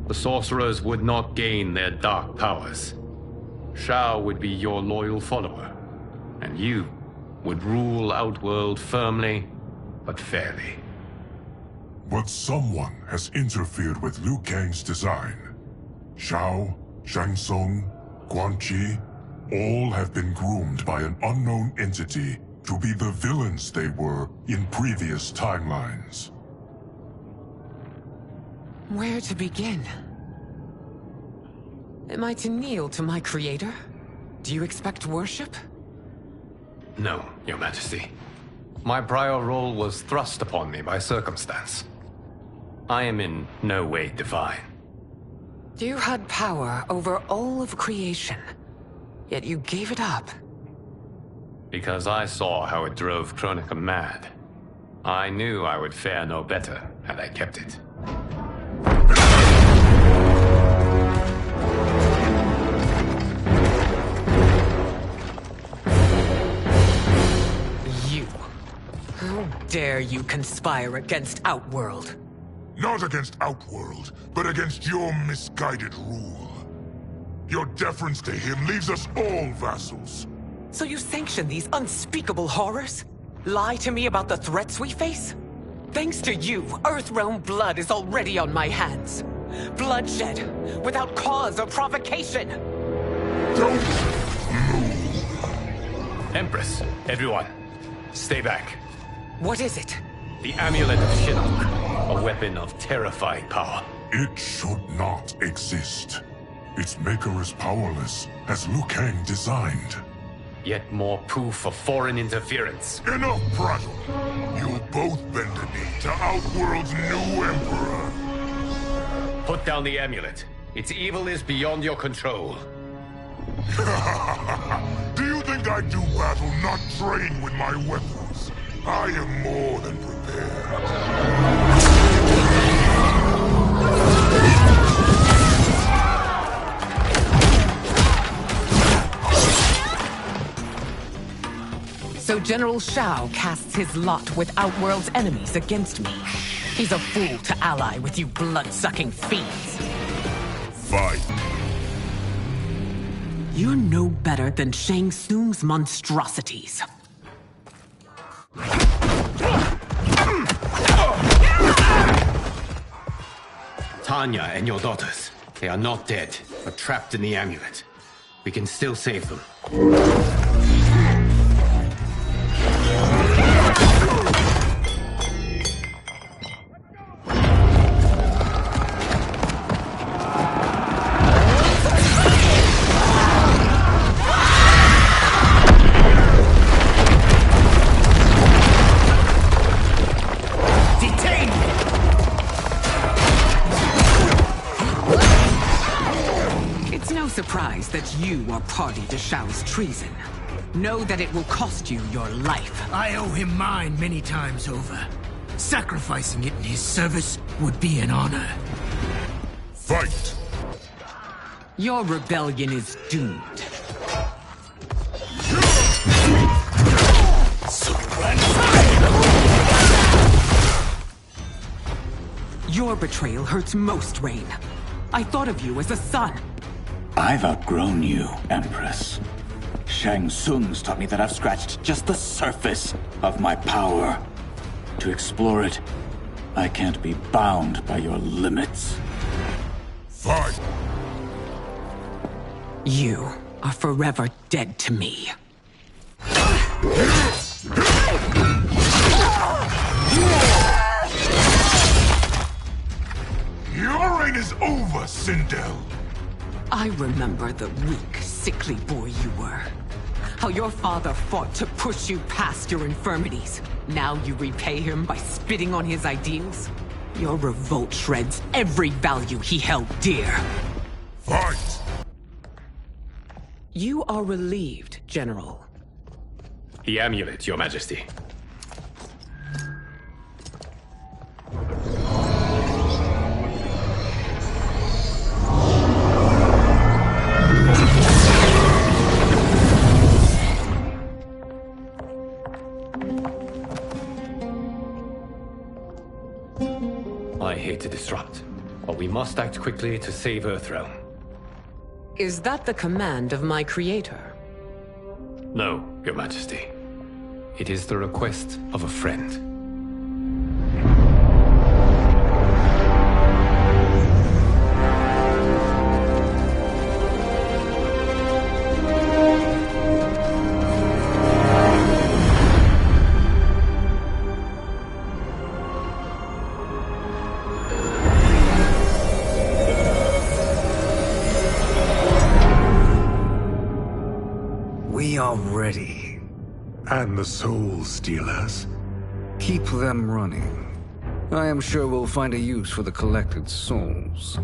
the sorcerers would not gain their dark powers. Shao would be your loyal follower, and you would rule Outworld firmly, but fairly. But someone has interfered with Liu Kang's design. Shao, Shang Tsung, Quan Chi, all have been groomed by an unknown entity to be the villains they were in previous timelines. Where to begin? Am I to kneel to my creator? Do you expect worship? No, Your Majesty. My prior role was thrust upon me by circumstance. I am in no way divine. You had power over all of creation, yet you gave it up. Because I saw how it drove Kronika mad. I knew I would fare no better had I kept it. You. How dare you conspire against Outworld? Not against Outworld, but against your misguided rule. Your deference to him leaves us all vassals. So you sanction these unspeakable horrors? Lie to me about the threats we face? Thanks to you, Earthrealm blood is already on my hands. Bloodshed, without cause or provocation. Don't move. Empress, everyone, stay back. What is it? The Amulet of Shinnok, a weapon of terrifying power. It should not exist. Its maker is powerless, as Liu Kang designed. Yet more proof of foreign interference. Enough prattle. You'll both bend a knee to Outworld's new emperor. Put down the amulet. Its evil is beyond your control. Do you think I do battle not trained with my weapons? I am more than prepared. So General Shao casts his lot with Outworld's enemies against me. He's a fool to ally with you blood-sucking fiends. Fight. You're no better than Shang Tsung's monstrosities. Tanya and your daughters, they are not dead, but trapped in the amulet. We can still save them. Surprised that you are party to Shao's treason. Know that it will cost you your life. I owe him mine many times over. Sacrificing it in his service would be an honor. Fight! Your rebellion is doomed. Your betrayal hurts most, Reign. I thought of you as a son. I've outgrown you, Empress. Shang Tsung's taught me that I've scratched just the surface of my power. To explore it, I can't be bound by your limits. Fight! You are forever dead to me. Your reign is over, Sindel. I remember the weak, sickly boy you were. How your father fought to push you past your infirmities. Now you repay him by spitting on his ideals? Your revolt shreds every value he held dear. Fight! You are relieved, General. The amulet, Your Majesty. I hate to disrupt, but we must act quickly to save Earthrealm. Is that the command of my creator? No, Your Majesty. It is the request of a friend. We are ready. And the Soul Stealers? Keep them running. I am sure we'll find a use for the collected souls.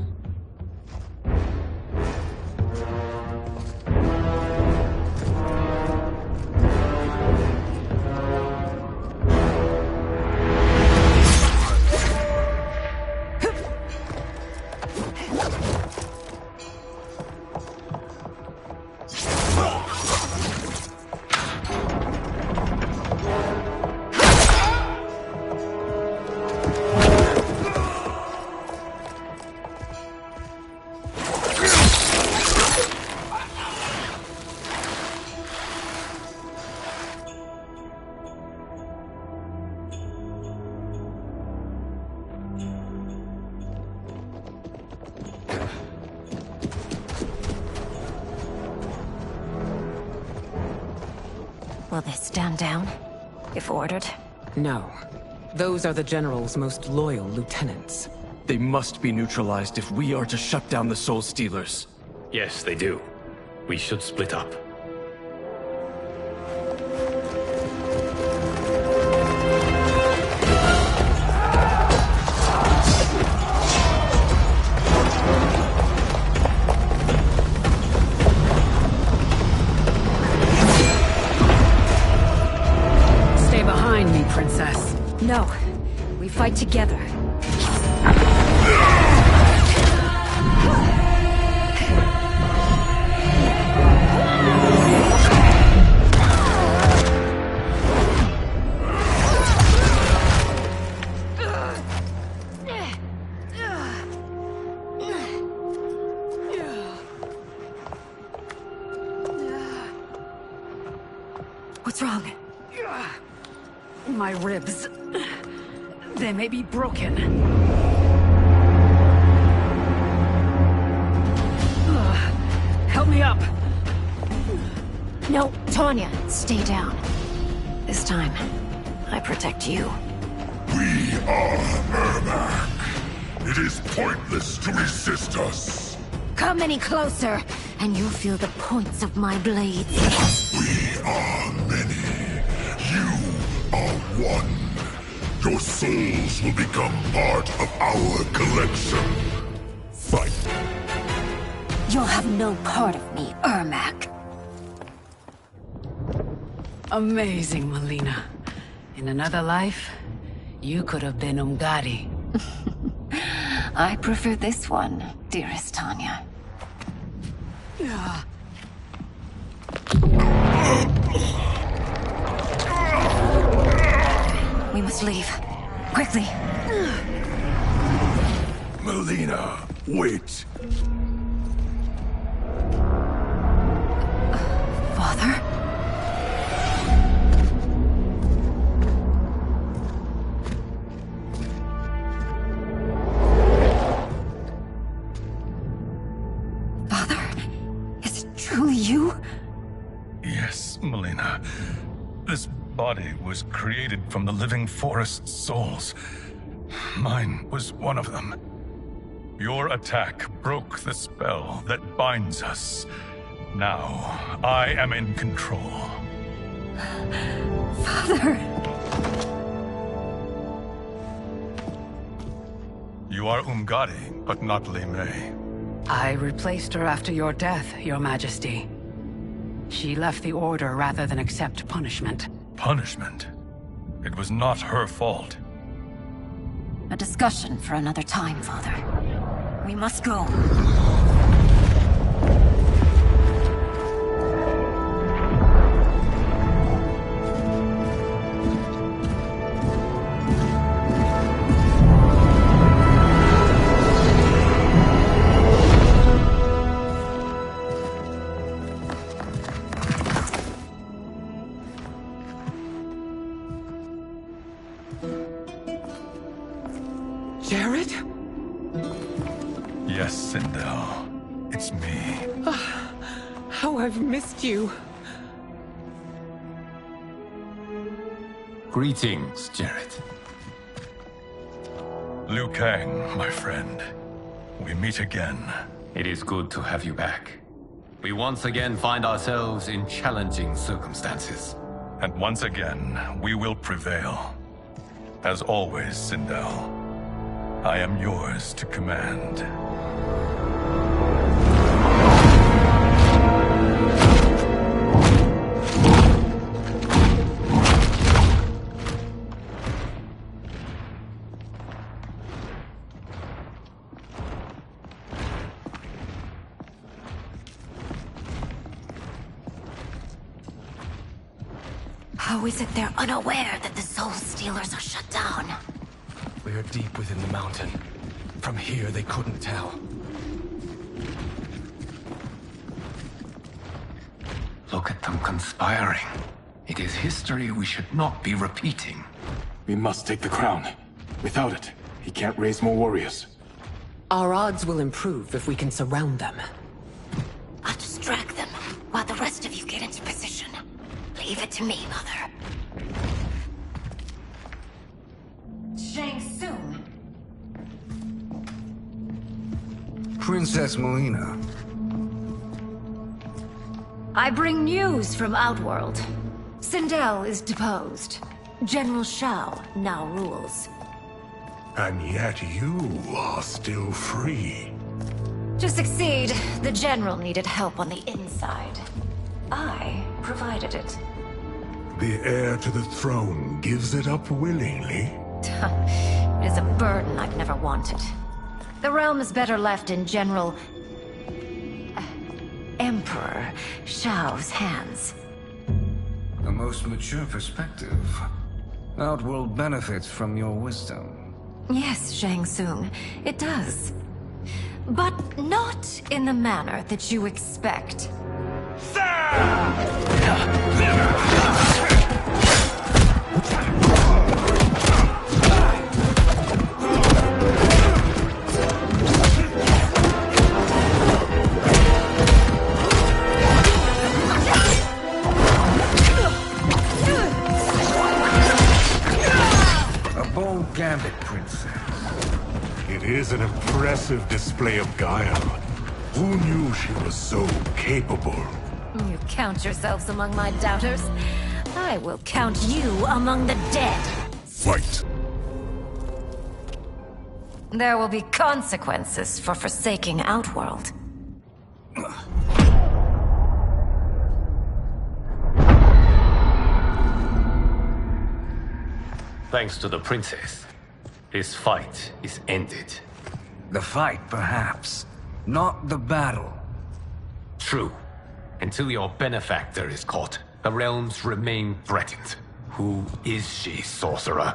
Will they stand down, if ordered? No. Those are the General's most loyal lieutenants. They must be neutralized if we are to shut down the Soul Stealers. Yes, they do. We should split up. Princess. No. We fight together. What's wrong? My ribs. They may be broken. Help me up. No, Tanya, stay down. This time, I protect you. We are Ermac. It is pointless to resist us. Come any closer, and you'll feel the points of my blades. We are many. You are one. Your souls will become part of our collection. Fight. You'll have no part of me, Ermac. Amazing, Melina. In another life, you could have been Umgadi. I prefer this one, dearest Tanya. We must leave. Quickly. Melina, wait. Father? Father? Is it truly you? Yes, Melina. This body was created from the living forest's souls. Mine was one of them. Your attack broke the spell that binds us. Now, I am in control. Father! You are Umgadi, but not Li Mei. I replaced her after your death, Your Majesty. She left the Order rather than accept punishment. Punishment? It was not her fault. A discussion for another time, Father. We must go. Jared? Yes, Sindel. It's me. How I've missed you. Greetings, Jared. Liu Kang, my friend. We meet again. It is good to have you back. We once again find ourselves in challenging circumstances. And once again, we will prevail. As always, Sindel, I am yours to command. How is it they're unaware that the Soul Stealers are shut down? We are deep within the mountain. From here, they couldn't tell. Look at them conspiring. It is history we should not be repeating. We must take the crown. Without it, he can't raise more warriors. Our odds will improve if we can surround them. I'll distract them while the rest of you get into position. Leave it to me, Mother. Shang Tsung. Princess Melina. I bring news from Outworld. Sindel is deposed. General Shao now rules. And yet you are still free. To succeed, the General needed help on the inside. I provided it. The heir to the throne gives it up willingly. It is a burden I've never wanted. The realm is better left in General... Emperor Shao's hands. A most mature perspective. Outworld benefits from your wisdom. Yes, Shang Tsung, it does. But not in the manner that you expect. A bold gambit, Princess. It is an impressive display of guile. Who knew she was so capable? You count yourselves among my doubters. I will count you among the dead. Fight! There will be consequences for forsaking Outworld. Thanks to the princess, this fight is ended. The fight, perhaps. Not the battle. True. Until your benefactor is caught, the realms remain threatened. Who is she, sorcerer?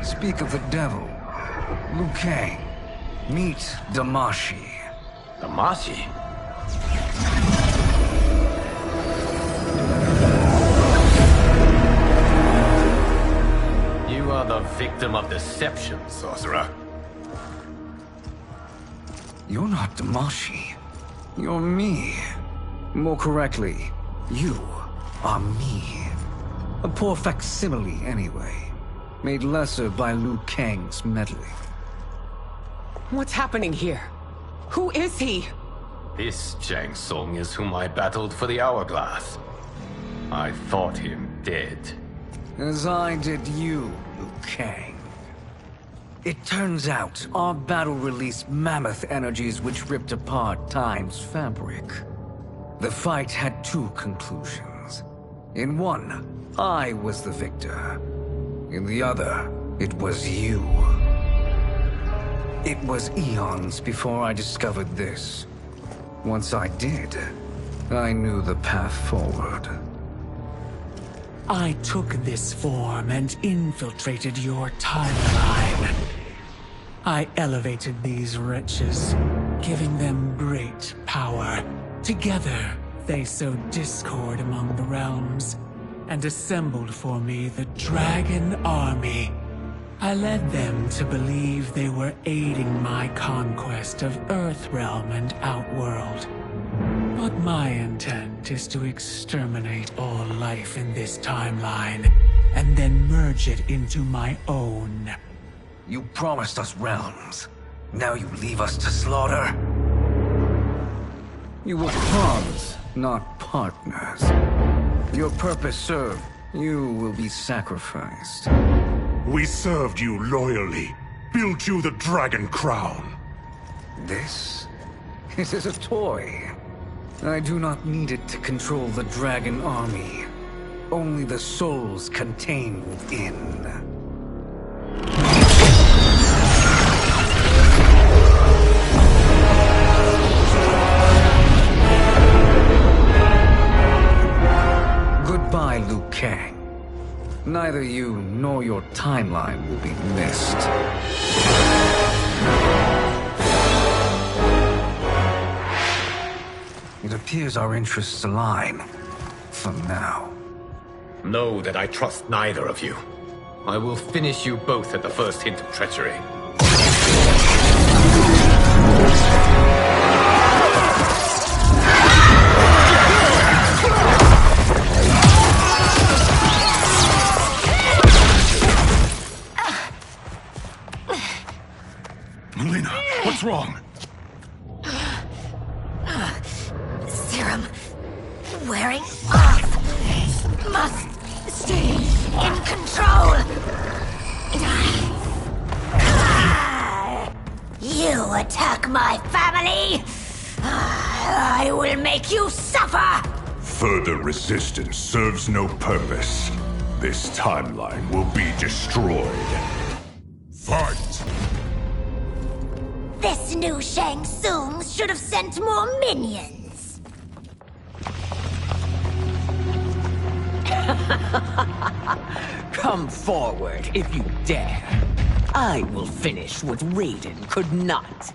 Speak of the devil. Liu Kang. Meet Damashi. Damashi? You are the victim of deception, sorcerer. You're not Damashi. You're me. More correctly, you are me. A poor facsimile, anyway. made lesser by Liu Kang's meddling. What's happening here? Who is he? This Shang Tsung is whom I battled for the Hourglass. I thought him dead. As I did you, Liu Kang. It turns out our battle released mammoth energies which ripped apart time's fabric. The fight had two conclusions. In one, I was the victor. In the other, it was you. It was eons before I discovered this. Once I did, I knew the path forward. I took this form and infiltrated your timeline. I elevated these wretches, giving them great power. Together, they sowed discord among the realms, and assembled for me the Dragon Army. I led them to believe they were aiding my conquest of Earthrealm and Outworld. But my intent is to exterminate all life in this timeline, and then merge it into my own. You promised us realms. Now you leave us to slaughter? You were pawns, not partners. Your purpose served. You will be sacrificed. We served you loyally, built you the Dragon Crown. This? It is a toy. I do not need it to control the Dragon Army. Only the souls contained within. Goodbye, Liu Kang. Neither you nor your timeline will be missed. It appears our interests align. For now. Know that I trust neither of you. I will finish you both at the first hint of treachery. Melina, what's wrong? Serum wearing off. Must stay in control. You attack my family. I will make you suffer. Further resistance serves no purpose. This timeline will be destroyed. Fight! This new Shang Tsung should have sent more minions. Come forward if you dare. I will finish what Raiden could not.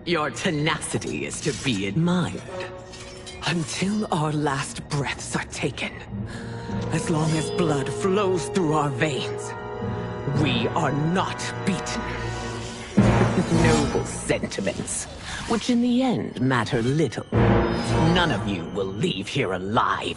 Your tenacity is to be admired. Until our last breaths are taken. As long as blood flows through our veins, we are not beaten. Noble sentiments, which in the end matter little. None of you will leave here alive.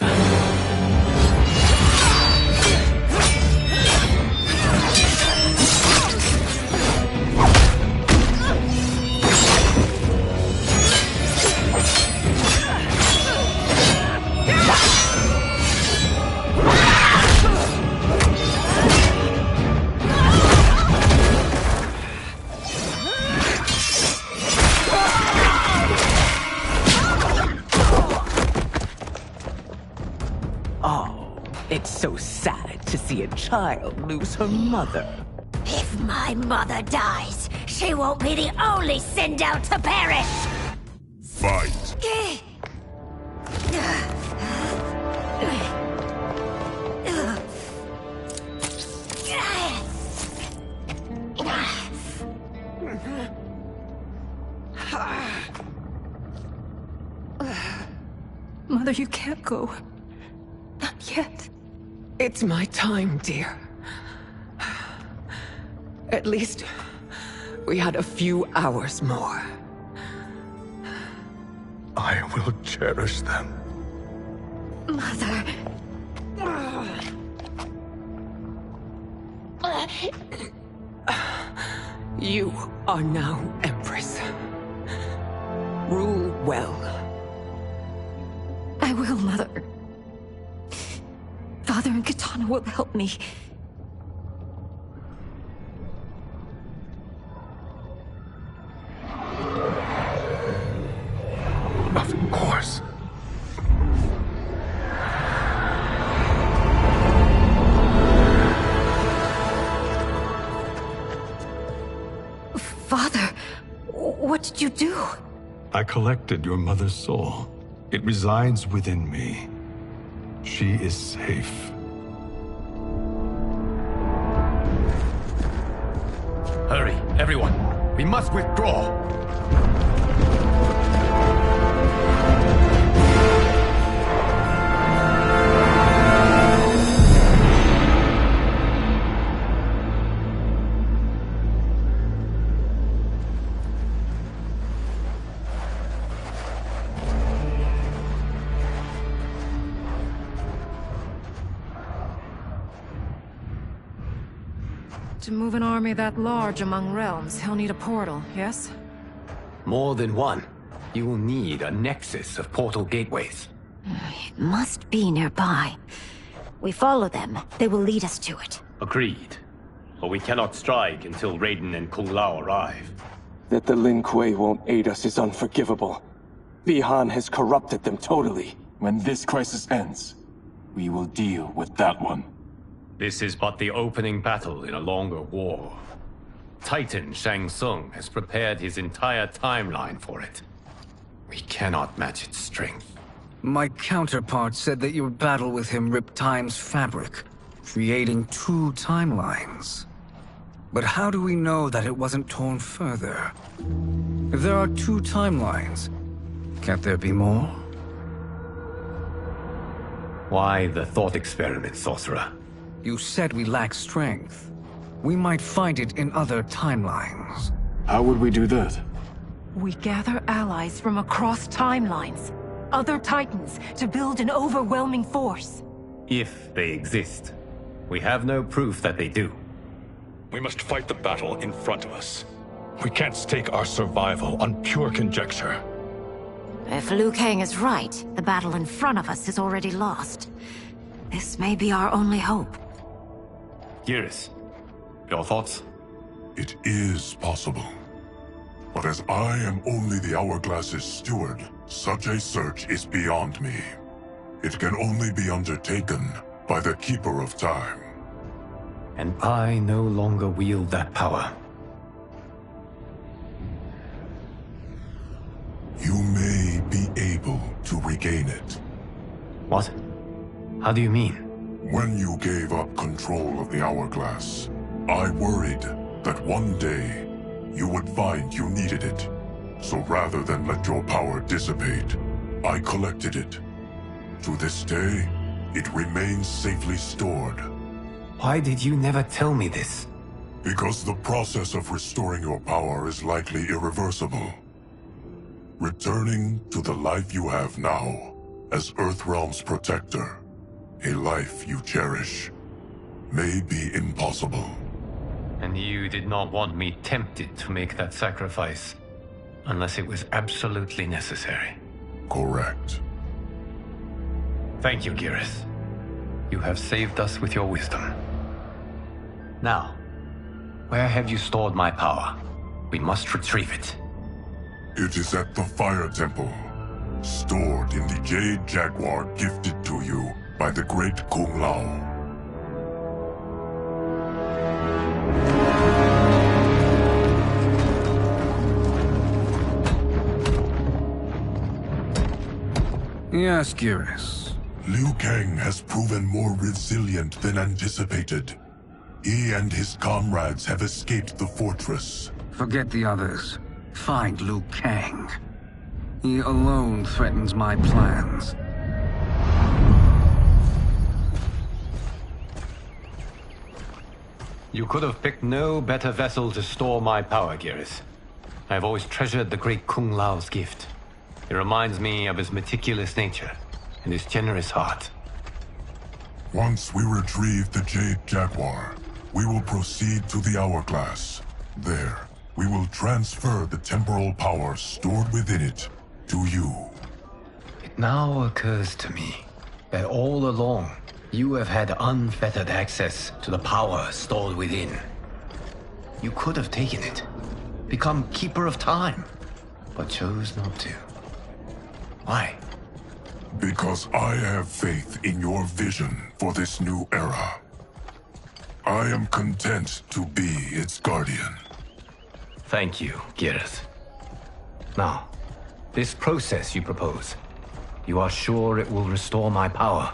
It's so sad to see a child lose her mother. If my mother dies, she won't be the only send out to perish. Fight! Mother, you can't go. Not yet. It's my time, dear. At least, we had a few hours more. I will cherish them. Mother. You are now Empress. Rule well. I will, Mother. Father and Katana will help me. Of course. Father, what did you do? I collected your mother's soul. It resides within me. She is safe. Hurry, everyone. We must withdraw. To move an army that large among realms, he'll need a portal, yes? More than one. You will need a nexus of portal gateways. It must be nearby. We follow them. They will lead us to it. Agreed. But we cannot strike until Raiden and Kung Lao arrive. That the Lin Kuei won't aid us is unforgivable. Bihan has corrupted them totally. When this crisis ends, we will deal with that one. This is but the opening battle in a longer war. Titan Shang Tsung has prepared his entire timeline for it. We cannot match its strength. My counterpart said that your battle with him ripped time's fabric, creating 2 timelines. But how do we know that it wasn't torn further? If there are 2 timelines, can't there be more? Why the thought experiment, Sorcerer? You said we lack strength. We might find it in other timelines. How would we do that? We gather allies from across timelines, other Titans, to build an overwhelming force. If they exist. We have no proof that they do. We must fight the battle in front of us. We can't stake our survival on pure conjecture. If Liu Kang is right, the battle in front of us is already lost. This may be our only hope. Geras, your thoughts? It is possible. But as I am only the Hourglass's steward, such a search is beyond me. It can only be undertaken by the Keeper of Time. And I no longer wield that power. You may be able to regain it. What? How do you mean? When you gave up control of the Hourglass, I worried that one day you would find you needed it. So rather than let your power dissipate, I collected it. To this day, it remains safely stored. Why did you never tell me this? Because the process of restoring your power is likely irreversible. Returning to the life you have now, as Earthrealm's protector, a life you cherish, may be impossible. And you did not want me tempted to make that sacrifice, unless it was absolutely necessary. Correct. Thank you, Geras. You have saved us with your wisdom. Now, where have you stored my power? We must retrieve it. It is at the Fire Temple, stored in the Jade Jaguar gifted to you by the great Kung Lao. Yes, Geras. Liu Kang has proven more resilient than anticipated. He and his comrades have escaped the fortress. Forget the others. Find Liu Kang. He alone threatens my plans. You could have picked no better vessel to store my power, Geras. I have always treasured the great Kung Lao's gift. It reminds me of his meticulous nature and his generous heart. Once we retrieve the Jade Jaguar, we will proceed to the Hourglass. There, we will transfer the temporal power stored within it to you. It now occurs to me that all along, you have had unfettered access to the power stored within. You could have taken it, become Keeper of Time, but chose not to. Why? Because I have faith in your vision for this new era. I am content to be its guardian. Thank you, Geras. Now, this process you propose, you are sure it will restore my power?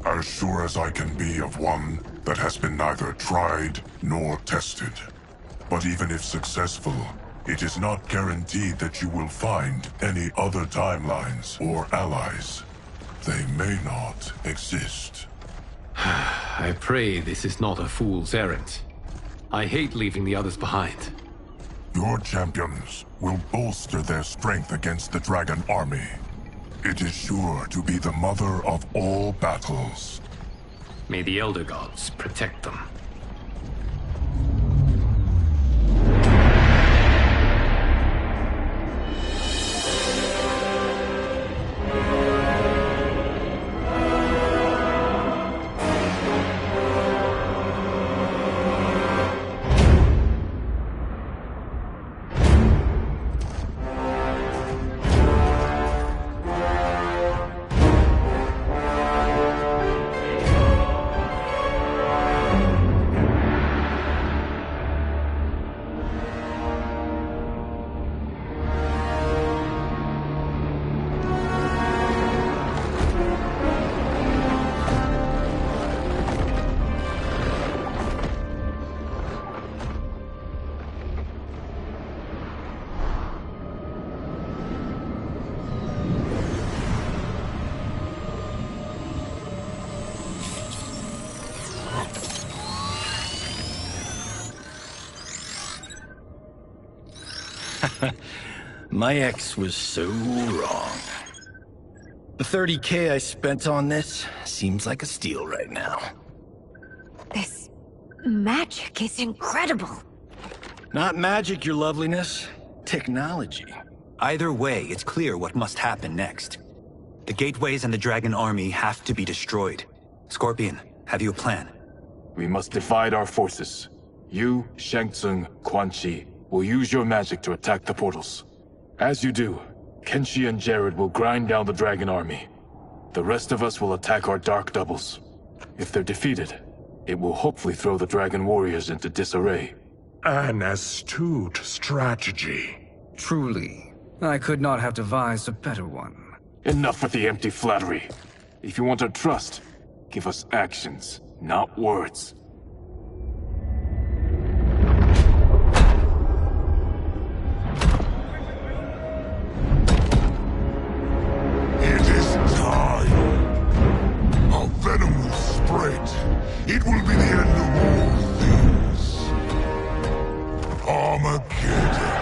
As sure as I can be of one that has been neither tried nor tested. But even if successful, it is not guaranteed that you will find any other timelines or allies. They may not exist. I pray this is not a fool's errand. I hate leaving the others behind. Your champions will bolster their strength against the Dragon Army. It is sure to be the mother of all battles. May the Elder Gods protect them. My ex was so wrong. The 30K I spent on this seems like a steal right now. This magic is incredible. Not magic, your loveliness. Technology. Either way, it's clear what must happen next. The gateways and the Dragon Army have to be destroyed. Scorpion, have you a plan? We must divide our forces. You, Shang Tsung, Quan Chi, will use your magic to attack the portals. As you do, Kenshi and Jared will grind down the Dragon Army. The rest of us will attack our Dark Doubles. If they're defeated, it will hopefully throw the Dragon Warriors into disarray. An astute strategy. Truly, I could not have devised a better one. Enough with the empty flattery. If you want our trust, give us actions, not words. Venom will spread. It will be the end of all things. Armageddon.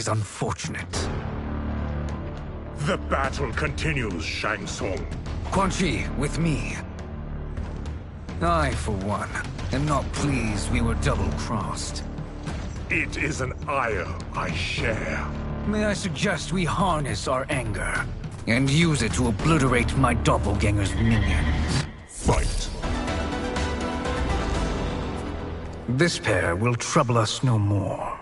is unfortunate. The battle continues, Shang Tsung. Quan Chi, with me. I, for one, am not pleased we were double-crossed. It is an ire I share. May I suggest we harness our anger and use it to obliterate my doppelganger's minions? Fight. This pair will trouble us no more.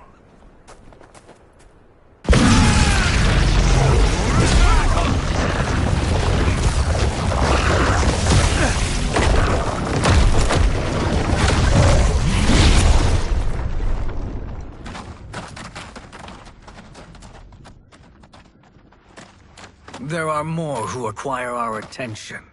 There are more who acquire our attention.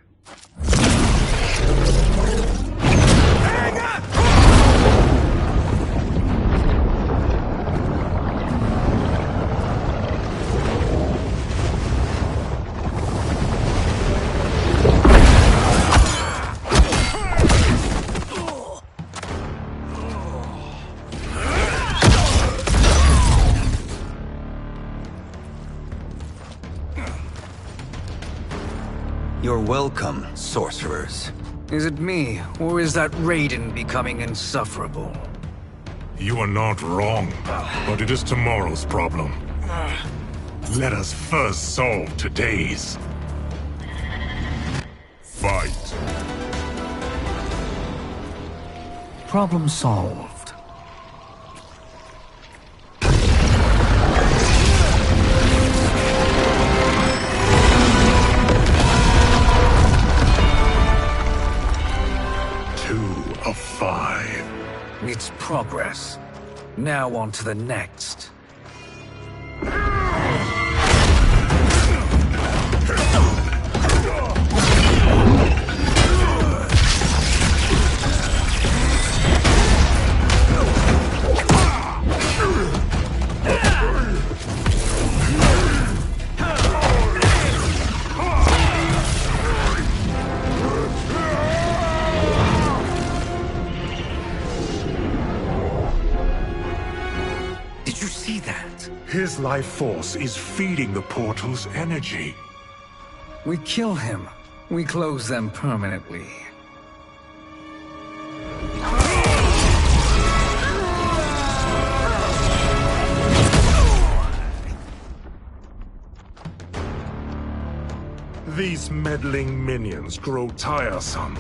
You're welcome, sorcerers. Is it me, or is that Raiden becoming insufferable? You are not wrong, but it is tomorrow's problem. Let us first solve today's. Fight. Problem solved. It's progress. Now on to the next. His life force is feeding the portal's energy. We kill him. We close them permanently. These meddling minions grow tiresome.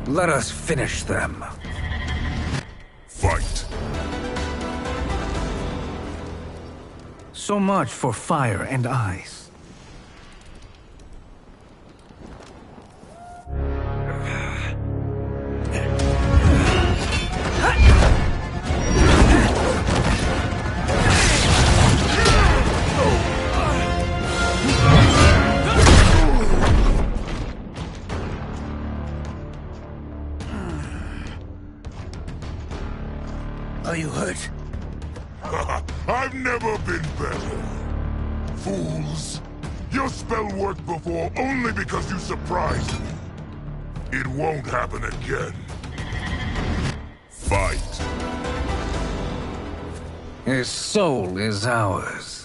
Let us finish them. Fight. So much for fire and ice. Are you hurt? I've never been better. Fools! Your spell worked before only because you surprised me. It won't happen again. Fight. His soul is ours.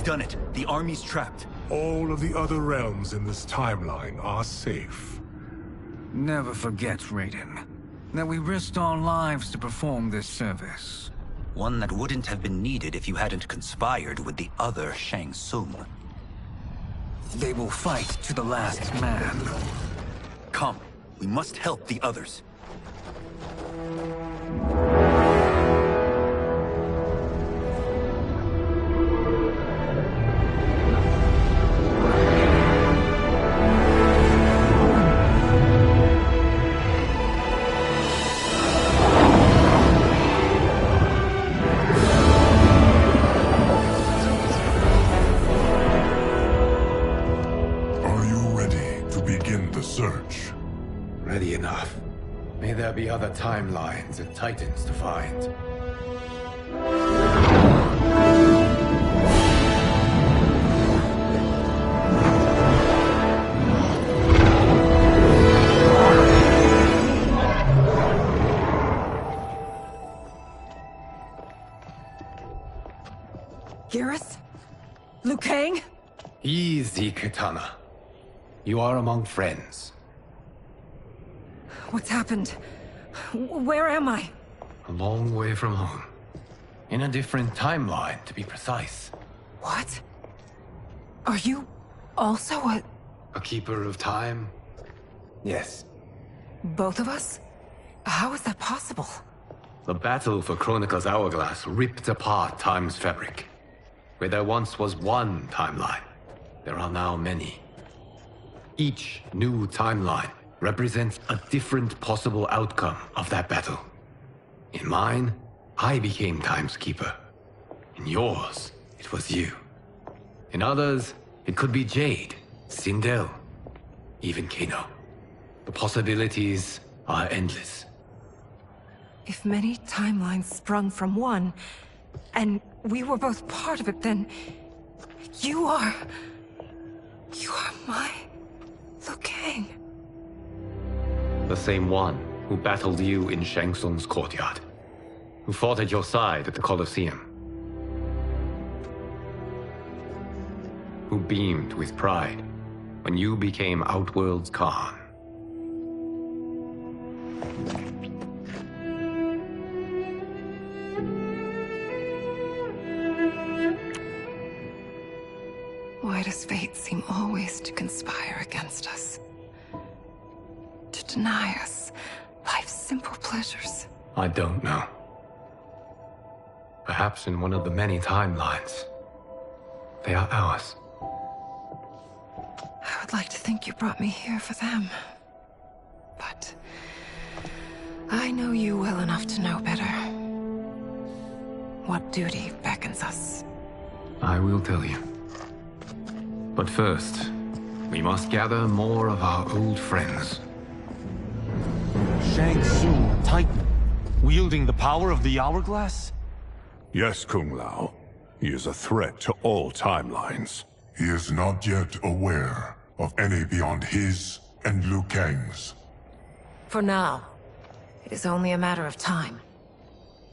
Done it. The army's trapped. All of the other realms in this timeline are safe. Never forget, Raiden, that we risked our lives to perform this service. One that wouldn't have been needed if you hadn't conspired with the other Shang Tsung. They will fight to the last man. Come, we must help the others. there be other timelines and titans to find. Garrus? Liu Kang? Easy, Kitana. You are among friends. What's happened? Where am I? A long way from home. In a different timeline, to be precise. What? Are you also a keeper of time? Yes. both of us? How is that possible? The battle for Chronica's Hourglass ripped apart time's fabric. Where there once was one timeline, there are now many. Each new timeline represents a different possible outcome of that battle. In mine, I became Time's Keeper. In yours, it was you. In others, it could be Jade, Sindel, even Kano. The possibilities are endless. If many timelines sprung from one, and we were both part of it, then you are my Liu Kang. The same one who battled you in Shang Tsung's courtyard, who fought at your side at the Colosseum, who beamed with pride when you became Outworld's Khan. Why does fate seem always to conspire against us? To deny us life's simple pleasures? I don't know. Perhaps in one of the many timelines, they are ours. I would like to think you brought me here for them. But I know you well enough to know better. What duty beckons us? I will tell you. But first, we must gather more of our old friends. Shang Tsung, Titan, wielding the power of the Hourglass? Yes, Kung Lao. He is a threat to all timelines. He is not yet aware of any beyond his and Liu Kang's. For now, it is only a matter of time.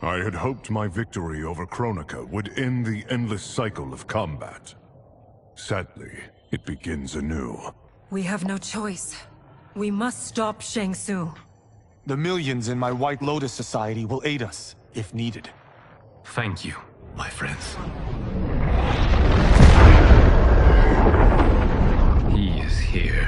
I had hoped my victory over Chronica would end the endless cycle of combat. Sadly, it begins anew. We have no choice. We must stop Shang Tsung. The millions in my White Lotus Society will aid us, if needed. Thank you, my friends. He is here.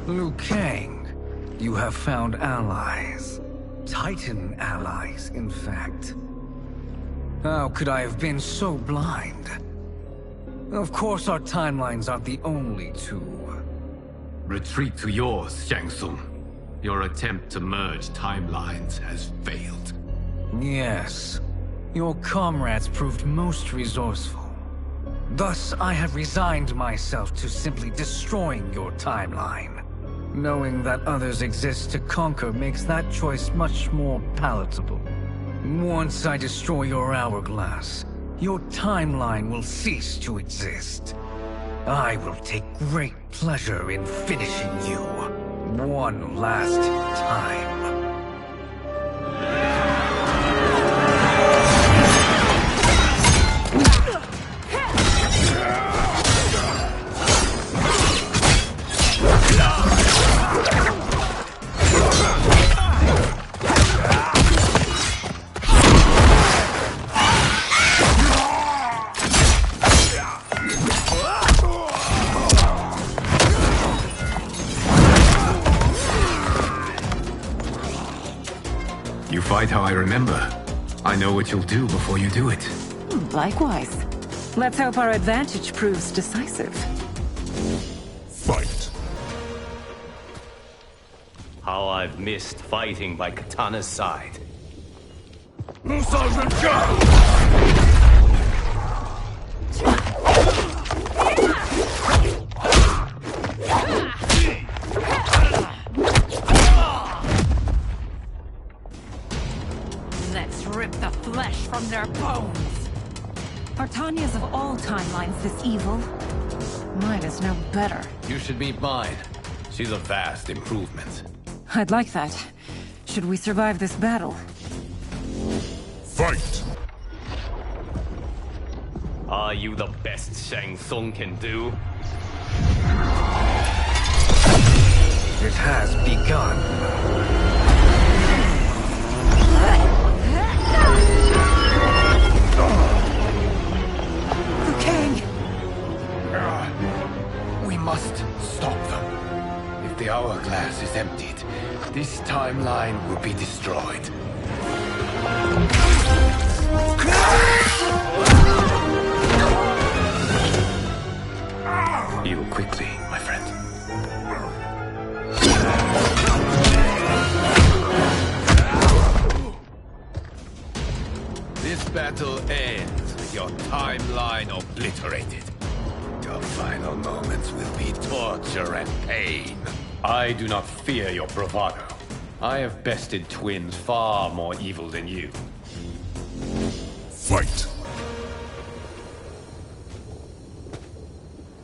Liu Kang, you have found allies. Titan allies, in fact. How could I have been so blind? Of course our timelines aren't the only two. Retreat to yours, Shang Tsung. Your attempt to merge timelines has failed. Yes. Your comrades proved most resourceful. Thus, I have resigned myself to simply destroying your timeline. Knowing that others exist to conquer makes that choice much more palatable. Once I destroy your hourglass, your timeline will cease to exist. I will take great pleasure in finishing you one last time. You fight how I remember. I know what you'll do before you do it. Likewise. Let's hope our advantage proves decisive. Fight. How I've missed fighting by Katana's side. Let's rip the flesh from their bones. Are Tanya's of all timelines this evil? Mine is no better. You should meet mine. She's a vast improvement. I'd like that. Should we survive this battle? Fight! Are you the best Shang Tsung can do? It has begun. Liu Kang! We must stop them. If the hourglass is emptied, this timeline will be destroyed. Heal quickly, my friend. This battle ends with your timeline obliterated. Your final moments will be torture and pain. I do not fear your bravado. I have bested twins far more evil than you. Fight!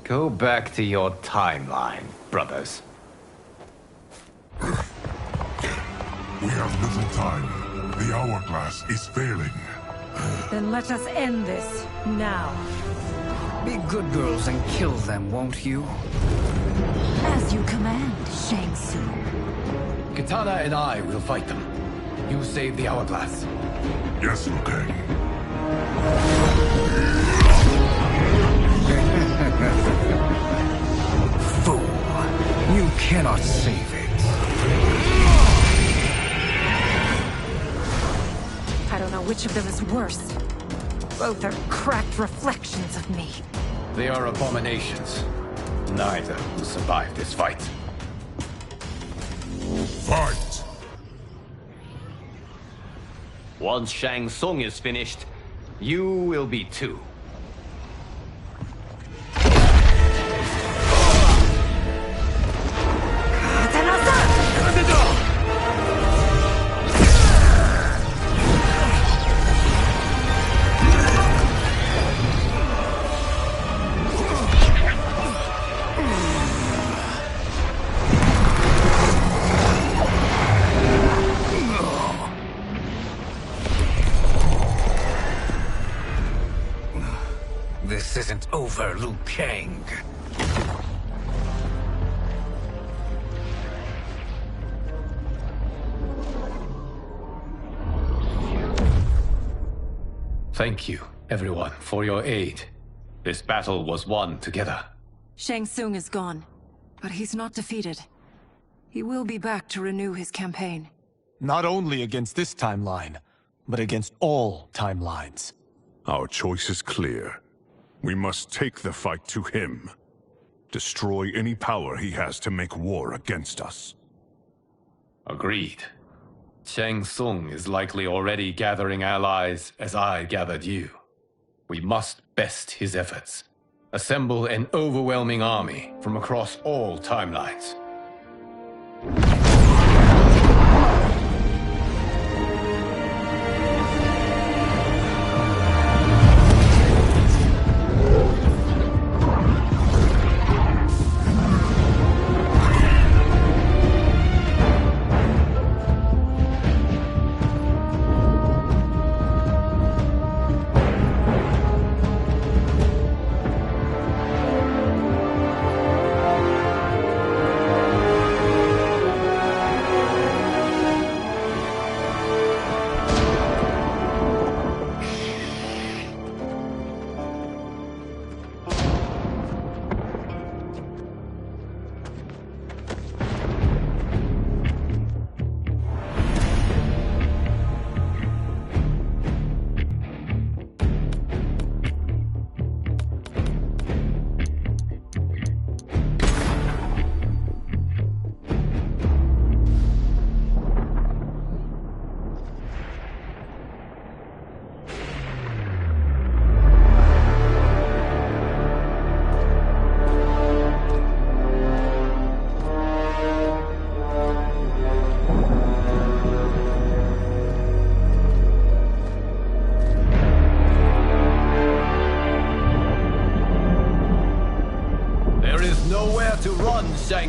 Go back to your timeline, brothers. We have little time. The hourglass is failing. Then let us end this, now. Be good girls and kill them, won't you? As you command, Shang Tsung. Katana and I will fight them. You save the hourglass. Yes, Liu Kang. Fool! You cannot save it. I don't know which of them is worse. Both are cracked reflections of me. They are abominations. Neither will survive this fight. Fight! Once Shang Tsung is finished, you will be too. This isn't over, Liu Kang. Thank you, everyone, for your aid. This battle was won together. Shang Tsung is gone, but he's not defeated. He will be back to renew his campaign. Not only against this timeline, but against all timelines. Our choice is clear. We must take the fight to him. Destroy any power he has to make war against us. Agreed. Shang Tsung is likely already gathering allies as I gathered you. We must best his efforts. Assemble an overwhelming army from across all timelines.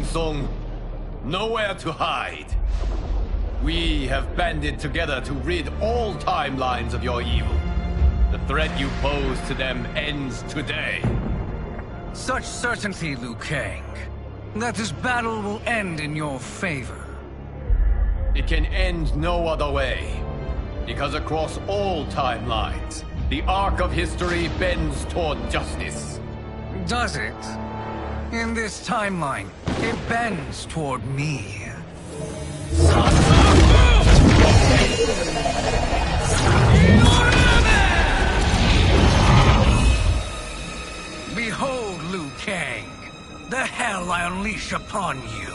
Shang Tsung. Nowhere to hide. We have banded together to rid all timelines of your evil. The threat you pose to them ends today. Such certainty, Liu Kang, that this battle will end in your favor. It can end no other way. Because across all timelines, the arc of history bends toward justice. Does it? In this timeline, it bends toward me. Behold, Liu Kang, the hell I unleash upon you.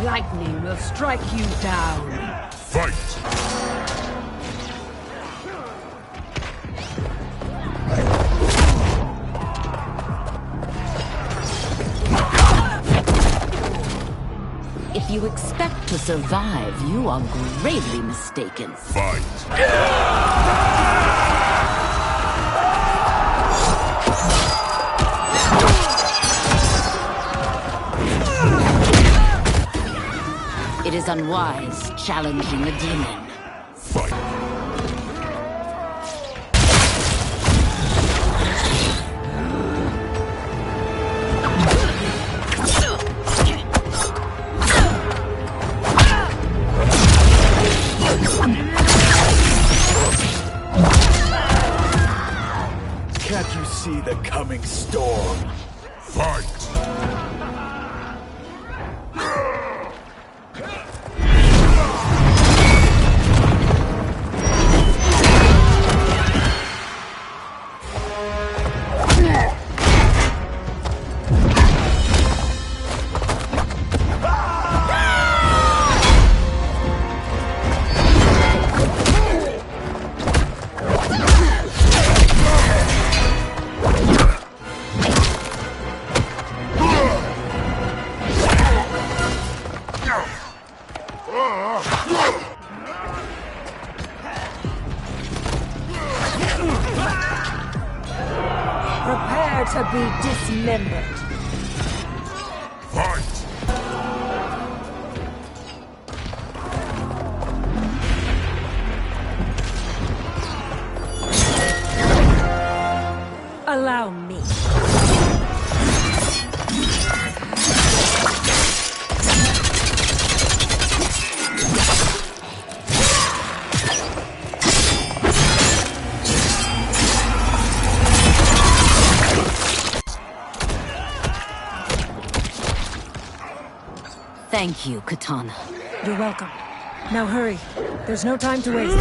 Lightning will strike you down. Fight! If you expect to survive, you are gravely mistaken. Fight! It is unwise challenging a demon. Fight! Can't you see the coming storm? Fight! Prepare to be dismembered. Fight! Allow me. Thank you, Katana. You're welcome. Now hurry. There's no time to waste.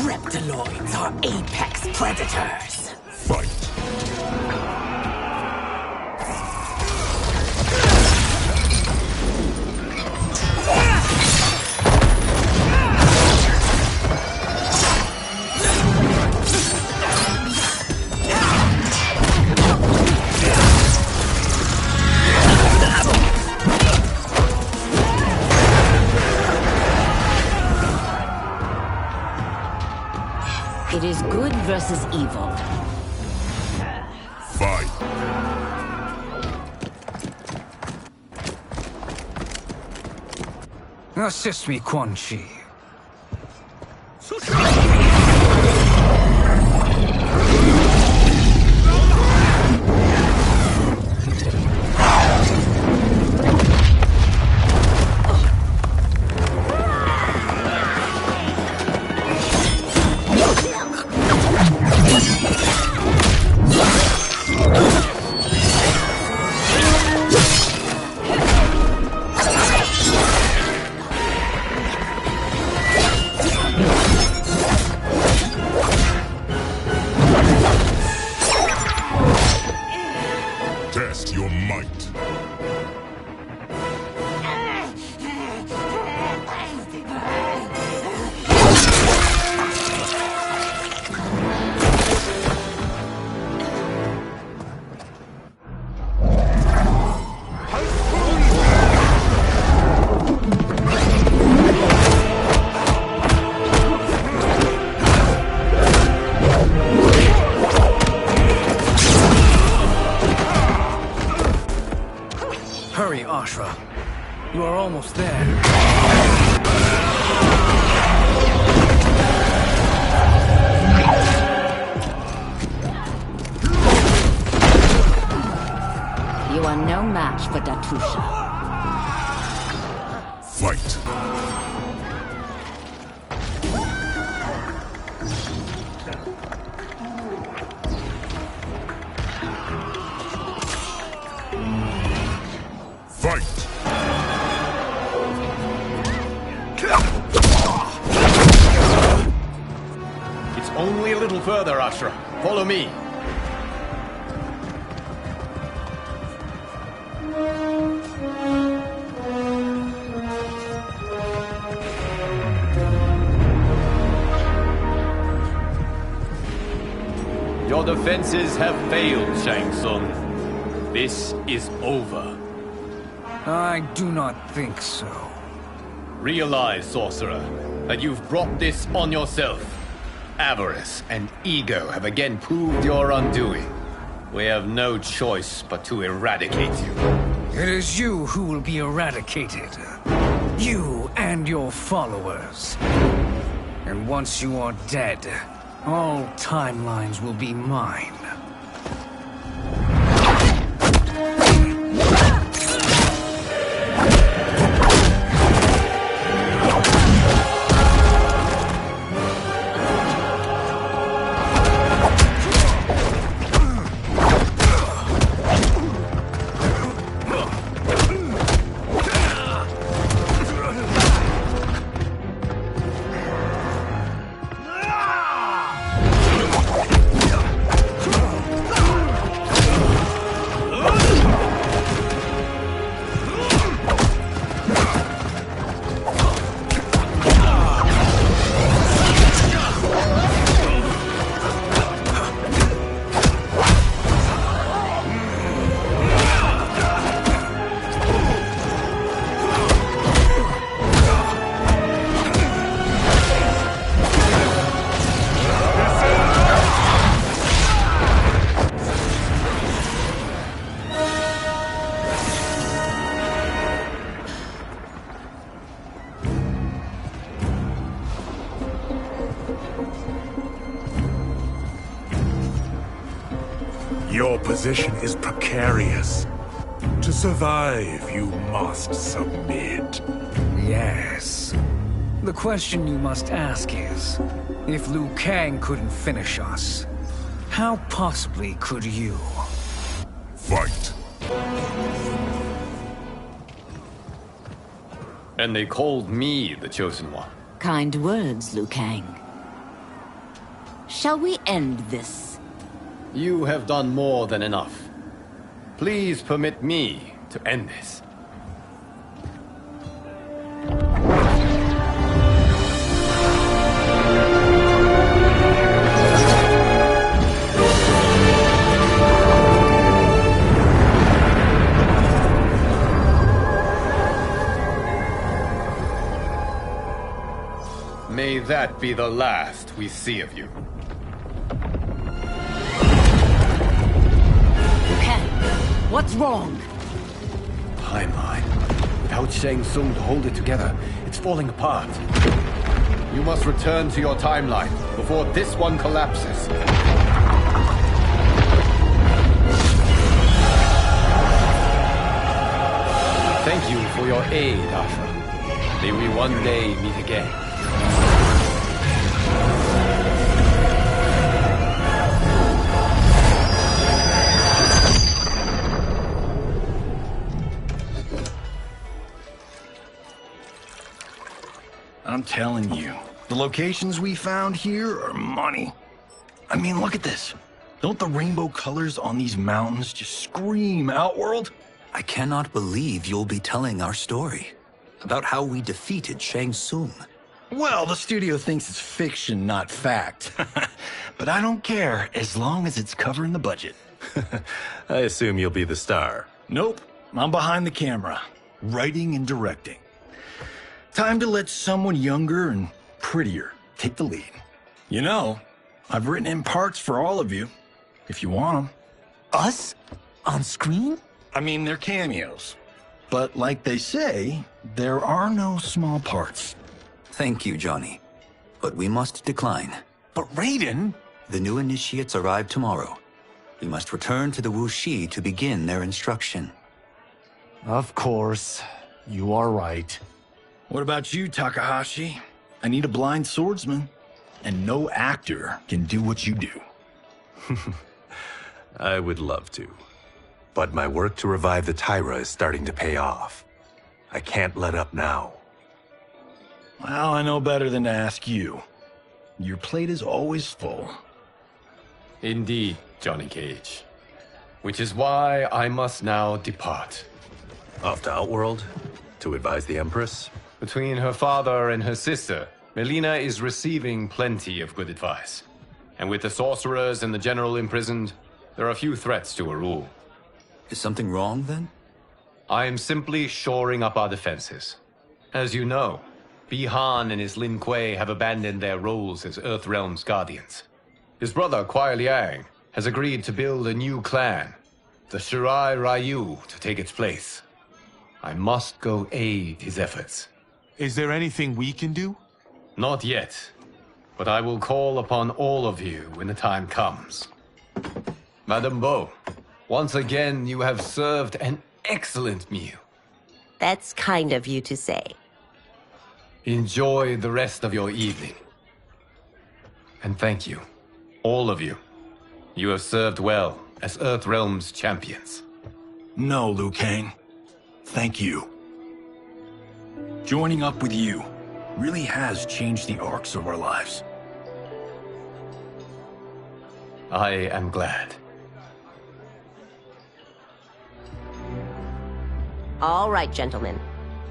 Reptiloids are apex predators. Fight! versus evil. Fight. Assist me, Quan Chi. Test your might. Hurry, Ashra. You are almost there. You are no match for Datusha. Fight. Fight! It's only a little further, Ashra. Follow me. Your defenses have failed, Shang Tsung. This is over. I do not think so. Realize, sorcerer, that you've brought this on yourself. Avarice and ego have again proved your undoing. We have no choice but to eradicate you. It is you who will be eradicated. You and your followers. And once you are dead, all timelines will be mine. Your position is precarious. To survive, you must submit. Yes. The question you must ask is, if Liu Kang couldn't finish us, how possibly could you? Fight. And they called me the Chosen One. Kind words, Liu Kang. Shall we end this? You have done more than enough. Please permit me to end this. May that be the last we see of you. What's wrong? Timeline. Without Shang Tsung to hold it together, it's falling apart. You must return to your timeline before this one collapses. Thank you for your aid, Asha. May we one day meet again. I'm telling you, the locations we found here are money. I mean, look at this. Don't the rainbow colors on these mountains just scream Outworld? I cannot believe you'll be telling our story about how we defeated Shang Tsung. Well, the studio thinks it's fiction, not fact. But I don't care, as long as it's covering the budget. I assume you'll be the star. Nope, I'm behind the camera, writing and directing. Time to let someone younger and prettier take the lead. You know, I've written in parts for all of you, if you want them. Us? On screen? I mean, they're cameos. But like they say, there are no small parts. Thank you, Johnny. But we must decline. But Raiden? The new initiates arrive tomorrow. We must return to the Wuxi to begin their instruction. Of course. You are right. What about you, Takahashi? I need a blind swordsman, and no actor can do what you do. I would love to. But my work to revive the Tyra is starting to pay off. I can't let up now. Well, I know better than to ask you. Your plate is always full. Indeed, Johnny Cage. Which is why I must now depart. Off to Outworld? To advise the Empress? Between her father and her sister, Melina is receiving plenty of good advice. And with the sorcerers and the general imprisoned, there are few threats to her rule. Is something wrong, then? I am simply shoring up our defenses. As you know, Bi-Han and his Lin Kuei have abandoned their roles as Earthrealm's guardians. His brother, Kuai Liang, has agreed to build a new clan, the Shirai Ryu, to take its place. I must go aid his efforts. Is there anything we can do? Not yet, but I will call upon all of you when the time comes. Madame Bo, once again you have served an excellent meal. That's kind of you to say. Enjoy the rest of your evening. And thank you, all of you. You have served well as Earthrealm's champions. No, Liu Kang. Thank you. Joining up with you really has changed the arcs of our lives. I am glad. All right, gentlemen.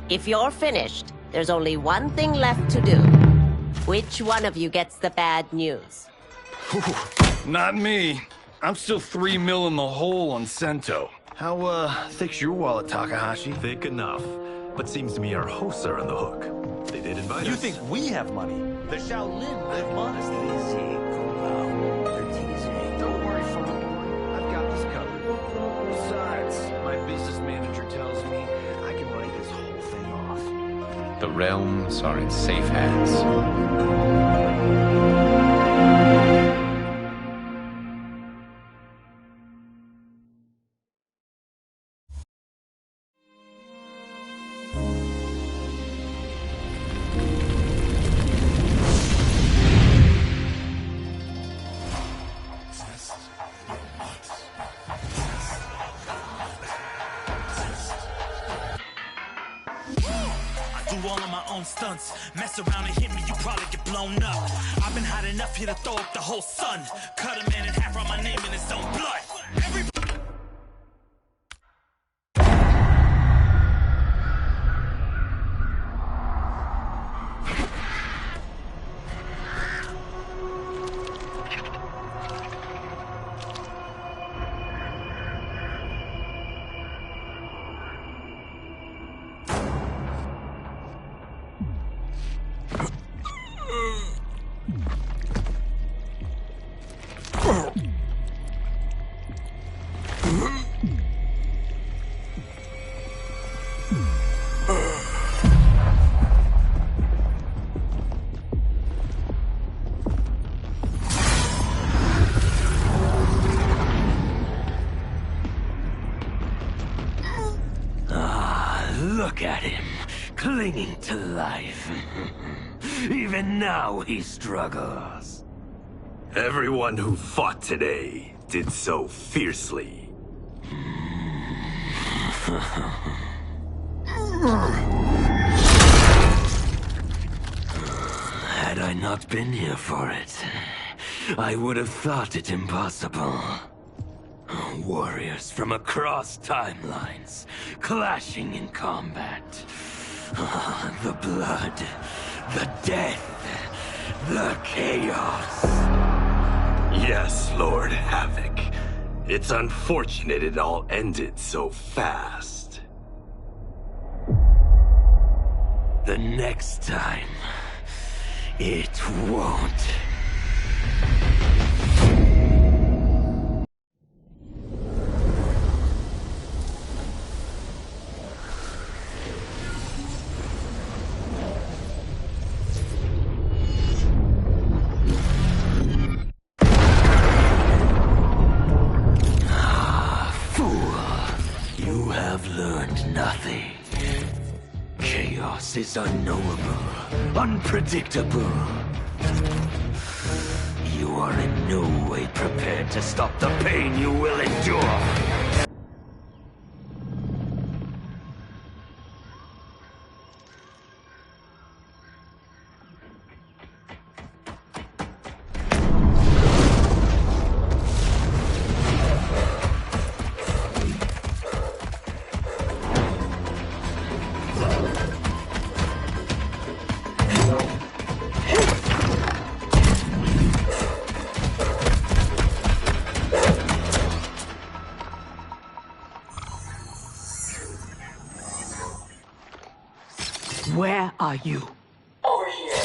If you're finished, there's only one thing left to do. Which one of you gets the bad news? Not me. I'm still 3 mil in the hole on Sento. How, thick's your wallet, Takahashi? Thick enough. But seems to me our hosts are on the hook. They did invite us. You think we have money? The Shaolin live modestly. They're teasing. Don't worry, Father. I've got this covered. Besides, my business manager tells me I can write this whole thing off. The realms are in safe hands. All of my own stunts. Mess around and hit me, you probably get blown up. I've been hot enough here to throw up the whole sun. Cut a man in half, write my name in his own blood. Look at him, clinging to life. Even now he struggles. Everyone who fought today did so fiercely. Had I not been here for it, I would have thought it impossible. Warriors from across timelines, clashing in combat. The blood, the death, the chaos. Yes, Lord Havoc. It's unfortunate it all ended so fast. The next time, it won't. Nothing. Chaos is unknowable, unpredictable. You are in no way prepared to stop the pain you will endure. Where are you? Over here.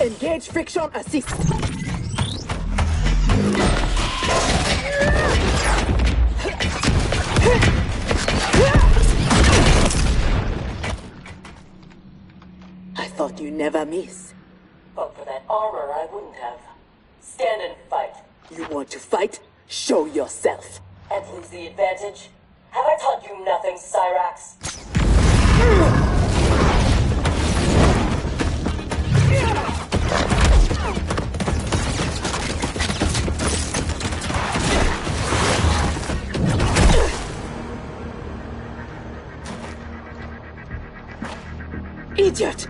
Engage friction assist. I thought you never miss. But for that armor, I wouldn't have. Stand and fight. You want to fight? Show yourself. And lose the advantage? Have I taught you nothing, Cyrax? Idiot!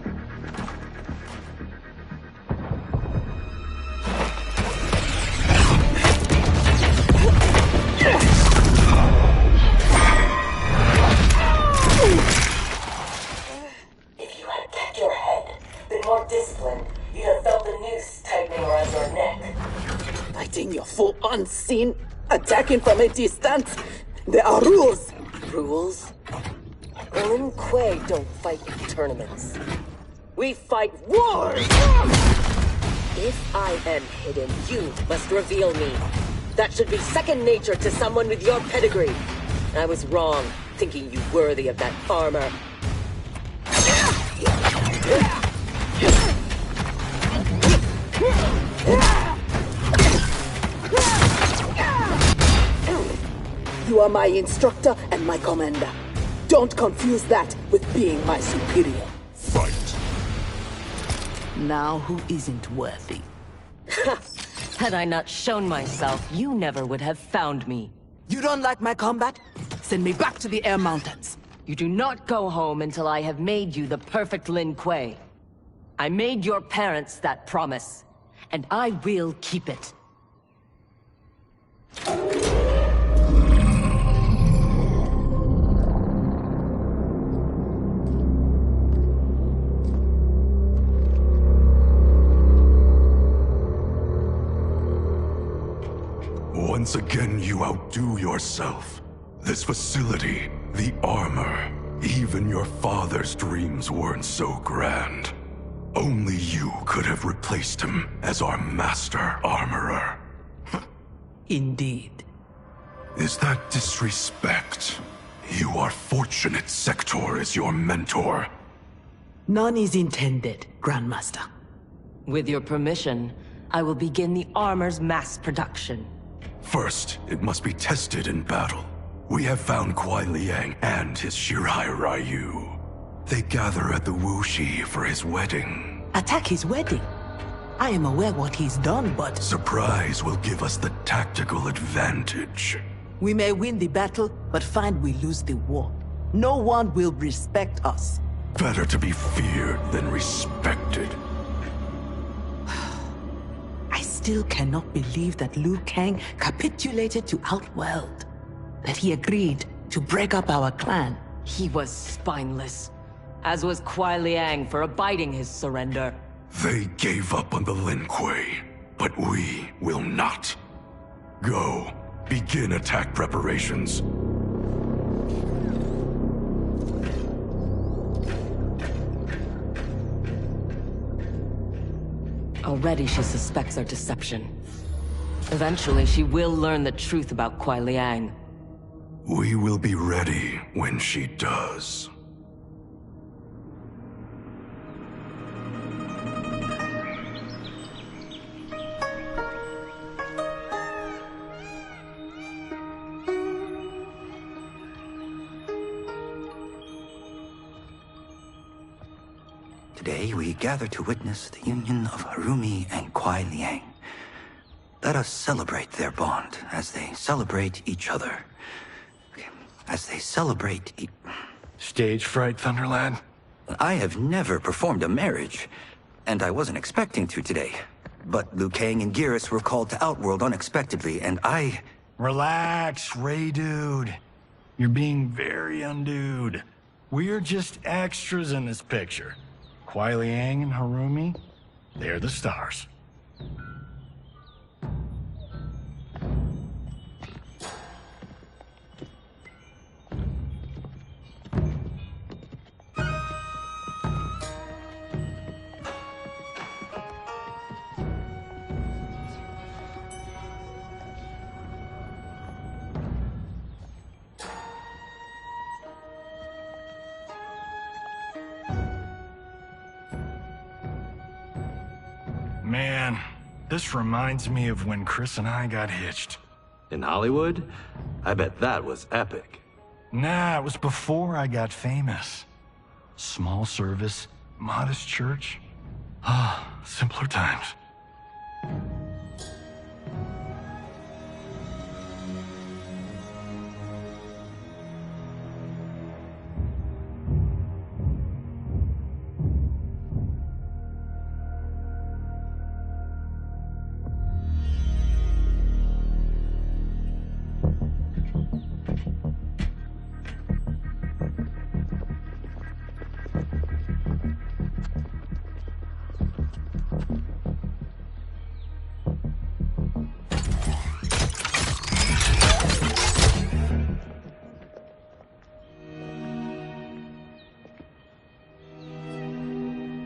If you had kept your head, been more disciplined, you'd have felt the noose tightening around your neck. Fighting your foe unseen, attacking from a distance. There are rules. Rules? Lin Kuei don't fight in tournaments. We fight wars! If I am hidden, you must reveal me. That should be second nature to someone with your pedigree. I was wrong, thinking you worthy of that armor. You are my instructor and my commander. Don't confuse that with being my superior. Fight. Now who isn't worthy? Had I not shown myself, you never would have found me. You don't like my combat? Send me back to the Air Mountains. You do not go home until I have made you the perfect Lin Kuei. I made your parents that promise, and I will keep it. Once again, you outdo yourself. This facility, the armor, even your father's dreams weren't so grand. Only you could have replaced him as our master armorer. Indeed. Is that disrespect? You are fortunate Sector is your mentor. None is intended, Grandmaster. With your permission, I will begin the armor's mass production. First, it must be tested in battle. We have found Kuai Liang and his Shirai Ryu. They gather at the Wuxi for his wedding. Attack his wedding? I am aware what he's done, but... Surprise will give us the tactical advantage. We may win the battle, but find we lose the war. No one will respect us. Better to be feared than respected. I still cannot believe that Liu Kang capitulated to Outworld. That he agreed to break up our clan. He was spineless, as was Kuai Liang for abiding his surrender. They gave up on the Lin Kuei, but we will not. Go, begin attack preparations. Already she suspects our deception. Eventually she will learn the truth about Kuai Liang. We will be ready when she does. Today we gather to witness the union of Harumi and Kuai Liang. Let us celebrate their bond as they celebrate each other. As they celebrate Stage fright, Thunderlad? I have never performed a marriage, and I wasn't expecting to today. But Liu Kang and Geras were called to Outworld unexpectedly, and I... Relax, Ray dude. You're being very undude. We're just extras in this picture. Kuai Liang and Harumi, they're the stars. Man, this reminds me of when Chris and I got hitched. In Hollywood? I bet that was epic. Nah, it was before I got famous. Small service, modest church. Ah, simpler times.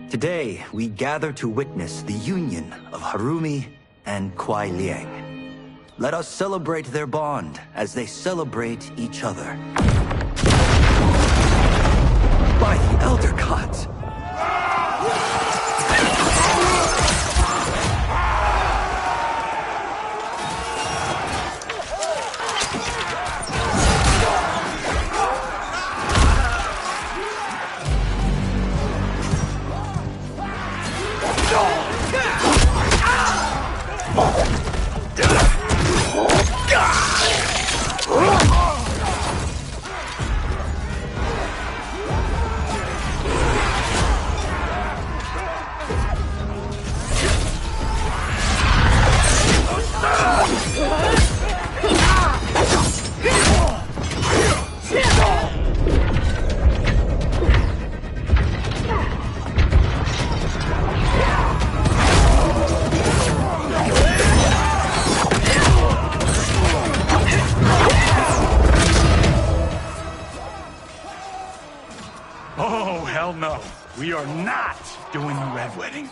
Today, we gather to witness the union of Harumi and Kuai Liang. Let us celebrate their bond as they celebrate each other. By the Elder Gods! No, we are not doing the Red Wedding.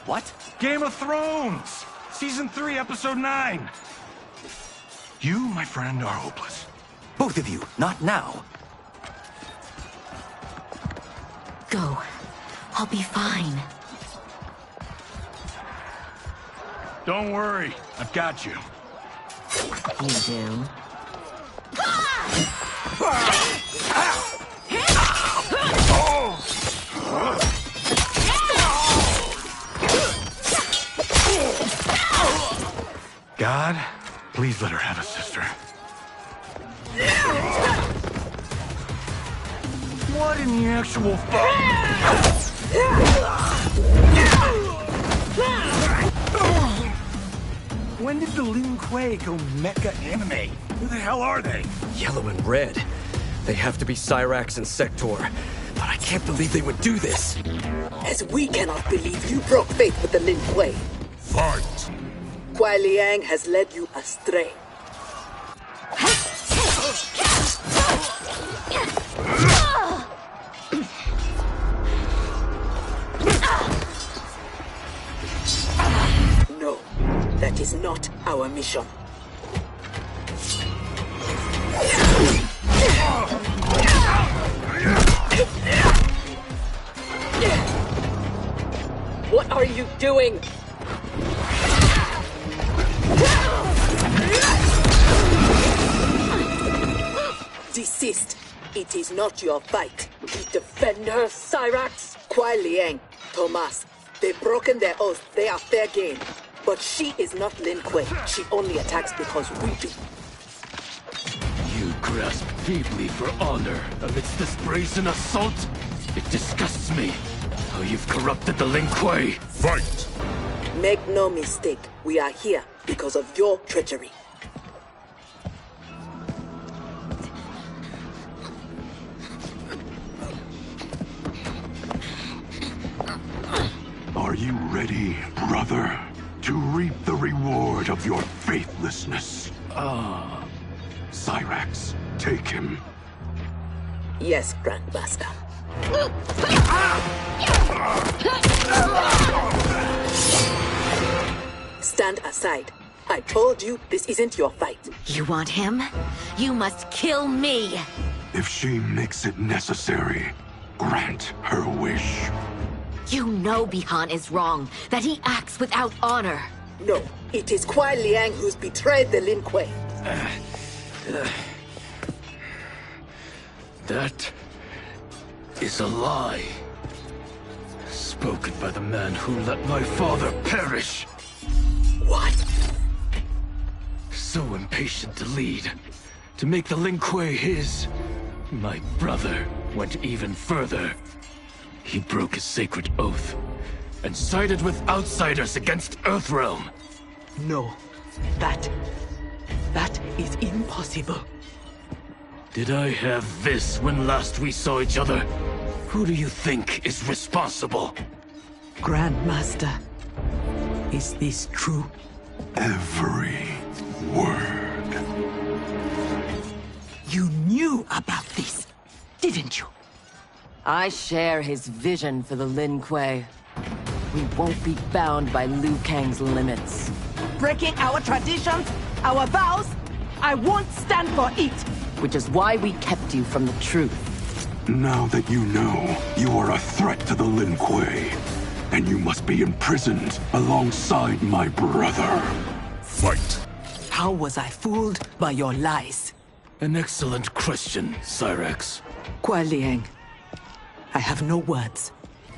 What? Game of Thrones! Season 3, Episode 9. You, my friend, are hopeless. Both of you, not now. Go. I'll be fine. Don't worry, I've got you. You do? God, please let her have a sister. What in the actual fuck? When did the Lin Kuei go mecha anime? Who the hell are they? Yellow and red. They have to be Cyrax and Sector. But I can't believe they would do this. As we cannot believe you broke faith with the Lin Kuei. Fight! Kuai Liang has led you astray. No, that is not our mission. What are you doing? Desist. It is not your fight. We defend her, Cyrax. Kuai Liang, Thomas. They've broken their oath. They are fair game. But she is not Lin Kuei. She only attacks because we do. You grasp feebly for honor amidst this brazen assault? It disgusts me how you've corrupted the Lin Kuei. Fight! Make no mistake. We are here because of your treachery. Are you ready, brother, to reap the reward of your faithlessness? Cyrax, take him. Yes, Grandmaster. Stand aside. I told you this isn't your fight. You want him? You must kill me! If she makes it necessary, grant her wish. You know Bihan is wrong, that he acts without honor. No, it is Kuai Liang who's betrayed the Lin Kuei. That is a lie. Spoken by the man who let my father perish. What? So impatient to lead, to make the Lin Kuei his. My brother went even further. He broke his sacred oath and sided with outsiders against Earthrealm. No, that is impossible. Did I have this when last we saw each other? Who do you think is responsible? Grandmaster, is this true? Every word. You knew about this, didn't you? I share his vision for the Lin Kuei. We won't be bound by Liu Kang's limits. Breaking our traditions, our vows, I won't stand for it. Which is why we kept you from the truth. Now that you know, you are a threat to the Lin Kuei, and you must be imprisoned alongside my brother. Fight! How was I fooled by your lies? An excellent question, Cyrax. Kuai Liang, I have no words.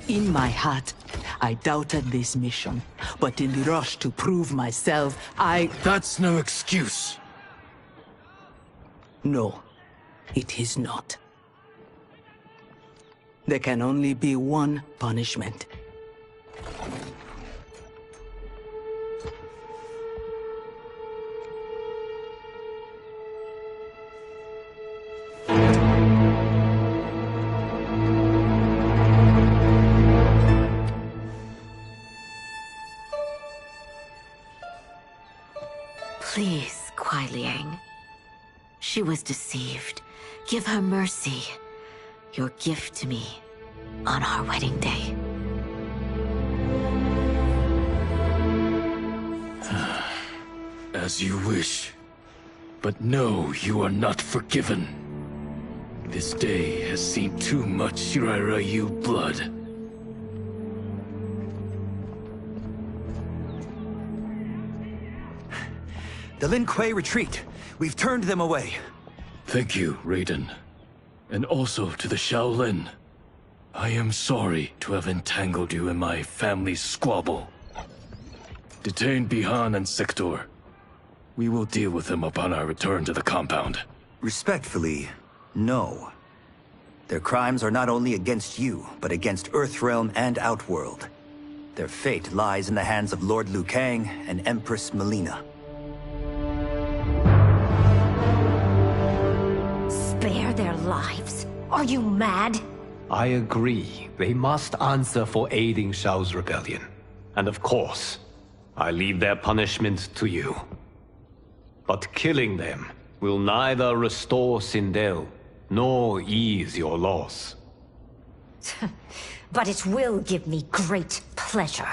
In my heart, I doubted this mission, but in the rush to prove myself, That's no excuse. No, it is not. There can only be one punishment. Please, Kuai Liang. She was deceived. Give her mercy. Your gift to me on our wedding day. As you wish. But no, you are not forgiven. This day has seen too much Shirai Ryu blood. The Lin Kuei retreat. We've turned them away. Thank you, Raiden. And also to the Shaolin. I am sorry to have entangled you in my family's squabble. Detain Bihan and Sector. We will deal with them upon our return to the compound. Respectfully, no. Their crimes are not only against you, but against Earthrealm and Outworld. Their fate lies in the hands of Lord Liu Kang and Empress Melina. Spare their lives? Are you mad? I agree. They must answer for aiding Shao's rebellion. And of course, I leave their punishment to you. But killing them will neither restore Sindel, nor ease your loss. But it will give me great pleasure.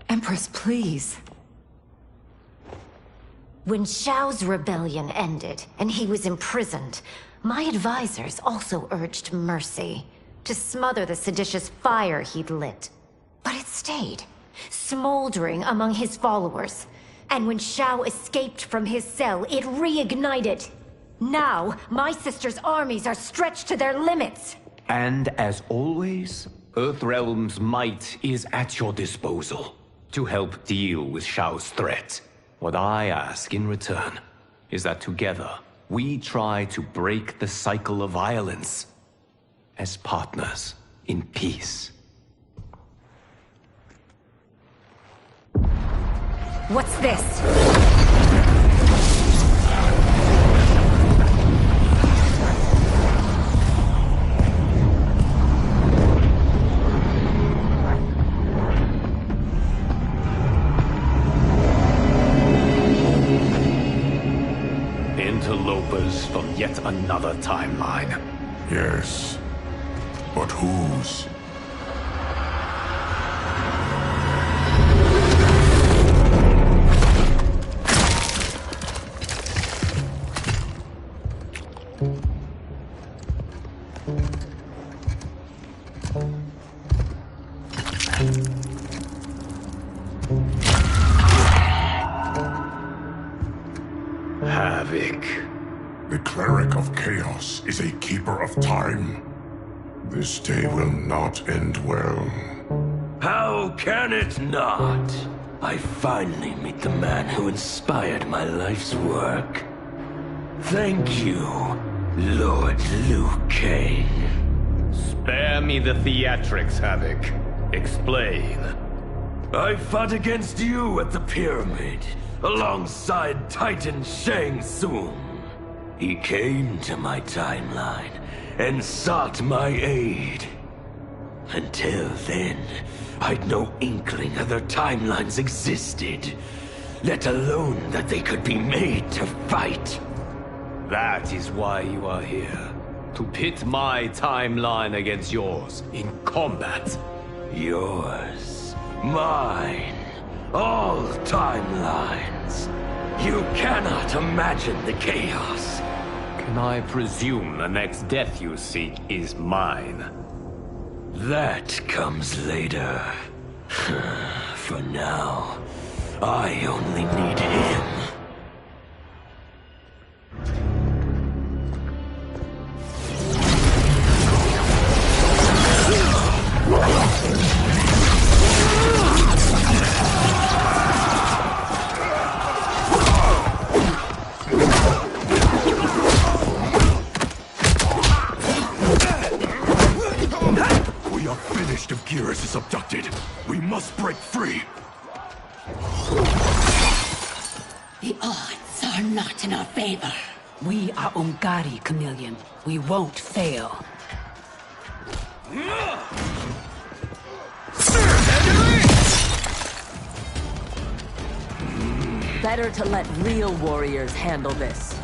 Empress, please. When Shao's rebellion ended, and he was imprisoned, my advisors also urged mercy, to smother the seditious fire he'd lit. But it stayed, smoldering among his followers. And when Shao escaped from his cell, it reignited. Now, my sister's armies are stretched to their limits. And as always, Earthrealm's might is at your disposal to help deal with Shao's threat. What I ask in return is that together, we try to break the cycle of violence as partners in peace. What's this? Interlopers from yet another timeline. Yes. But whose? Havoc. The Cleric of Chaos is a keeper of time. This day will not end well. How can it not? I finally meet the man who inspired my life's work. Thank you, Lord Liu Kang. Spare me the theatrics, Havoc. Explain. I fought against you at the pyramid, alongside Titan Shang Tsung. He came to my timeline and sought my aid. Until then, I'd no inkling other timelines existed, let alone that they could be made to fight. That is why you are here. To pit my timeline against yours in combat. Yours, mine, all timelines. You cannot imagine the chaos. Can I presume the next death you seek is mine? That comes later. For now, I only need him. If Geras is abducted, we must break free. The odds are not in our favor. We are Ungari, Chameleon. We won't fail. Better to let real warriors handle this.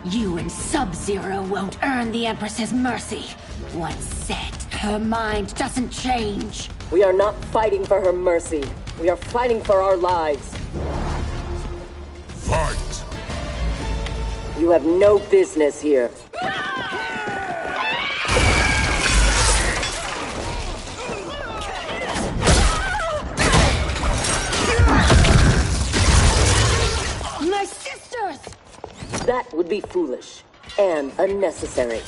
You Sub-Zero won't earn the Empress's mercy. Once set, her mind doesn't change. We are not fighting for her mercy. We are fighting for our lives. Fight! You have no business here. My sisters! That would be foolish and unnecessary.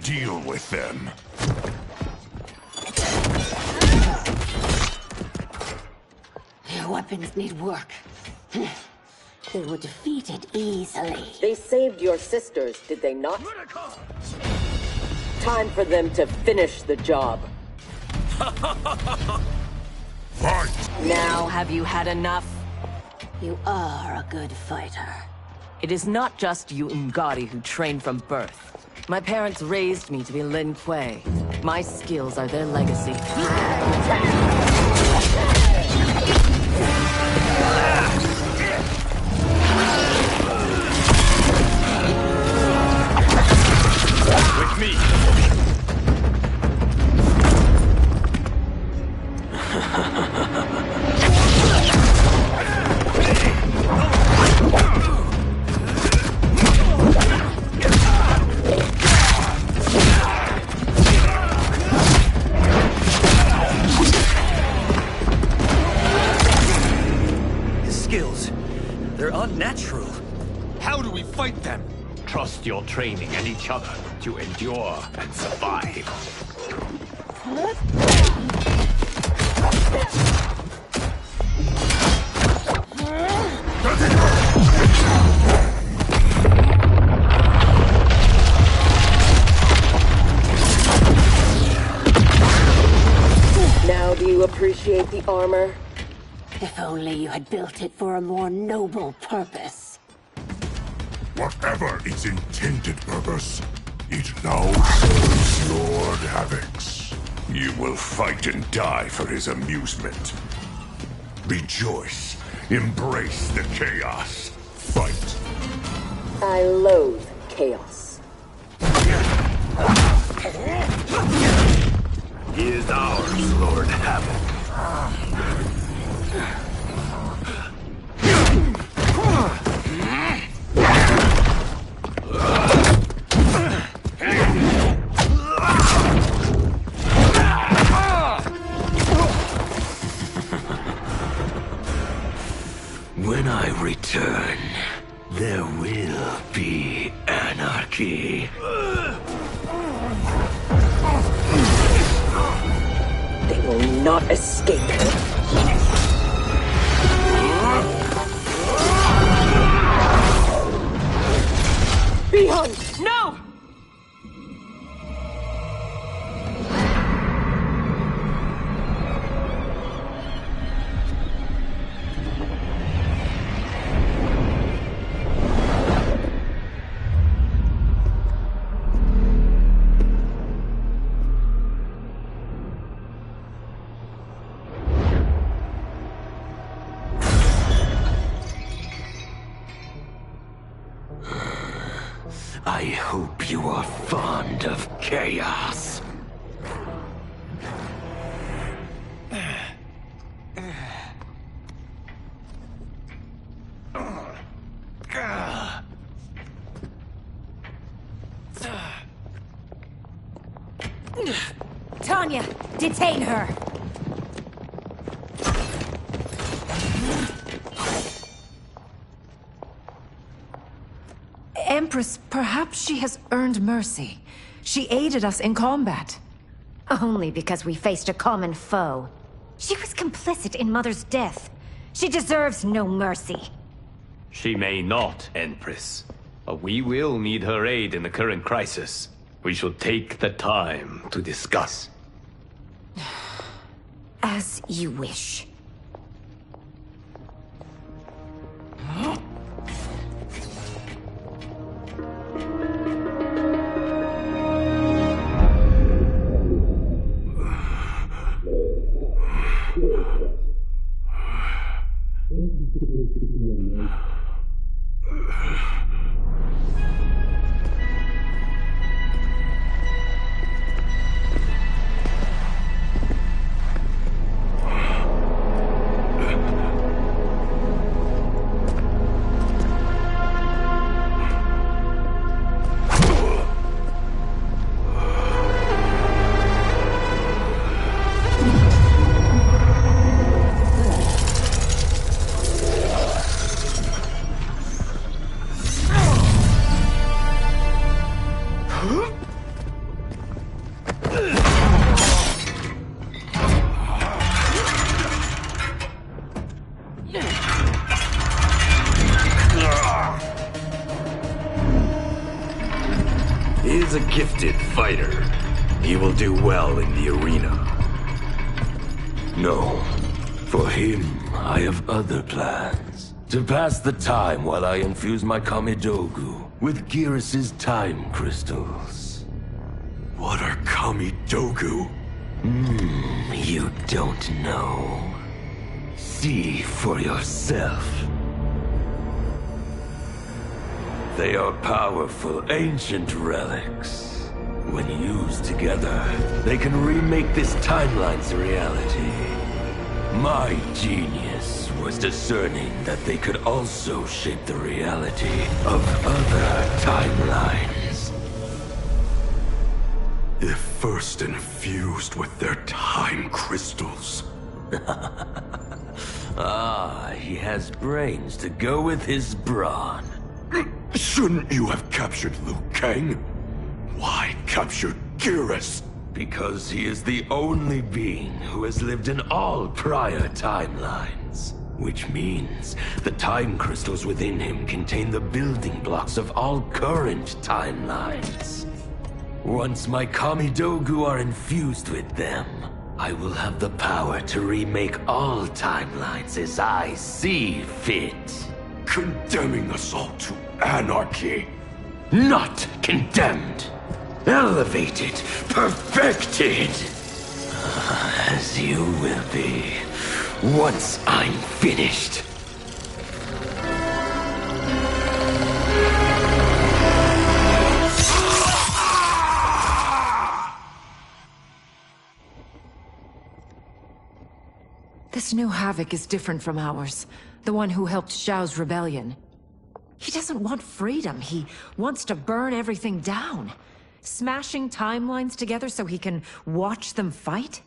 Deal with them. Their weapons need work. They were defeated easily. They saved your sisters, did they not? Time for them to finish the job. Fight! Now have you had enough? You are a good fighter. It is not just you Ungari who trained from birth. My parents raised me to be Lin Kuei. My skills are their legacy. With me! His skills, they're unnatural. How do we fight them? Trust your training and each other to endure and survive. Now do you appreciate the armor? If only you had built it for a more noble purpose. Whatever its intended purpose, it now serves Lord Havoc's. You will fight and die for his amusement. Rejoice. Embrace the chaos. Fight. I loathe chaos. He is ours, Lord Havoc. When I return, there will be anarchy. They will not escape. Beyond! No! I hope you are fond of chaos. Tanya, detain her! Empress, perhaps she has earned mercy. She aided us in combat. Only because we faced a common foe. She was complicit in Mother's death. She deserves no mercy. She may not, Empress. But we will need her aid in the current crisis. We should take the time to discuss. As you wish. He is a gifted fighter. He will do well in the arena. No. For him, I have other plans. To pass the time while I infuse my Kamidogu with Gearus' time crystals. What are Kamidogu? You don't know. See for yourself. They are powerful, ancient relics. When used together, they can remake this timeline's reality. My genius was discerning that they could also shape the reality of other timelines. If first infused with their time crystals. He has brains to go with his brawn. Shouldn't you have captured Liu Kang? Why capture Gearus? Because he is the only being who has lived in all prior timelines. Which means the time crystals within him contain the building blocks of all current timelines. Once my Kamidogu are infused with them, I will have the power to remake all timelines as I see fit. Condemning us all to anarchy. Not condemned. Elevated, perfected. As you will be, once I'm finished. This new Havoc is different from ours. The one who helped Xiao's rebellion. He doesn't want freedom. He wants to burn everything down. Smashing timelines together so he can watch them fight?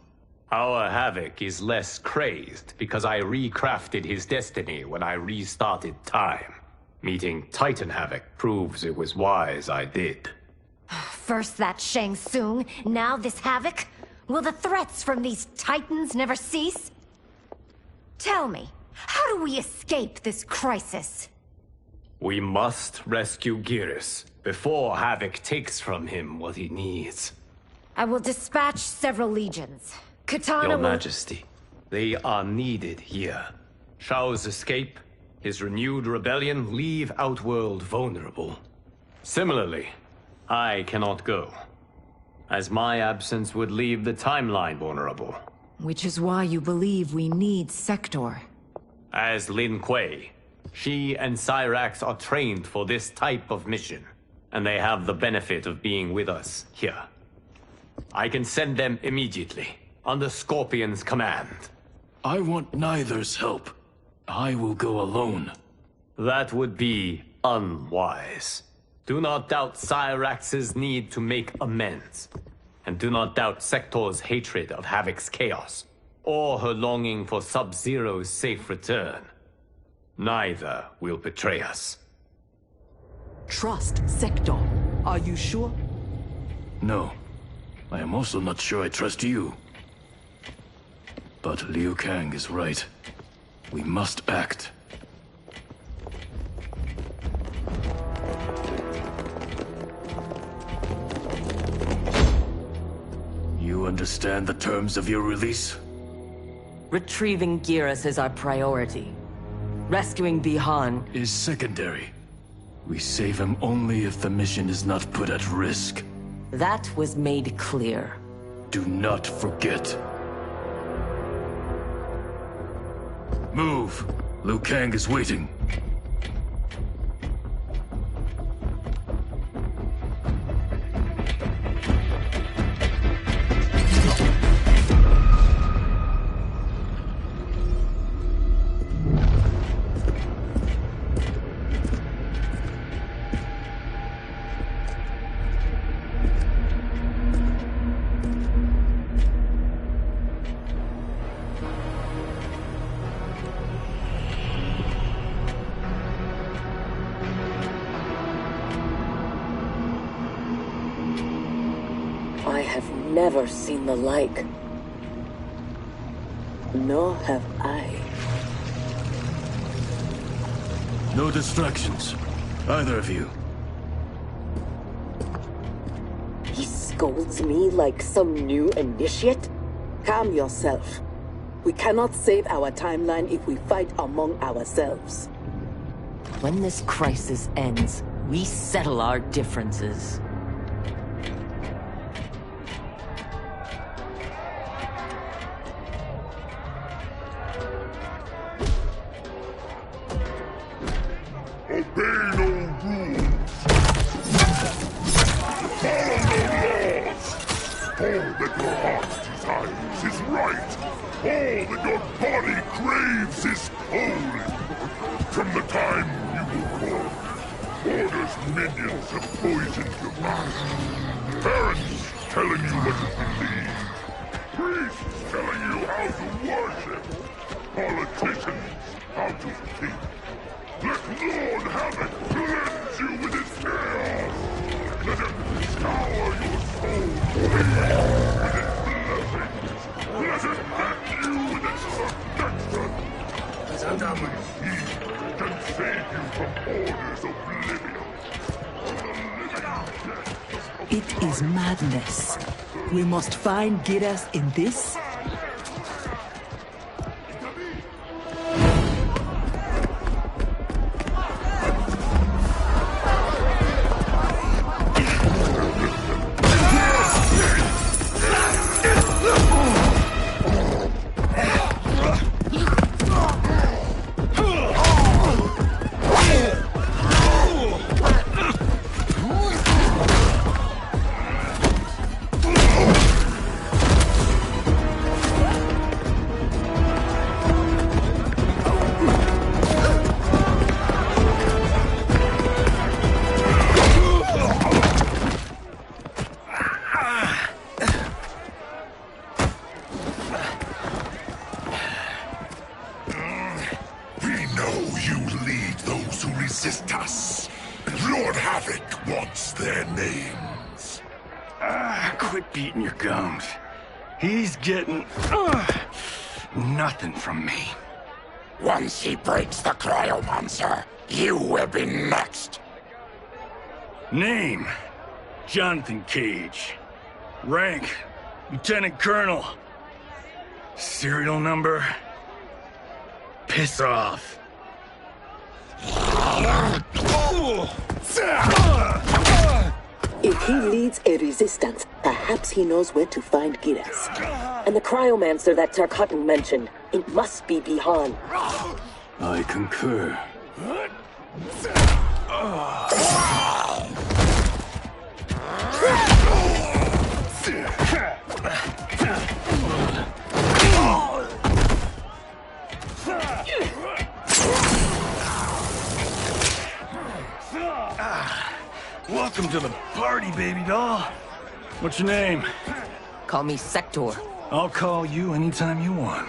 Our Havoc is less crazed because I recrafted his destiny when I restarted time. Meeting Titan Havoc proves it was wise I did. First that Shang Tsung, now this Havoc? Will the threats from these Titans never cease? Tell me, how do we escape this crisis? We must rescue Gearus before Havoc takes from him what he needs. I will dispatch several legions. Katana Your will... Majesty, they are needed here. Shao's escape, his renewed rebellion leave Outworld vulnerable. Similarly, I cannot go, as my absence would leave the timeline vulnerable. Which is why you believe we need Sector. As Lin Kuei, she and Cyrax are trained for this type of mission, and they have the benefit of being with us here. I can send them immediately, under Scorpion's command. I want neither's help. I will go alone. That would be unwise. Do not doubt Cyrax's need to make amends. And do not doubt Sector's hatred of Havoc's chaos, or her longing for Sub-Zero's safe return. Neither will betray us. Trust Sector. Are you sure? No. I am also not sure I trust you. But Liu Kang is right. We must act. You understand the terms of your release? Retrieving Gearus is our priority. Rescuing Bihan is secondary. We save him only if the mission is not put at risk. That was made clear. Do not forget. Move. Liu Kang is waiting. I have never seen the like. Nor have I. No distractions. Either of you. He scolds me like some new initiate? Calm yourself. We cannot save our timeline if we fight among ourselves. When this crisis ends, we settle our differences. Obey no rules. Follow no laws. All that your heart desires is right. All that your body craves is holy. From the time you were born, Order's minions have poisoned your mind. Parents telling you what to believe. Priests telling you how to worship. Politicians how to think. Let Lord Havoc cleanse you with his chaos! Let him scour your soul with its blessings! Let him hand you with its protection! Only he can save you from Order's oblivion! It is madness. We must find Giras in this. Lord Havoc wants their names. Quit beating your gums. He's getting nothing from me. Once he breaks the cryomancer, you will be next. Name: Jonathan Cage. Rank: Lieutenant Colonel. Serial number: piss off. If he leads a resistance, perhaps he knows where to find Giras. And the cryomancer that Tarkatan mentioned, it must be Bihan. I concur. Welcome to the party, baby doll. What's your name? Call me Sector. I'll call you anytime you want.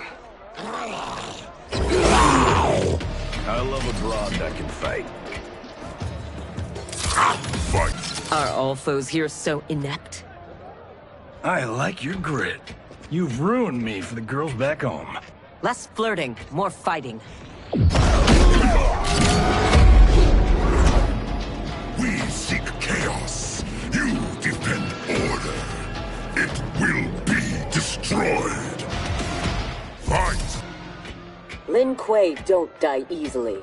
I love a broad that can fight. Fight! Are all foes here so inept? I like your grit. You've ruined me for the girls back home. Less flirting, more fighting. We seek chaos. You defend order. It will be destroyed. Fight! Lin Kuei don't die easily.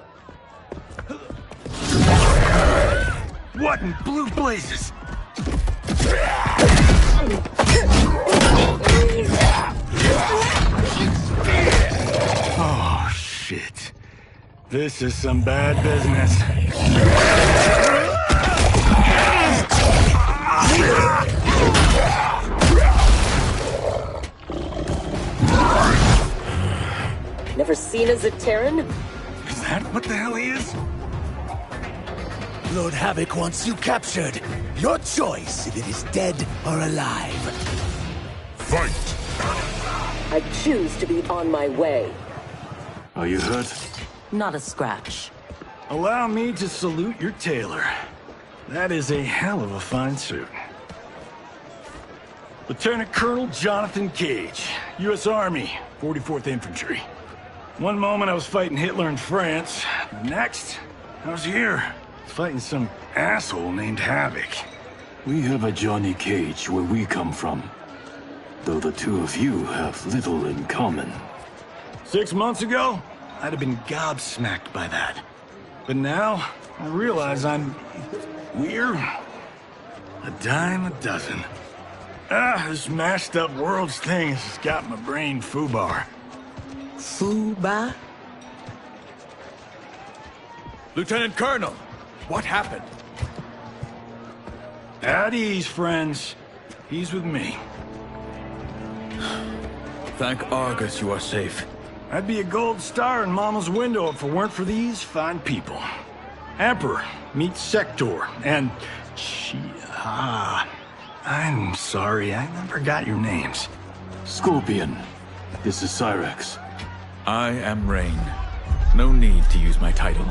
What in blue blazes? Oh, shit. This is some bad business. Never seen a Zaterran? Is that what the hell he is? Lord Havoc wants you captured. Your choice if it is dead or alive. Fight! I choose to be on my way. Are you hurt? Not a scratch. Allow me to salute your tailor. That is a hell of a fine suit. Lieutenant Colonel Jonathan Cage, U.S. Army, 44th Infantry. One moment I was fighting Hitler in France. The next, I was here, fighting some asshole named Havoc. We have a Johnny Cage where we come from, though the two of you have little in common. 6 months ago, I'd have been gobsmacked by that. But now, I realize I'm weird. A dime a dozen. This mashed up worlds thing has got my brain foobar. Foobar? Lieutenant Colonel, what happened? At ease, friends. He's with me. Thank Argus you are safe. I'd be a gold star in Mama's window if it weren't for these fine people. Emperor, meet Sector, and... I'm sorry, I never got your names. Scorpion, this is Cyrax. I am Reign. No need to use my title,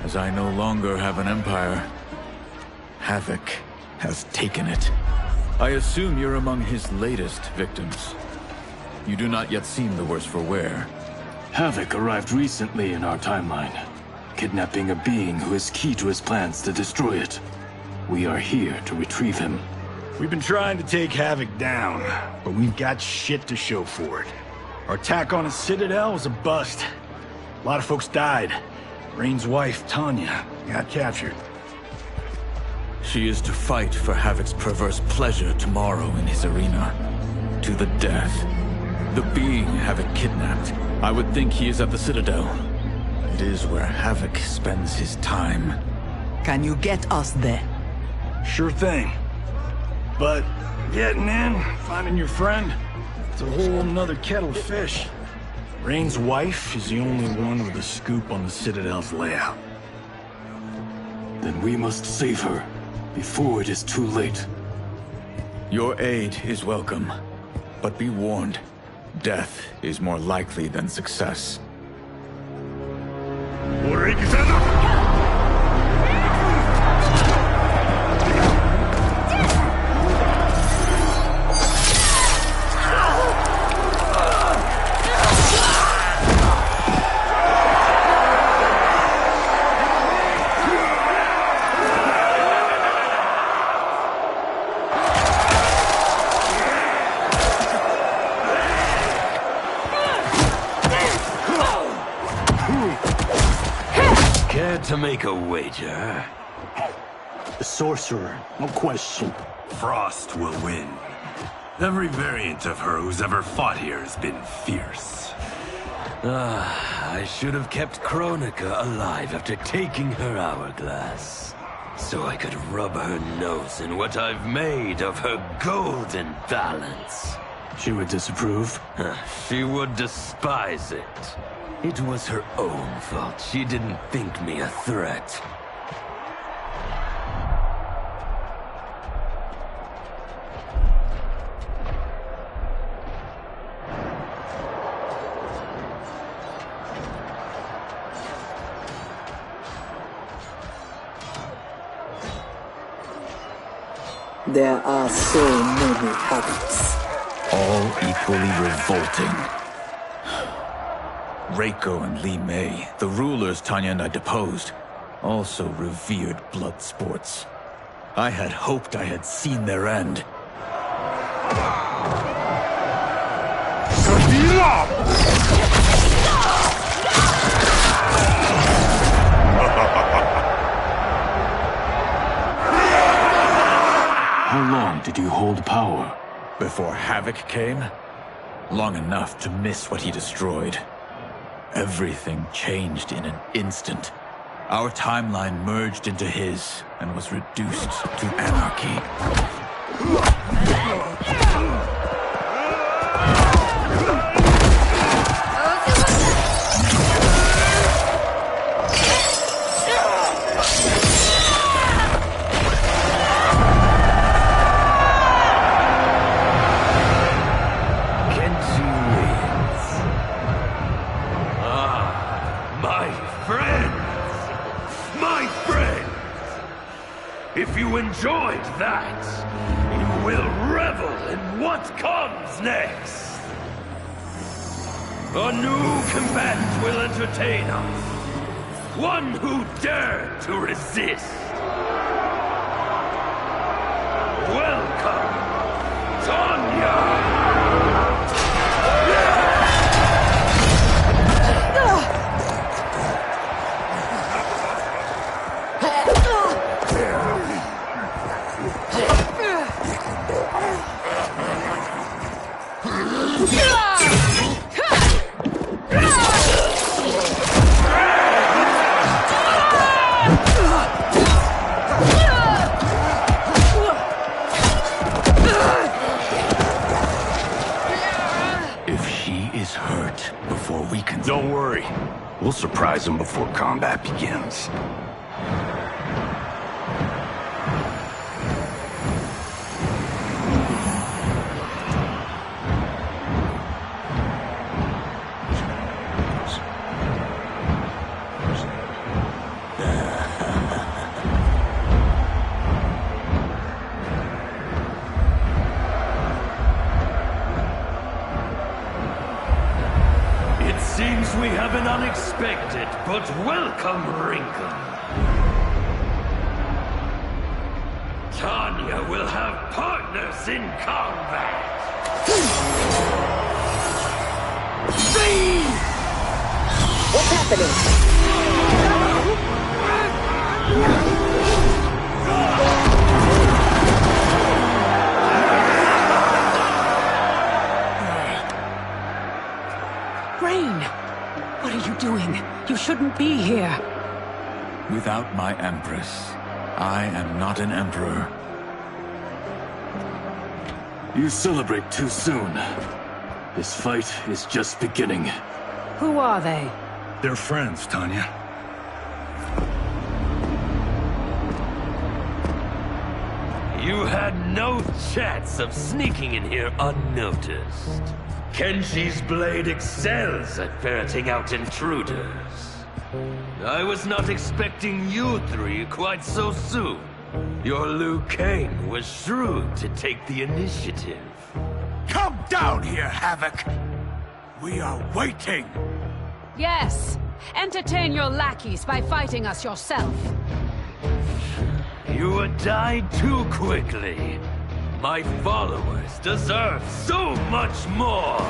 as I no longer have an empire. Havoc has taken it. I assume you're among his latest victims. You do not yet seem the worse for wear. Havoc arrived recently in our timeline, kidnapping a being who is key to his plans to destroy it. We are here to retrieve him. We've been trying to take Havoc down, but we've got shit to show for it. Our attack on his citadel was a bust. A lot of folks died. Reign's wife, Tanya, got captured. She is to fight for Havoc's perverse pleasure tomorrow in his arena. To the death. The being Havoc kidnapped. I would think he is at the Citadel. It is where Havoc spends his time. Can you get us there? Sure thing. But getting in, finding your friend, it's a whole nother kettle of fish. Reign's wife is the only one with a scoop on the Citadel's layout. Then we must save her, before it is too late. Your aid is welcome, but be warned, death is more likely than success. To make a wager? The sorcerer, no question. Frost will win. Every variant of her who's ever fought here has been fierce. I should have kept Kronika alive after taking her hourglass, so I could rub her nose in what I've made of her golden balance. She would disapprove? She would despise it. It was her own fault. She didn't think me a threat. There are so many Havocs. All equally revolting. Reiko and Li Mei, the rulers Tanya and I deposed, also revered blood sports. I had hoped I had seen their end. How long did you hold power? Before Havoc came? Long enough to miss what he destroyed. Everything changed in an instant. Our timeline merged into his and was reduced to anarchy. If you enjoyed that, you will revel in what comes next. A new combatant will entertain us. One who dared to resist. Welcome, Tanya! Don't worry. We'll surprise him before combat begins. Seems we have an unexpected but welcome wrinkle. Tanya will have partners in combat. What's happening? Rain! What are you doing? You shouldn't be here. Without my Empress, I am not an Emperor. You celebrate too soon. This fight is just beginning. Who are they? They're friends, Tanya. You had no chance of sneaking in here unnoticed. Kenshi's blade excels at ferreting out intruders. I was not expecting you three quite so soon. Your Liu Kang was shrewd to take the initiative. Come down here, Havoc! We are waiting! Yes! Entertain your lackeys by fighting us yourself. You would die too quickly. My followers deserve so much more!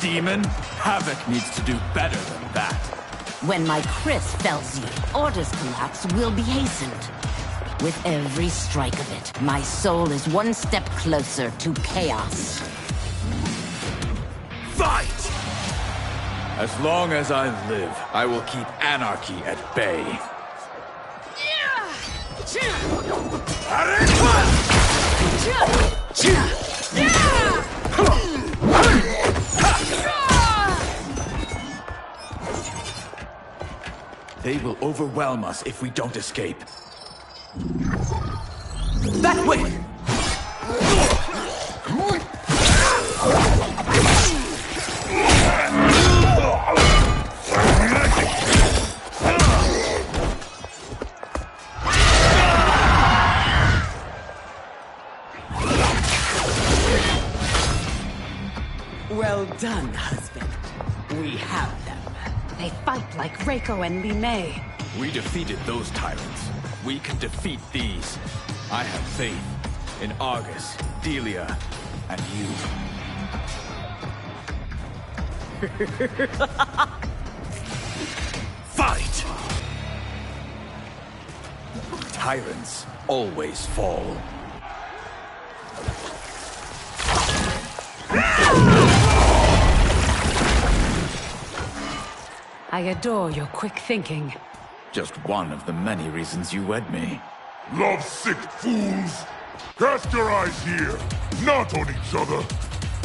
Demon, Havoc needs to do better than that. When my Chris fells you, Order's collapse will be hastened. With every strike of it, my soul is one step closer to chaos. Fight! As long as I live, I will keep anarchy at bay. They will overwhelm us if we don't escape. That way! Well done, husband. We have them. They fight like Reiko and Li Mei. We defeated those tyrants. We can defeat these. I have faith in Argus, Delia, and you. Fight! Tyrants always fall. I adore your quick thinking. Just one of the many reasons you wed me. Love-sick fools! Cast your eyes here, not on each other,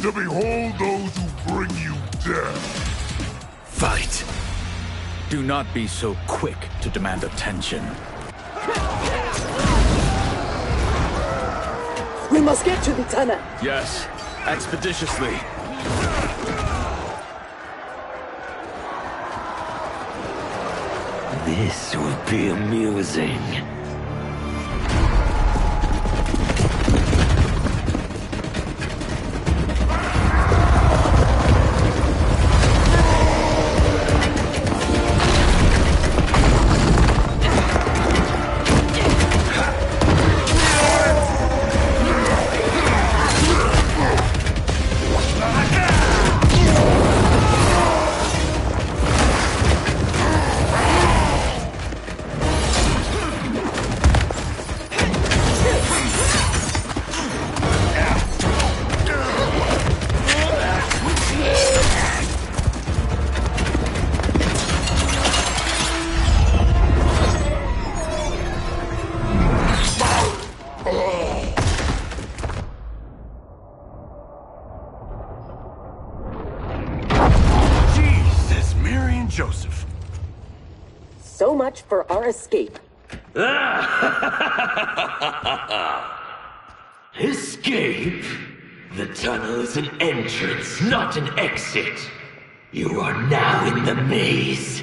to behold those who bring you death. Fight! Do not be so quick to demand attention. We must get to the tunnel. Yes, expeditiously. This will be amusing. Joseph. So much for our escape. Escape? The tunnel is an entrance, not an exit. You are now in the maze.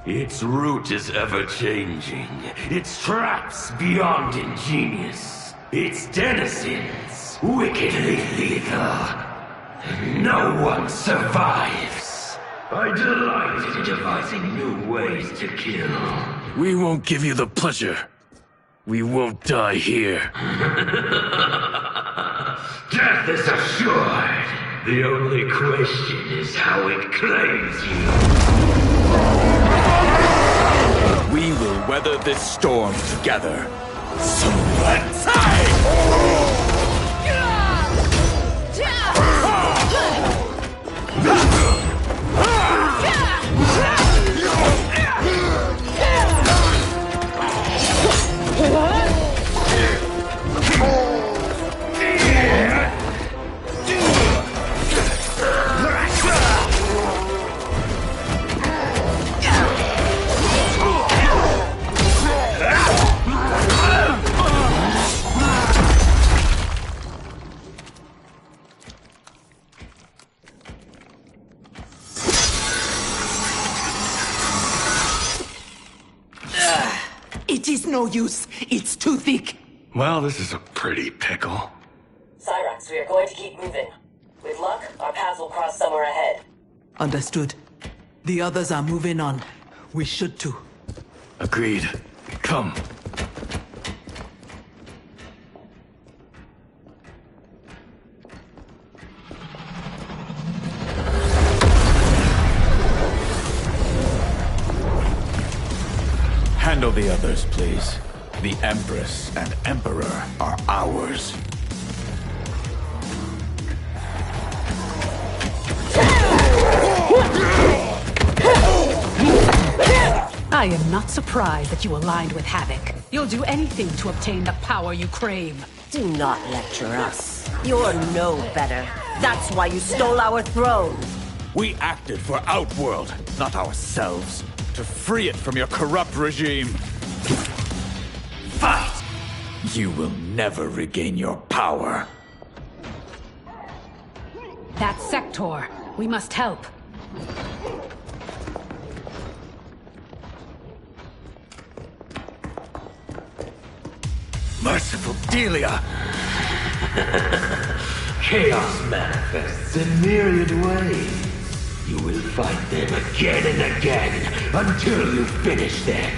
Its route is ever-changing. Its traps beyond ingenious. Its denizens wickedly lethal. No one survives. I delight in devising new ways to kill. We won't give you the pleasure. We won't die here. Death is assured. The only question is how it claims you. We will weather this storm together. So let's It is no use. It's too thick. Well, this is a pretty pickle. Cyrax, we are going to keep moving. With luck, our paths will cross somewhere ahead. Understood. The others are moving on. We should too. Agreed. Come. handle the others, please. The Empress and Emperor are ours. I am not surprised that you aligned with Havoc. You'll do anything to obtain the power you crave. Do not lecture us. You're no better. That's why you stole our throne. We acted for Outworld, not ourselves, to free it from your corrupt regime. Fight! You will never regain your power. That's Sector. We must help. Merciful Delia! Chaos manifests in myriad ways. You will fight them again and again until you finish them.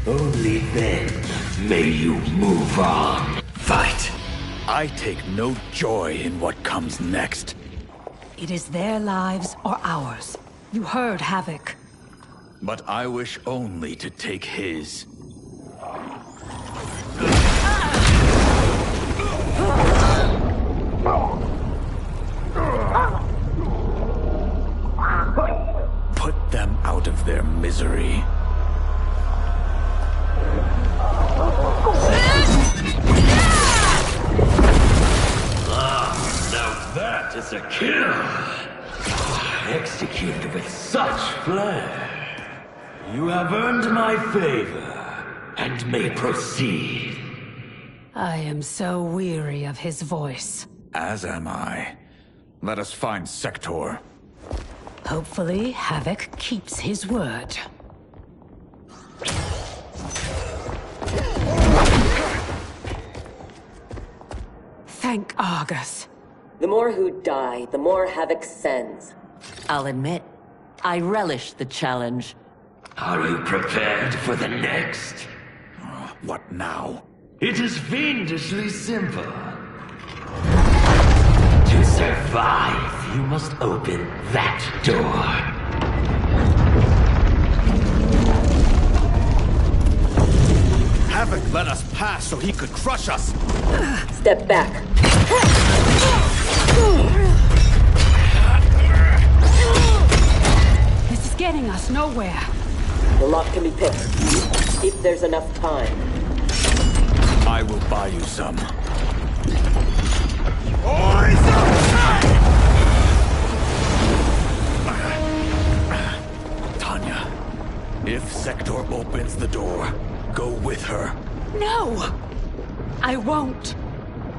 Only then may you move on. Fight! I take no joy in what comes next. It is their lives or ours. You heard Havoc. But I wish only to take his. Put them out of their misery. Now that is a kill! Executed with such flair. You have earned my favor, and may proceed. I am so weary of his voice. As am I. Let us find Sector. Hopefully, Havoc keeps his word. Thank Argus. The more who die, the more Havoc sends. I'll admit, I relish the challenge. Are you prepared for the next? What now? It is fiendishly simple. To survive, you must open that door. Havoc let us pass so he could crush us! Step back. This is getting us nowhere. The lock can be picked, if there's enough time. I will buy you some. Tanya, if Sector opens the door, go with her. No! I won't.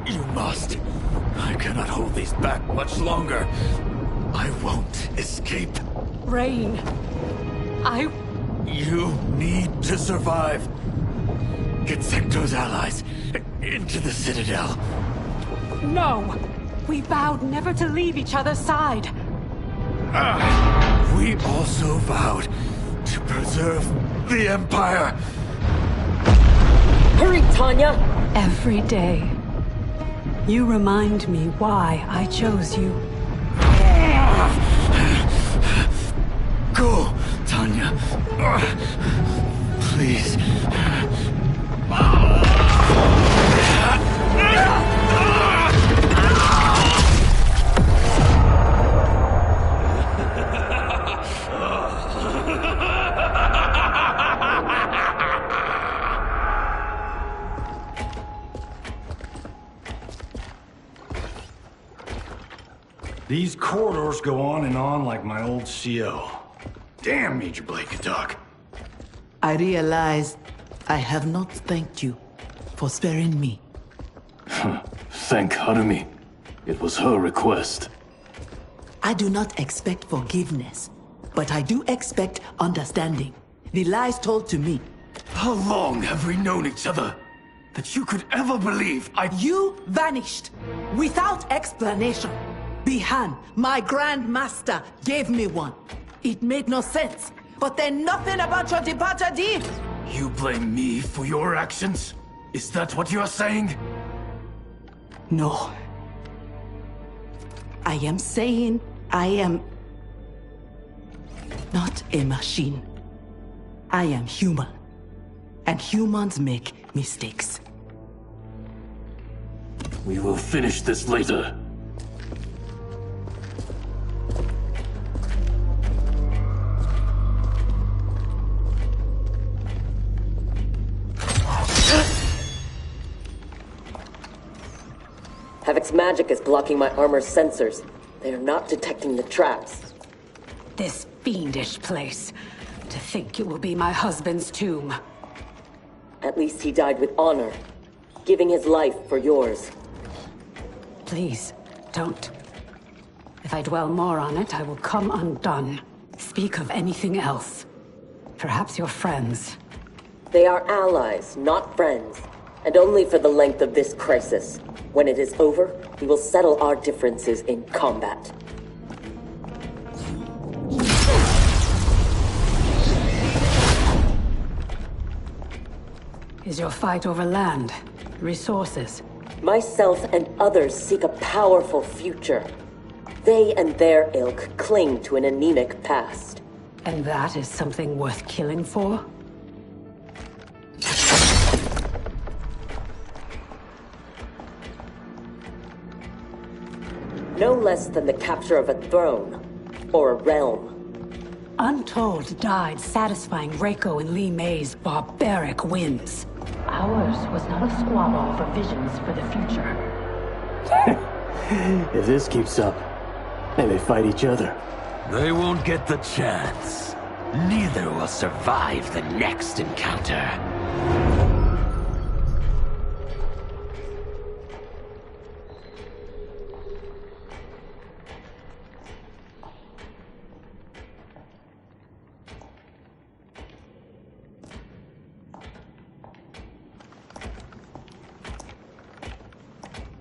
You must. I cannot hold these back much longer. I won't escape. Reign. You need to survive. Get Sector's allies into the Citadel. No! We vowed never to leave each other's side. We also vowed to preserve the Empire. Hurry, Tanya! Every day, you remind me why I chose you. Go, Tanya. Please. These corridors go on and on like my old CO. Damn, Major Blake could talk. I realize I have not thanked you for sparing me. Thank Harumi. It was her request. I do not expect forgiveness, but I do expect understanding. The lies told to me. How long have we known each other? That you could ever believe You vanished without explanation. Bihan, my Grand Master, gave me one. It made no sense, but then nothing about your departure did. You blame me for your actions? Is that what you're saying? No. I am saying I am not a machine. I am human. And humans make mistakes. We will finish this later. Havoc's magic is blocking my armor's sensors. They are not detecting the traps. This fiendish place. To think it will be my husband's tomb. At least he died with honor, giving his life for yours. Please, don't. If I dwell more on it, I will come undone. Speak of anything else. Perhaps your friends. They are allies, not friends. And only for the length of this crisis. When it is over, we will settle our differences in combat. Is your fight over land? Resources? Myself and others seek a powerful future. They and their ilk cling to an anemic past. And that is something worth killing for? No less than the capture of a throne, or a realm. Untold died satisfying Reiko and Li Mei's barbaric whims. Ours was not a squabble for visions for the future. If this keeps up, they may fight each other. They won't get the chance. Neither will survive the next encounter.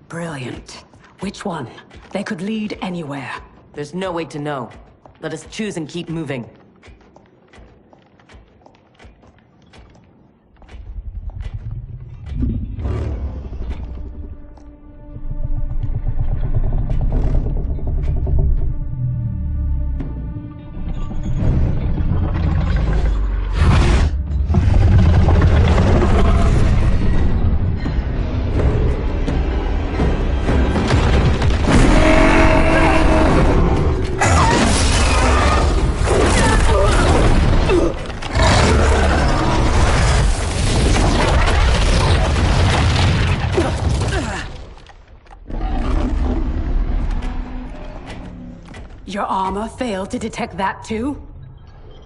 Brilliant. Which one? They could lead anywhere. There's no way to know. Let us choose and keep moving. Your armor failed to detect that too?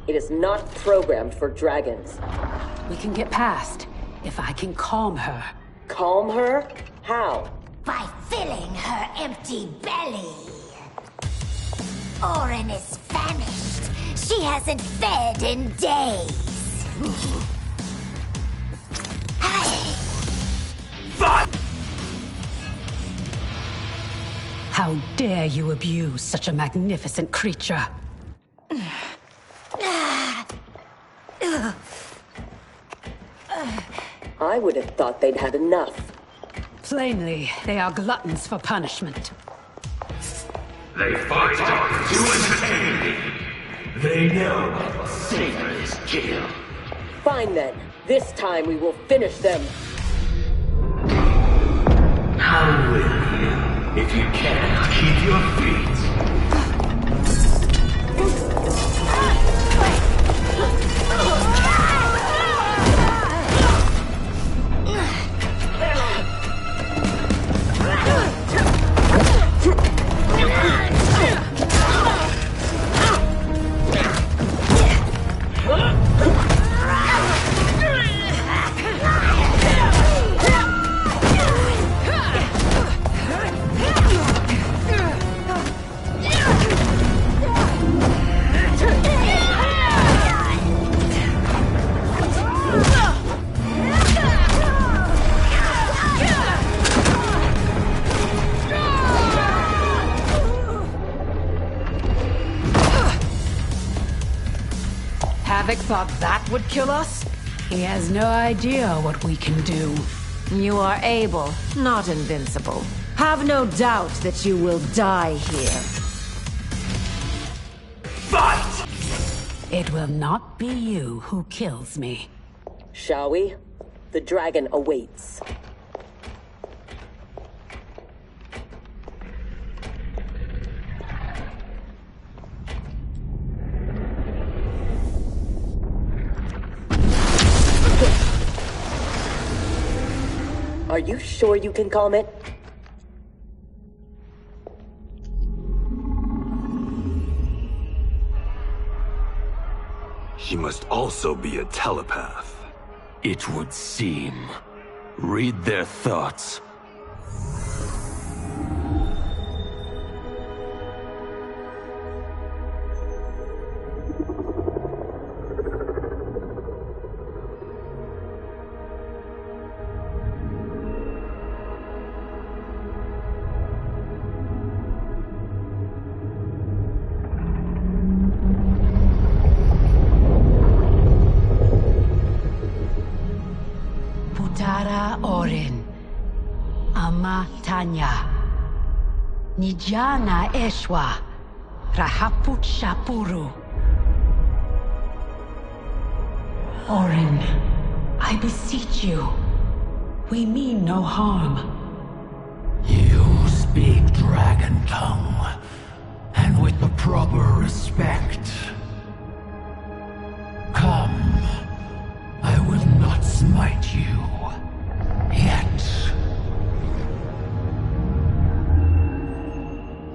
It is not programmed for dragons. We can get past, if I can calm her. Calm her? How? By filling her empty belly. Orin is famished. She hasn't fed in days. How dare you abuse such a magnificent creature? I would have thought they'd had enough. Plainly, they are gluttons for punishment. They fight to entertain me. They know I will savor this kill. Fine then. This time we will finish them. How will you, if you cannot keep your feet? Havoc thought that would kill us? He has no idea what we can do. You are able, not invincible. Have no doubt that you will die here. Fight! It will not be you who kills me. Shall we? The dragon awaits. Are you sure you can calm it? She must also be a telepath. It would seem. Read their thoughts. Nijana Eshwa, Rahaput Shapuru. Orin, I beseech you. We mean no harm. You speak dragon tongue, and with the proper respect. Come, I will not smite you. Yet.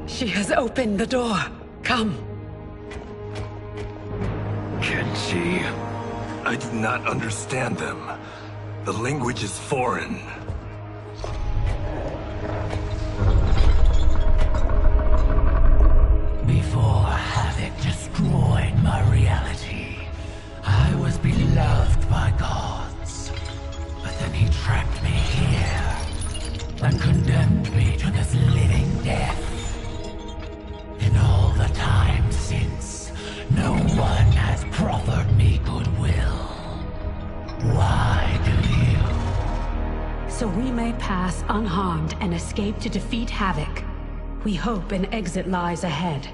She has opened the door. Come. Kenshi, I do not understand them. The language is foreign. Before Havoc destroyed my reality, I was beloved by gods. But then he trapped me here and condemned me to this living death. In all the time since, no one has proffered me goodwill. Why do you? So we may pass unharmed and escape to defeat Havoc. We hope an exit lies ahead.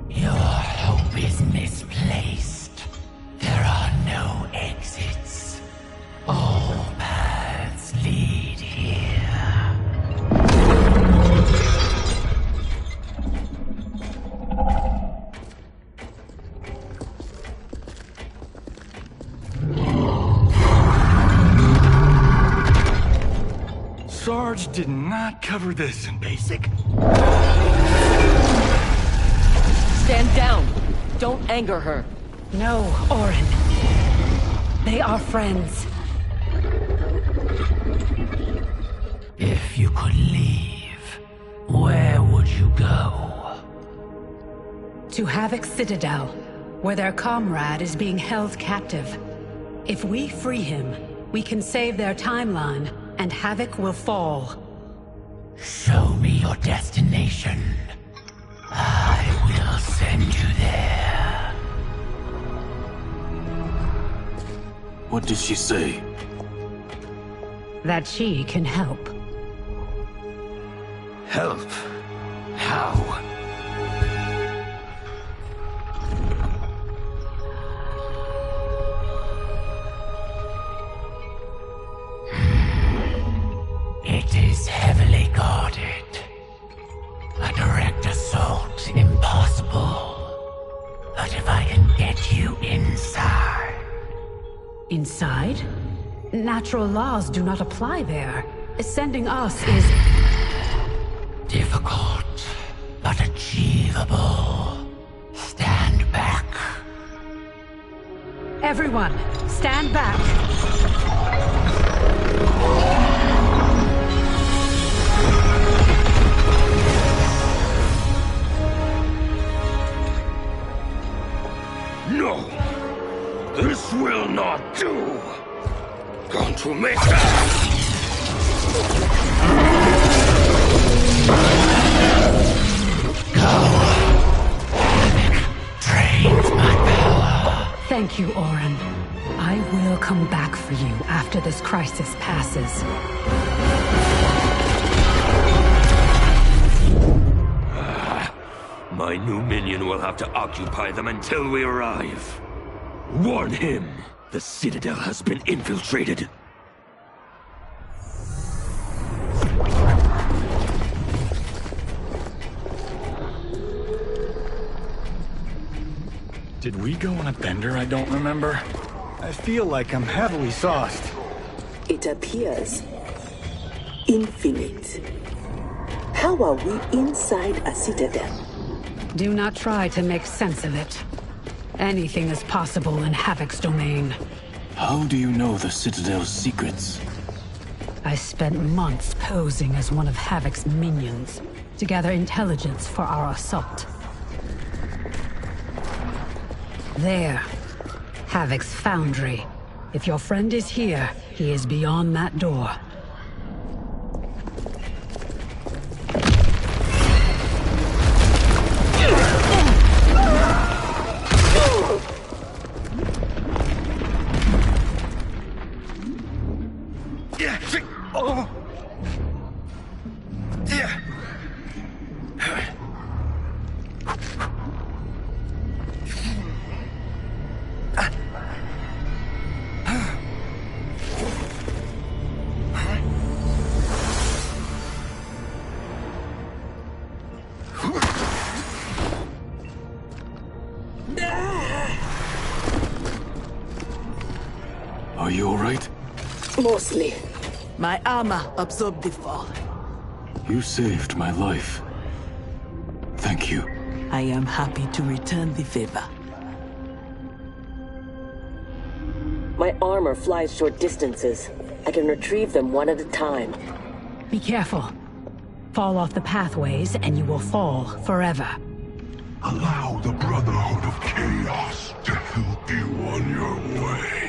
Your hope is misplaced. There are no exits. All paths lead here. Sarge did not cover this in basic. Stand down. Don't anger her. No, Orin. They are friends. If you could leave, where would you go? To Havoc's Citadel, where their comrade is being held captive. If we free him, we can save their timeline, and Havoc will fall. Show me your destination. I will send you there. What did she say? That she can help. Help? How? It is heavily guarded. A direct assault impossible. But if I can get you inside... Inside? Natural laws do not apply there. Sending us is... difficult, but achievable. Stand back. Everyone, stand back. No! This will not do! Going to make that! Drains my power. Thank you, Orin. I will come back for you after this crisis passes. My new minion will have to occupy them until we arrive. Warn him! The Citadel has been infiltrated. Did we go on a bender I don't remember? I feel like I'm heavily sauced. It appears infinite. How are we inside a citadel? Do not try to make sense of it. Anything is possible in Havoc's domain. How do you know the Citadel's secrets? I spent months posing as one of Havoc's minions to gather intelligence for our assault. There. Havoc's foundry. If your friend is here, he is beyond that door. Are you alright? Mostly. My armor absorbed the fall. You saved my life. Thank you. I am happy to return the favor. My armor flies short distances. I can retrieve them one at a time. Be careful. Fall off the pathways and you will fall forever. Allow the Brotherhood of Chaos to help you on your way.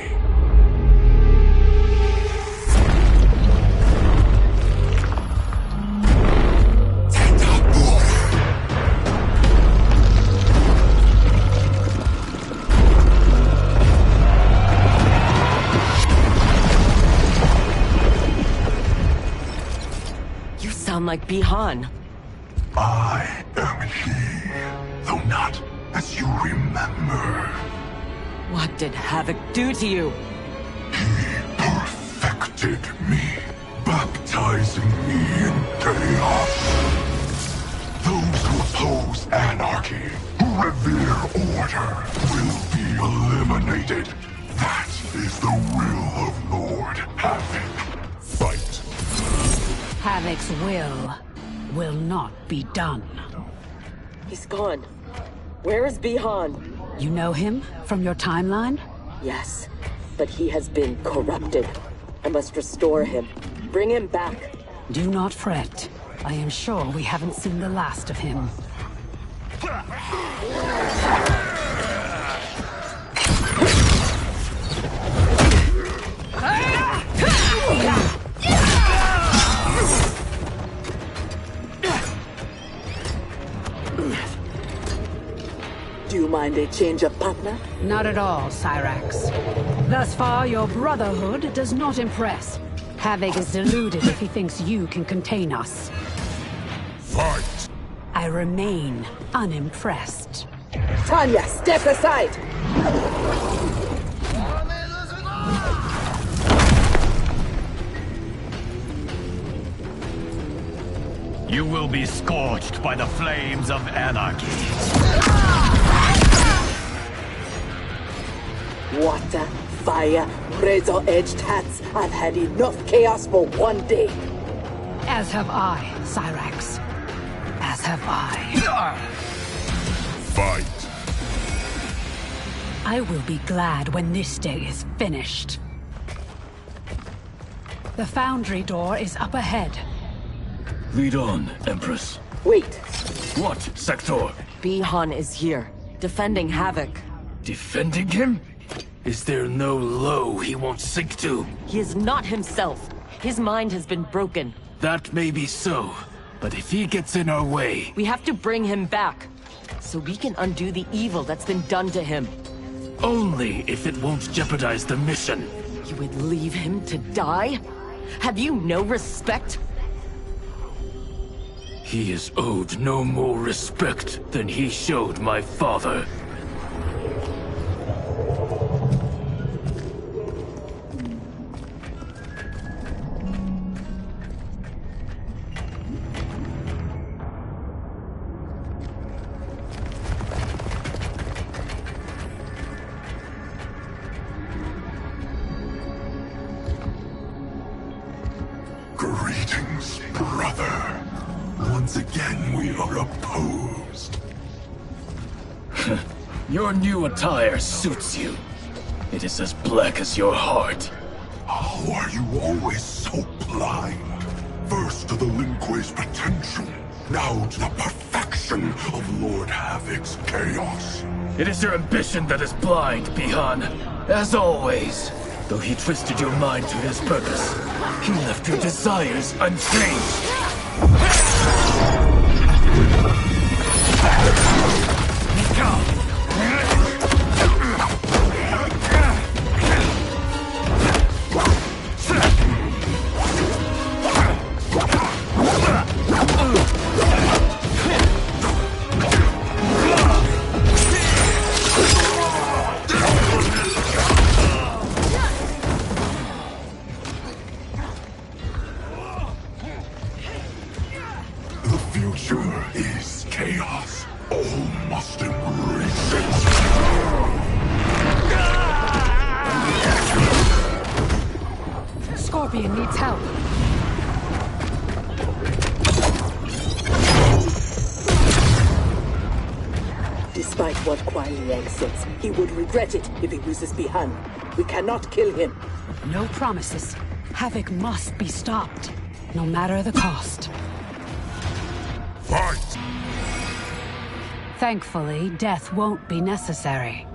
You sound like Bihan. I am he, though not as you remember. What did Havoc do to you? Perfected me, baptizing me in chaos. Those who oppose anarchy, who revere order, will be eliminated. That is the will of Lord Havoc. Fight. Havoc's will not be done. He's gone. Where is Bihan? You know him from your timeline? Yes, but he has been corrupted. I must restore him. Bring him back. Do not fret. I am sure we haven't seen the last of him. Do you mind a change of partner? Not at all, Cyrax. Thus far, your Brotherhood does not impress. Havoc is deluded if he thinks you can contain us. Fight! I remain unimpressed. Tanya, step aside! You will be scorched by the flames of anarchy. Water, fire, razor-edged hats. I've had enough chaos for one day. As have I, Cyrax. As have I. Fight! I will be glad when this day is finished. The foundry door is up ahead. Lead on, Empress. Wait. What, Sector? Bihan is here, defending Havoc. Defending him? Is there no low he won't sink to? He is not himself. His mind has been broken. That may be so, but if he gets in our way... We have to bring him back, so we can undo the evil that's been done to him. Only if it won't jeopardize the mission. You would leave him to die? Have you no respect? He is owed no more respect than he showed my father. Greetings, brother. Once again, we are opposed. Your new attire suits you. It is as black as your heart. How are you always so blind? First to the Lin Kuei's potential, now to the perfection of Lord Havoc's chaos. It is your ambition that is blind, Bihan. As always. Though he twisted your mind to his purpose, he left your desires unchanged. The future is chaos. All must embrace it. Scorpion needs help. Despite what Kuai Liang says, he would regret it if he loses Bihan. We cannot kill him. No promises. Havoc must be stopped, no matter the cost. Fight! Thankfully, death won't be necessary.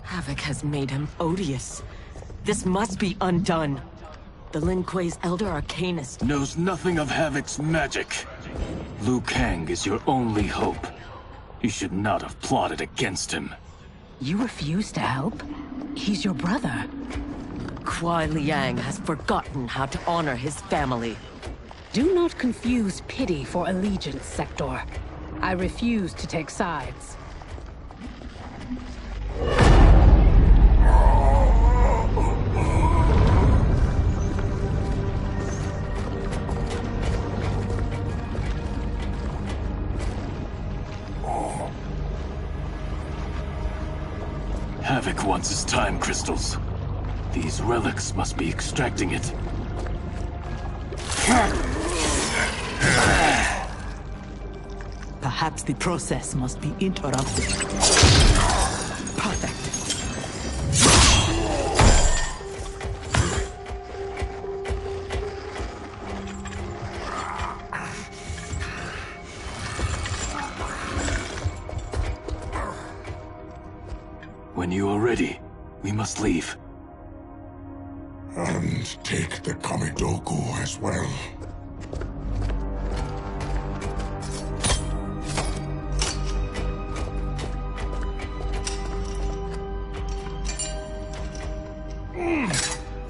Havoc has made him odious. This must be undone. The Lin Kuei's Elder Arcanist knows nothing of Havoc's magic. Liu Kang is your only hope. You should not have plotted against him. You refuse to help? He's your brother. Kuai Liang has forgotten how to honor his family. Do not confuse pity for allegiance, Sector. I refuse to take sides. Havoc wants his time crystals. These relics must be extracting it. Perhaps the process must be interrupted. Perfect. When you are ready, we must leave. And take the Kamidogu as well.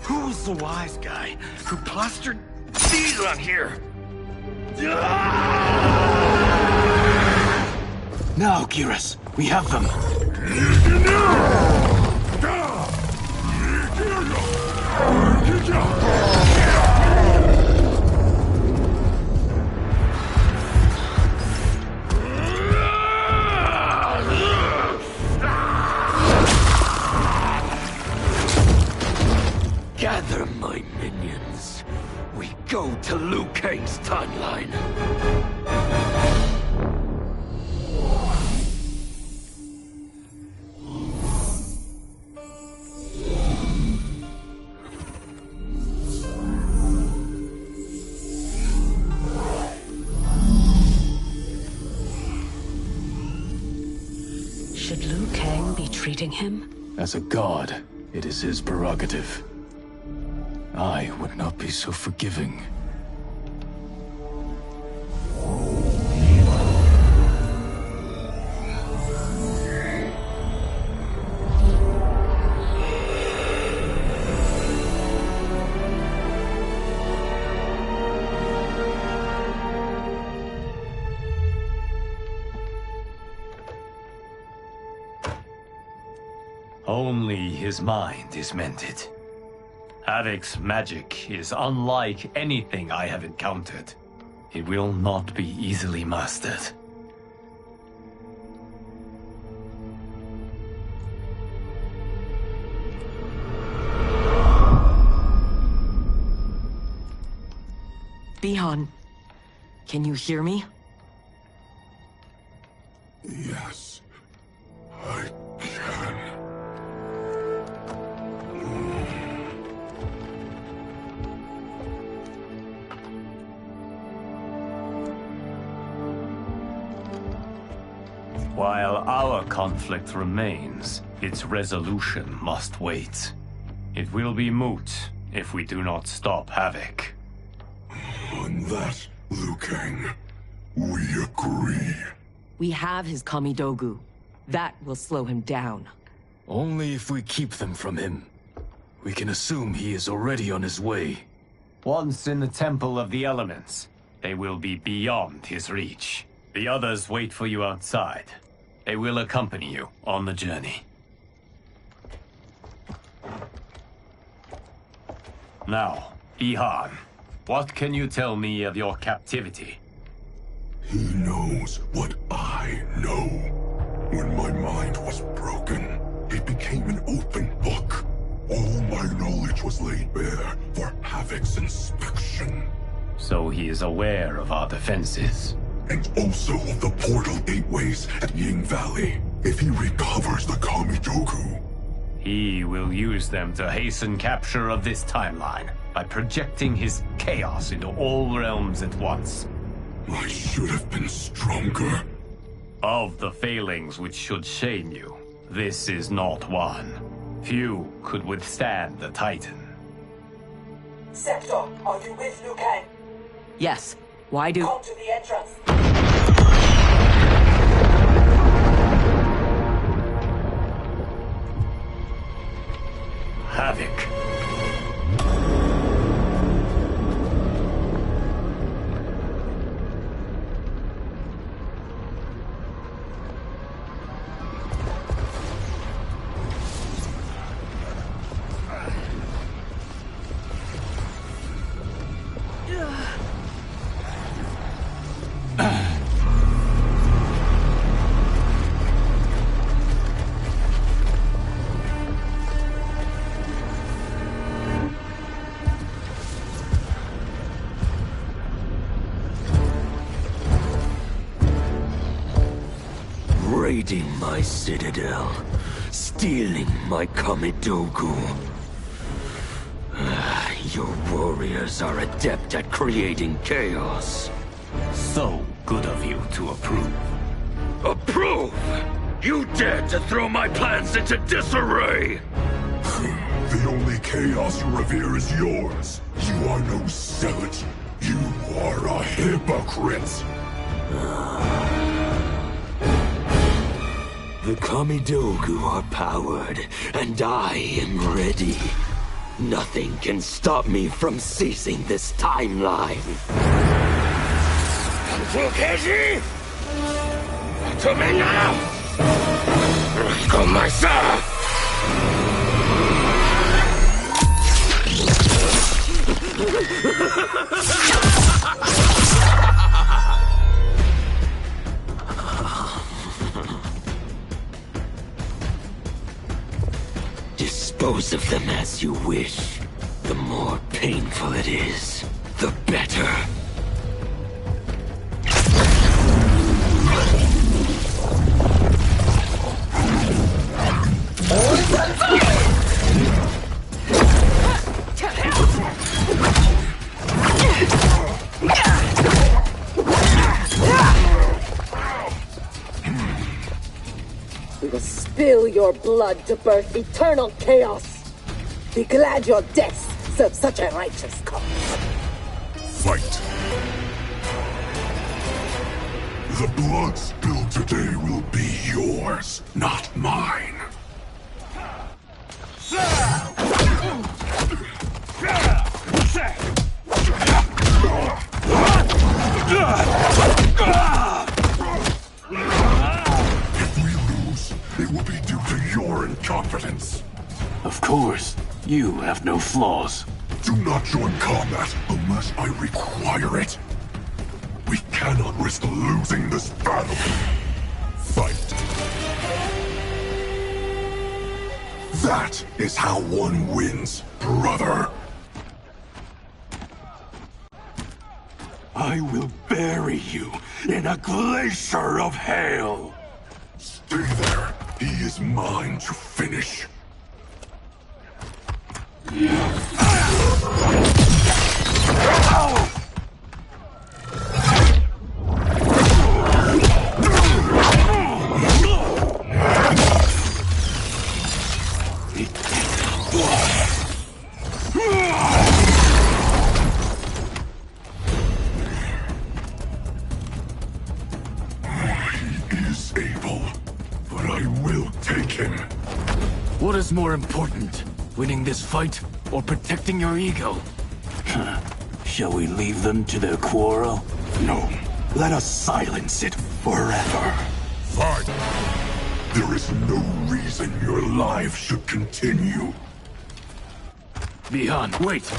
Who was the wise guy who plastered these on here? Now, Geras, we have them. Gather my minions. We go to Liu Kang's timeline. Should Liu Kang be treating him? As a god, it is his prerogative. I would not be so forgiving. Only his mind is mended. Havoc's magic is unlike anything I have encountered. It will not be easily mastered. Bihan, can you hear me? Yes, I can. While our conflict remains, its resolution must wait. It will be moot if we do not stop Havoc. On that, Liu Kang, we agree. We have his Kamidogu. That will slow him down. Only if we keep them from him. We can assume he is already on his way. Once in the Temple of the Elements, they will be beyond his reach. The others wait for you outside. They will accompany you on the journey. Now, Bihan, what can you tell me of your captivity? He knows what I know. When my mind was broken, it became an open book. All my knowledge was laid bare for Havoc's inspection. So he is aware of our defenses. And also of the portal gateways at Ying Valley. If he recovers the Kamidogu, he will use them to hasten capture of this timeline by projecting his chaos into all realms at once. I should have been stronger. Of the failings which should shame you, this is not one. Few could withstand the Titan. Sector, are you with Liu Kang? Yes. Why do... Come to the entrance. Havoc. Raiding my citadel, stealing my Kamidogu. Your warriors are adept at creating chaos. So good of you to approve. Approve? You dared to throw my plans into disarray! The only chaos you revere is yours. You are no zealot. You are a hypocrite. The Kamidogu are powered, and I am ready. Nothing can stop me from seizing this timeline. Fukeji! To me now! Go myself! Dispose of them as you wish. The more painful it is, the better. We will spill your blood to birth eternal chaos. Be glad your deaths serve such a righteous cause. Fight. The blood spilled today will be yours, not mine. If we lose, it will be due to your incompetence. Of course. You have no flaws. Do not join combat unless I require it. We cannot risk losing this battle. Fight. That is how one wins, brother. I will bury you in a glacier of hail. Stay there. He is mine to finish. What is more important? Winning this fight or protecting your ego? Shall we leave them to their quarrel? No. Let us silence it forever. Fine. There is no reason your life should continue. Bihan, wait!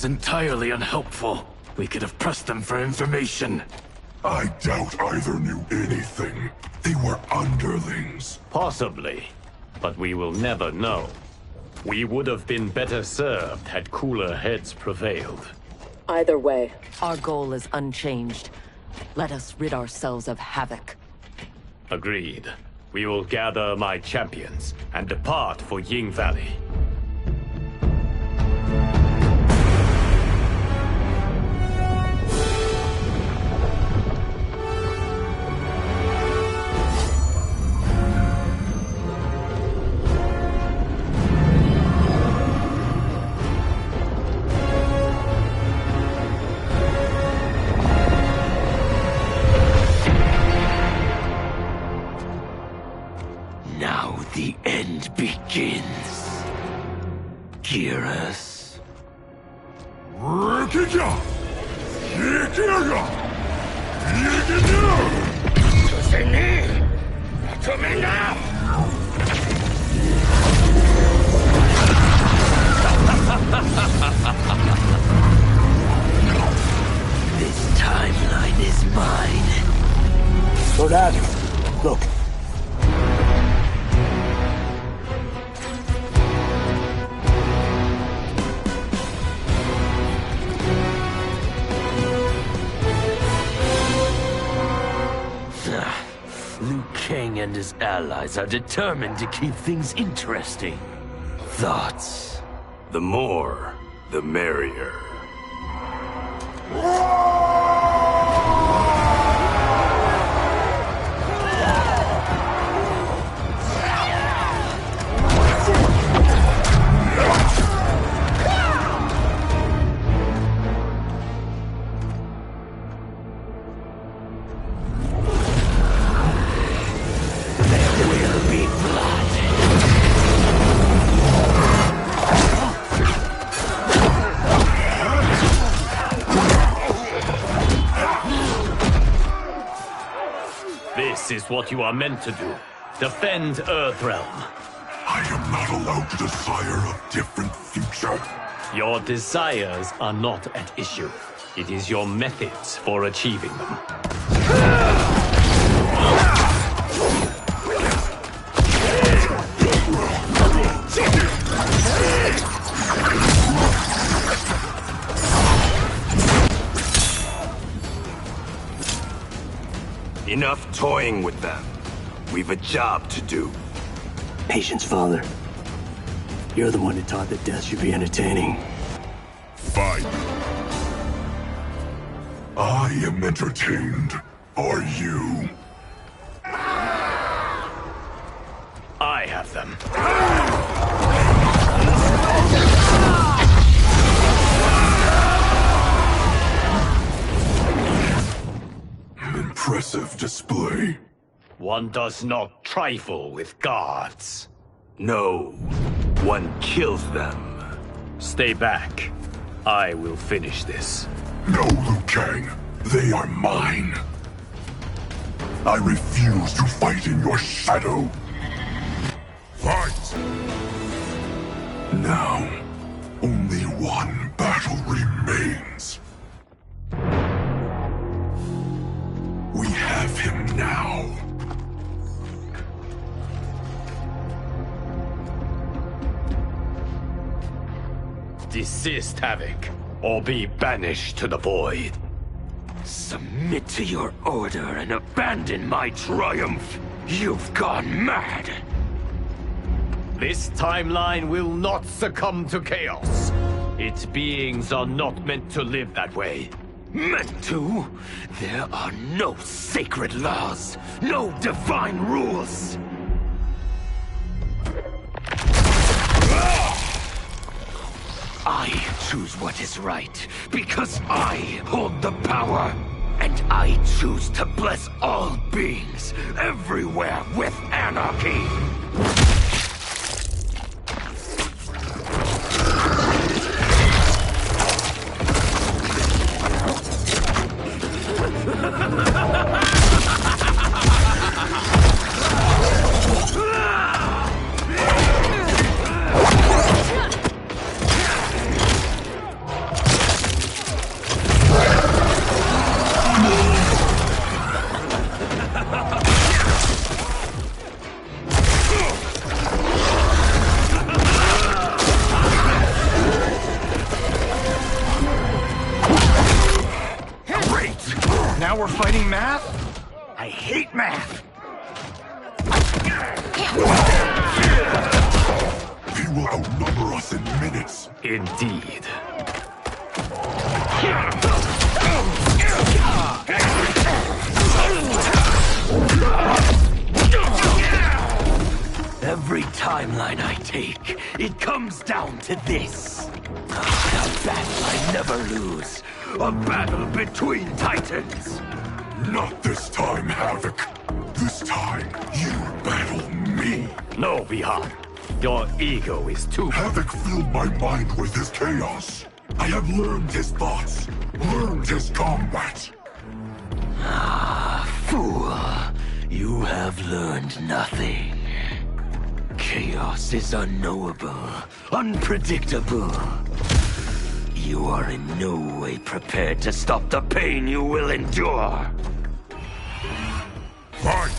was entirely unhelpful. We could have pressed them for information. I doubt either knew anything. They were underlings. Possibly, but we will never know. We would have been better served had cooler heads prevailed. Either way. Our goal is unchanged. Let us rid ourselves of Havoc. Agreed. We will gather my champions and depart for Ying Valley. Now the end begins. Geras. This timeline is mine. Lord Adam, look. Liu Kang and his allies are determined to keep things interesting. Thoughts? The more, the merrier. This is what you are meant to do. Defend Earthrealm. I am not allowed to desire a different future. Your desires are not at issue. It is your methods for achieving them. Enough toying with them. We've a job to do. Patience, Father. You're the one who taught that death should be entertaining. Fight. I am entertained. Are you? I have them. Impressive display. One does not trifle with gods. No, one kills them. Stay back. I will finish this. No, Liu Kang. They are mine. I refuse to fight in your shadow. Fight! Now, only one battle remains. We have him now. Desist, Havoc, or be banished to the void. Submit to your order and abandon my triumph. You've gone mad. This timeline will not succumb to chaos. Its beings are not meant to live that way. Meant to? There are no sacred laws, no divine rules. I choose what is right, because I hold the power. And I choose to bless all beings, everywhere, with anarchy. math? I hate math! He will outnumber us in minutes. Indeed. Every timeline I take, it comes down to this. A battle I never lose. A battle between titans. Not this time, Havoc. This time, you battle me. No, Bihan. Your ego is too... Havoc filled my mind with his chaos. I have learned his thoughts, learned his combat. Ah, fool. You have learned nothing. Chaos is unknowable, unpredictable. You are in no way prepared to stop the pain you will endure. Fight!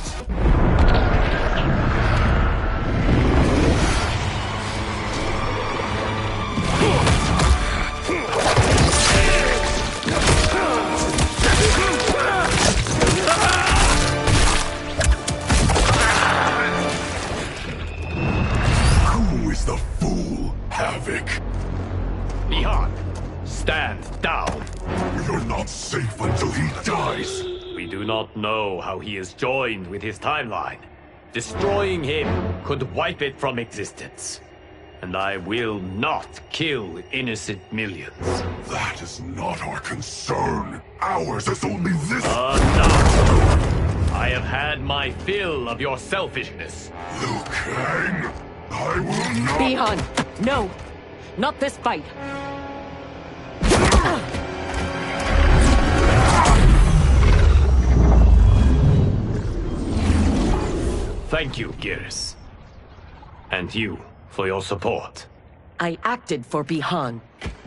Who is the fool, Havoc? Bihan, stand down. You're not safe until he dies. We do not know how he is joined with his timeline. Destroying him could wipe it from existence. And I will not kill innocent millions. That is not our concern. Ours is only this. Enough! I have had my fill of your selfishness. Liu Kang, I will not... Bihan, no! Not this fight! Thank you, Geras. And you, for your support. I acted for Bihan.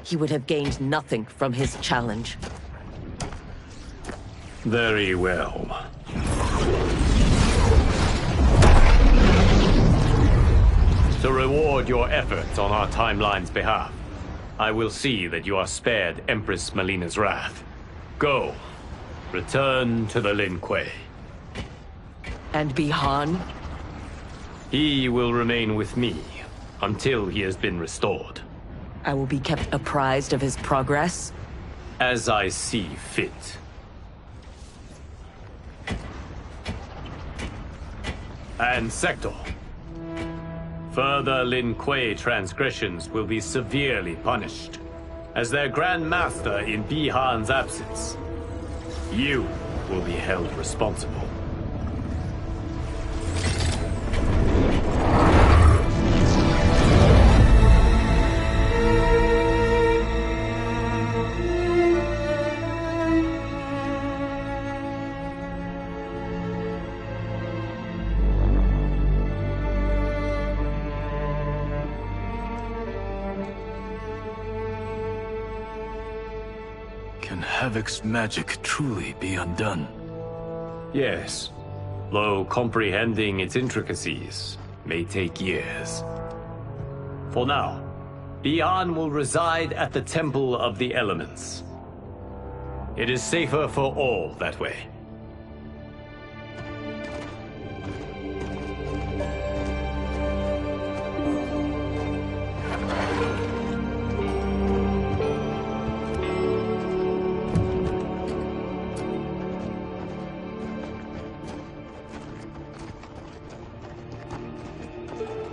He would have gained nothing from his challenge. Very well. To reward your efforts on our timeline's behalf, I will see that you are spared Empress Melina's wrath. Go. Return to the Lin Kuei. And Bihan? He will remain with me until he has been restored. I will be kept apprised of his progress? As I see fit. And Sector. Further Lin Kuei transgressions will be severely punished. As their Grand Master in Bihan's absence, you will be held responsible. Can Havoc's magic truly be undone? Yes, though comprehending its intricacies may take years. For now, Bihan will reside at the Temple of the Elements. It is safer for all that way.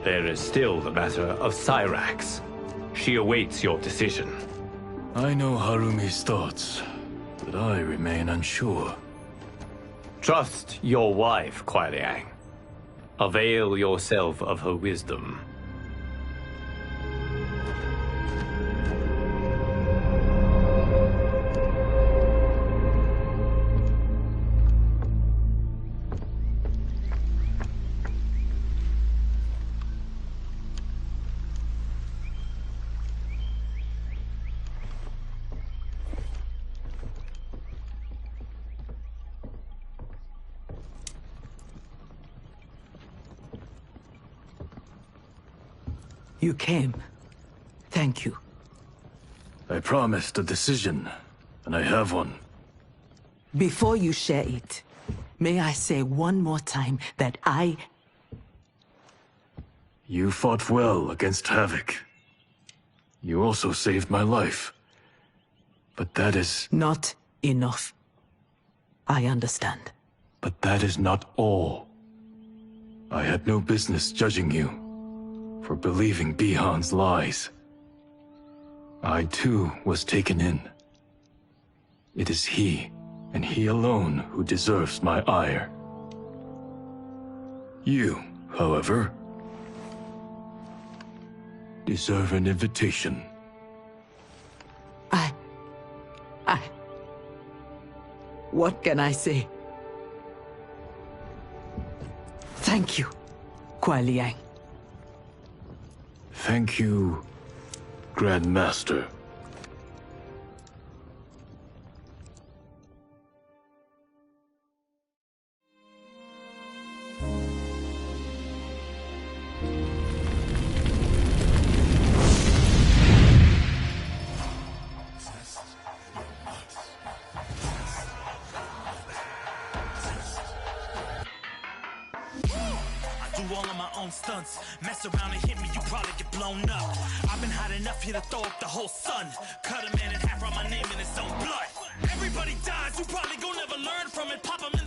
There is still the matter of Cyrax. She awaits your decision. I know Harumi's thoughts, but I remain unsure. Trust your wife, Kuai Liang. Avail yourself of her wisdom. You came. Thank you. I promised a decision, and I have one. Before you share it, may I say one more time that You fought well against Havoc. You also saved my life. But that is... Not enough. I understand. But that is not all. I had no business judging you for believing Bihan's lies. I too was taken in. It is he, and he alone, who deserves my ire. You, however, deserve an invitation. What can I say? Thank you, Kuai Liang. Thank you, Grandmaster. Stunts. Mess around and hit me, you probably get blown up. I've been hot enough here to throw up the whole sun. Cut a man in half, write my name in his own blood. Everybody dies, you probably gon' never learn from it. Pop 'em in